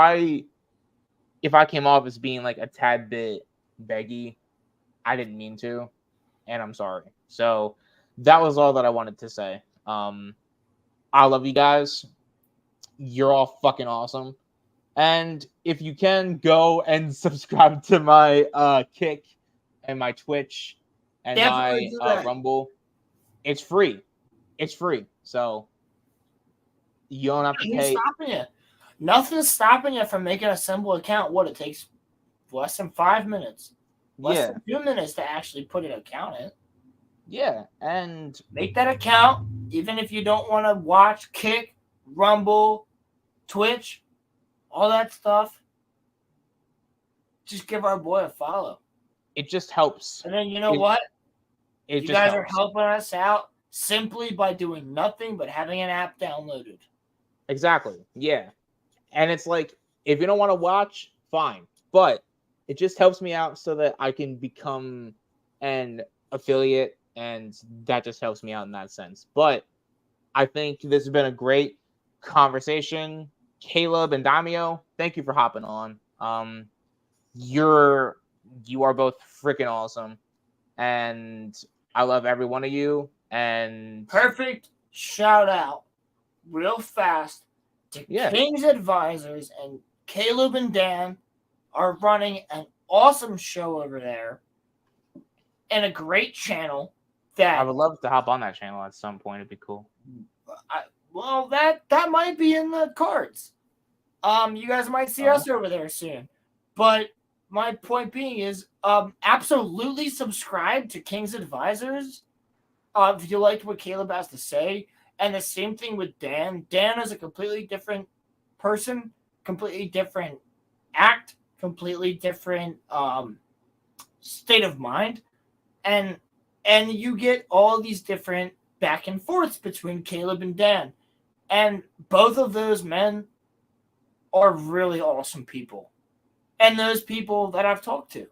I came off as being like a tad bit beggy, I didn't mean to, and I'm sorry. So that was all that I wanted to say. I love you guys. You're all fucking awesome. And if you can, go and subscribe to my Kick and my Twitch and my Rumble. It's free. So you don't have to pay. Nothing's stopping you from making a simple account. What, it takes less than 5 minutes. Less than 2 minutes to actually put an account in. Yeah, and make that account, even if you don't want to watch Kick, Rumble, Twitch, all that stuff. Just give our boy a follow. It just helps. And then you know what? You guys are helping us out simply by doing nothing but having an app downloaded. Exactly. Yeah. And it's like, if you don't want to watch, fine. But it just helps me out so that I can become an affiliate, and that just helps me out in that sense. But I think this has been a great conversation. Caleb and Daimyo, thank you for hopping on. You are both freaking awesome, and I love every one of you. And perfect shout out real fast to King's Advisors and Caleb and Dan. are running an awesome show over there and a great channel that I would love to hop on that channel at some point. It'd be cool. Well, that might be in the cards. You guys might see us over there soon. But my point being is, absolutely subscribe to King's Advisors if you liked what Caleb has to say. And the same thing with Dan. Dan is a completely different person, completely different act, completely different state of mind. And you get all these different back and forths between Caleb and Dan. And both of those men are really awesome people. And those people that I've talked to.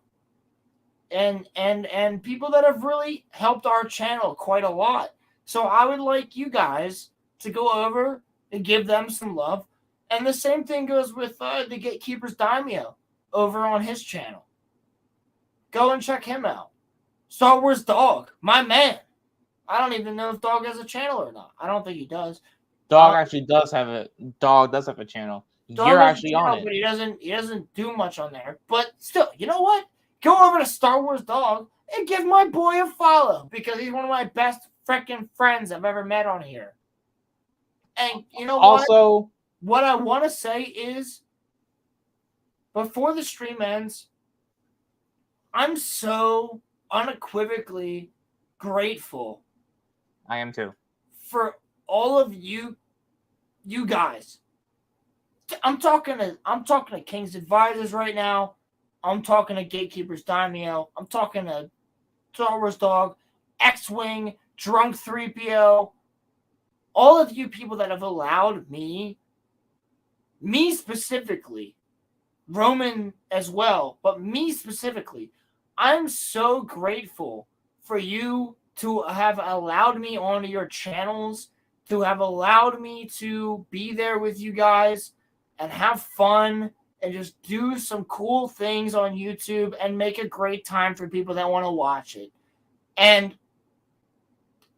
And people that have really helped our channel quite a lot. So I would like you guys to go over and give them some love. And the same thing goes with the Gatekeeper's Daimyo over on his channel. Go and check him out. Star Wars Dog, my man. I don't even know if Dog has a channel or not. I don't think he does. Dog actually does have a channel. You're actually on it. But he doesn't do much on there. But still, you know what? Go over to Star Wars Dog and give my boy a follow because he's one of my best freaking friends I've ever met on here. And you know also, what I want to say is before the stream ends, I'm so unequivocally grateful. I am too. For all of you guys. I'm talking to King's Advisors right now. I'm talking to Gatekeeper's Daimyo. I'm talking to Star Wars Dog, X-Wing, Drunk 3PO. All of you people that have allowed me specifically, Roman as well, but me specifically, I'm so grateful for you to have allowed me onto your channels, to have allowed me to be there with you guys and have fun and just do some cool things on YouTube and make a great time for people that want to watch it. And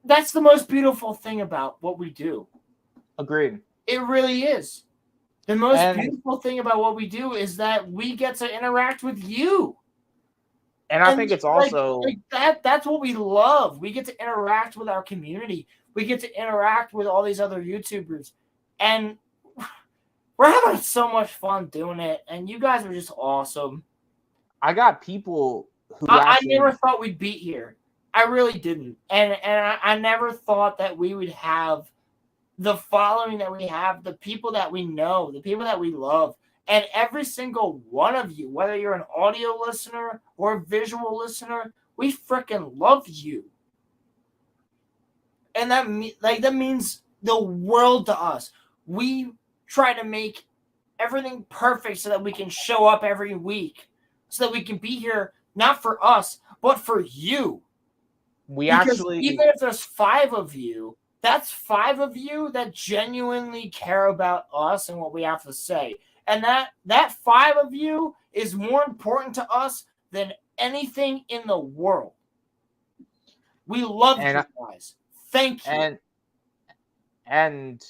that's the most beautiful thing about what we do. Agreed. It really is. The most beautiful thing about what we do is that we get to interact with you. And I think it's also that's what we love. We get to interact with our community. We get to interact with all these other YouTubers. And we're having so much fun doing it. And you guys are just awesome. I got people who I never thought we'd be here. I really didn't. And I never thought that we would have the following that we have, the people that we know, the people that we love. And every single one of you, whether you're an audio listener or a visual listener, we freaking love you. And that means the world to us. We try to make everything perfect so that we can show up every week, so that we can be here not for us, but for you. Because even if there's 5 of you, that's 5 of you that genuinely care about us and what we have to say. And that 5 of you is more important to us than anything in the world. We love you guys. Thank you. And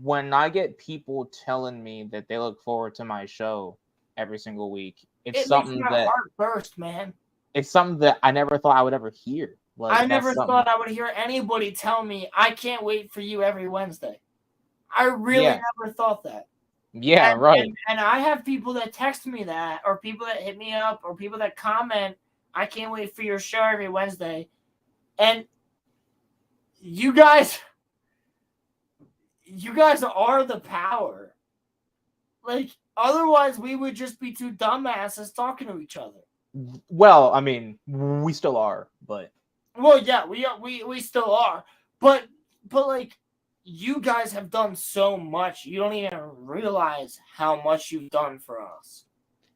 when I get people telling me that they look forward to my show every single week, it's something makes my heart burst, man. It's something that I never thought I would ever hear. I never thought I would hear anybody tell me, I can't wait for you every Wednesday. I really never thought that. Yeah, right. And I have people that text me that, or people that hit me up, or people that comment, I can't wait for your show every Wednesday. And you guys are the power. Like, otherwise we would just be two dumbasses talking to each other. Well, I mean, we still are, but... Well, yeah, we still are. But like, you guys have done so much. You don't even realize how much you've done for us.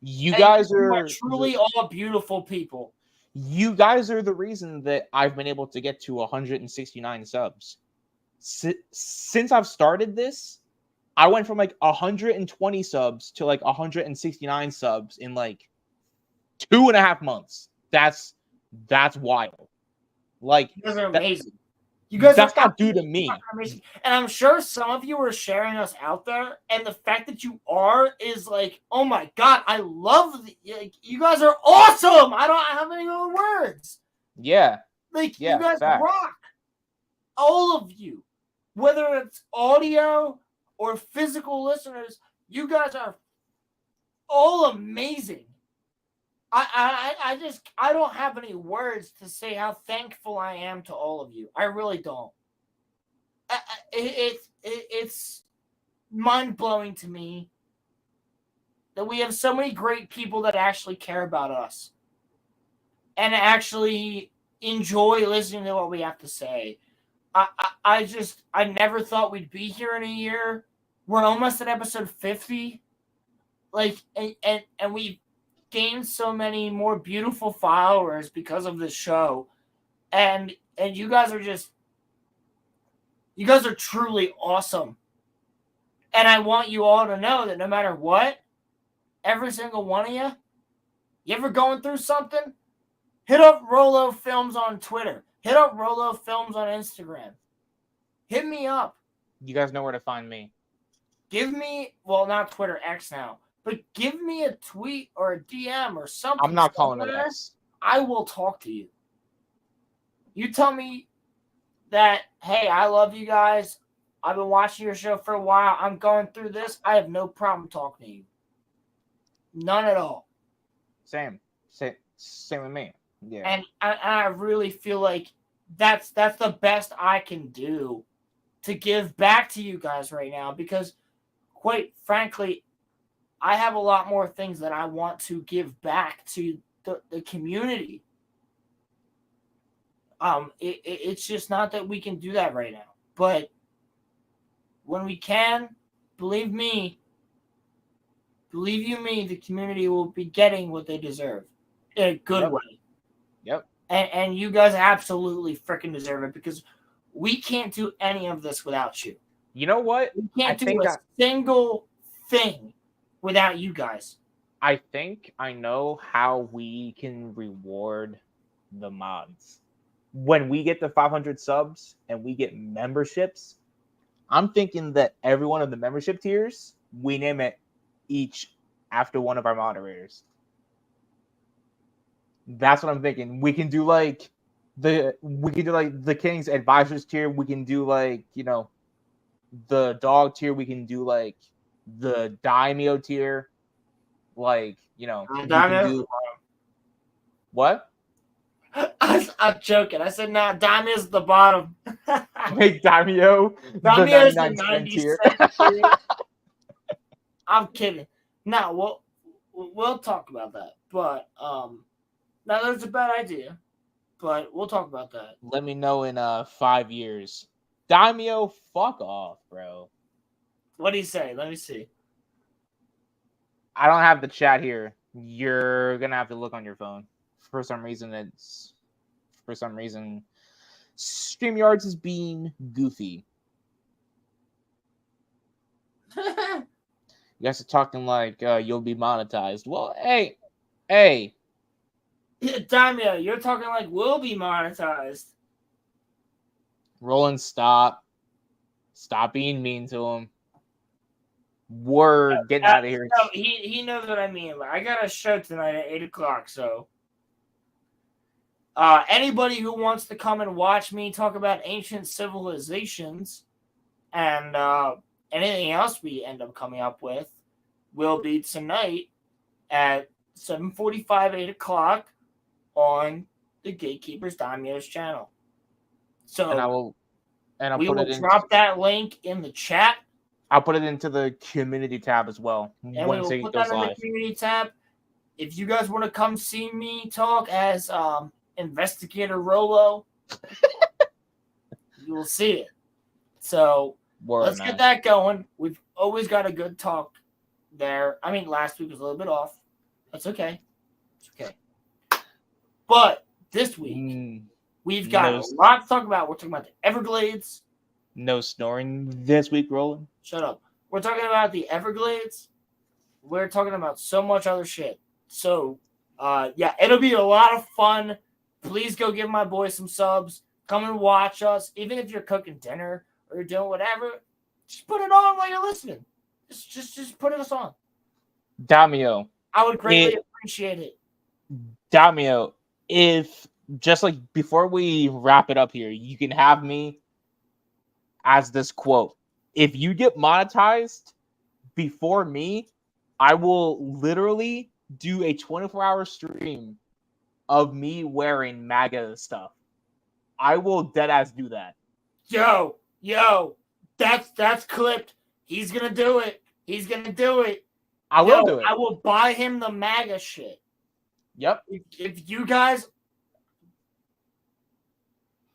You guys are truly all beautiful people. You guys are the reason that I've been able to get to 169 subs. Since I've started this, I went from like 120 subs to like 169 subs in like 2.5 months. That's wild. Like, you guys are amazing. You guys That's are not due to me. And I'm sure some of you are sharing us out there, and the fact that you are is like, oh my god, I love you guys are awesome. I don't have any other words. Yeah. Like Yeah, you guys facts. rock. All of you. Whether it's audio or physical listeners, you guys are all amazing. I don't have any words to say how thankful I am to all of you. I really don't. It's mind-blowing to me that we have so many great people that actually care about us and actually enjoy listening to what we have to say. I never thought we'd be here in a year. We're almost at episode 50. Like, and we've gained so many more beautiful followers because of this show. And you guys are truly awesome. And I want you all to know that no matter what, every single one of you ever going through something, hit up Rolo Films on Twitter. Hit up Rolo Films on Instagram. Hit me up. You guys know where to find me. Give me, well, not Twitter, X now, but give me a tweet or a DM or something. I'm not calling it X. I will talk to you. You tell me that, hey, I love you guys. I've been watching your show for a while. I'm going through this. I have no problem talking to you. None at all. Same with me. Yeah. And I really feel like that's the best I can do to give back to you guys right now, because quite frankly, I have a lot more things that I want to give back to the community. It's just not that we can do that right now. But when we can, believe you me, the community will be getting what they deserve in a good way. Yep. And you guys absolutely freaking deserve it, because we can't do any of this without you. You know what? We can't do a single thing without you guys. I think I know how we can reward the mods. When we get to 500 subs and we get memberships, I'm thinking that every one of the membership tiers, we name it each after one of our moderators. That's what I'm thinking. We can do like the King's Advisors tier. We can do like, the dog tier. We can do like the Daimyo tier. Like, we can do what? I'm joking. I said, nah, Daimyo's the bottom. Wait, Daimyo? Daimyo's the 90 tier. I'm kidding. No, we'll talk about that. But now that's a bad idea. But we'll talk about that. Let me know in 5 years. Daimyo, fuck off, bro. What do you say? Let me see. I don't have the chat here. You're gonna have to look on your phone. For some reason, StreamYards is being goofy. You guys are talking like you'll be monetized. Well, hey. Daimyo, you're talking like we'll be monetized. Roland, stop. Stop being mean to him. We're getting out of here. No, he knows what I mean. I got a show tonight at 8 o'clock, so anybody who wants to come and watch me talk about ancient civilizations and anything else we end up coming up with will be tonight at 7:45, 8 o'clock on the Gatekeepers Daimyo's channel. So I'll we put will it drop that link in the chat. I'll put it into the community tab as well. And we will put that in the community tab. If you guys want to come see me talk as Investigator Rolo, you will see it. So let's get that going. We've always got a good talk there. I mean, last week was a little bit off. That's okay. It's okay. But this week, we've got a lot to talk about. We're talking about the Everglades. No snoring this week, Roland. Shut up. We're talking about the Everglades. We're talking about so much other shit. So, yeah, it'll be a lot of fun. Please go give my boy some subs. Come and watch us. Even if you're cooking dinner or you're doing whatever, just put it on while you're listening. Just put us on. Damio. I would greatly appreciate it. Damio, if just like before we wrap it up here, you can have me as this quote. If you get monetized before me, I will literally do a 24-hour stream of me wearing MAGA stuff. I will deadass do that. Yo, that's clipped. He's gonna do it. I will do it. I will buy him the MAGA shit. Yep. If you guys,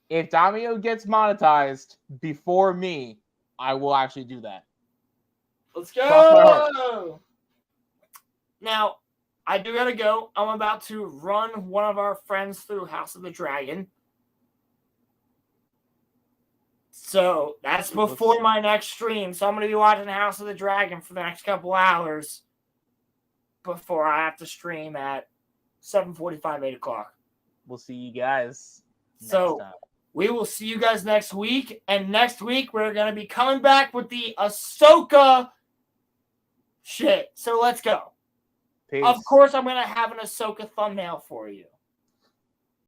if Damio gets monetized before me, I will actually do that. Let's Cross my heart. go. Now, I do gotta go. I'm about to run one of our friends through House of the Dragon. So that's before my next stream. So I'm going to be watching House of the Dragon for the next couple hours before I have to stream at 7:45, 8 o'clock. We'll see you guys next time. We will see you guys next week. And next week, we're going to be coming back with the Ahsoka shit. So let's go. Peace. Of course, I'm going to have an Ahsoka thumbnail for you.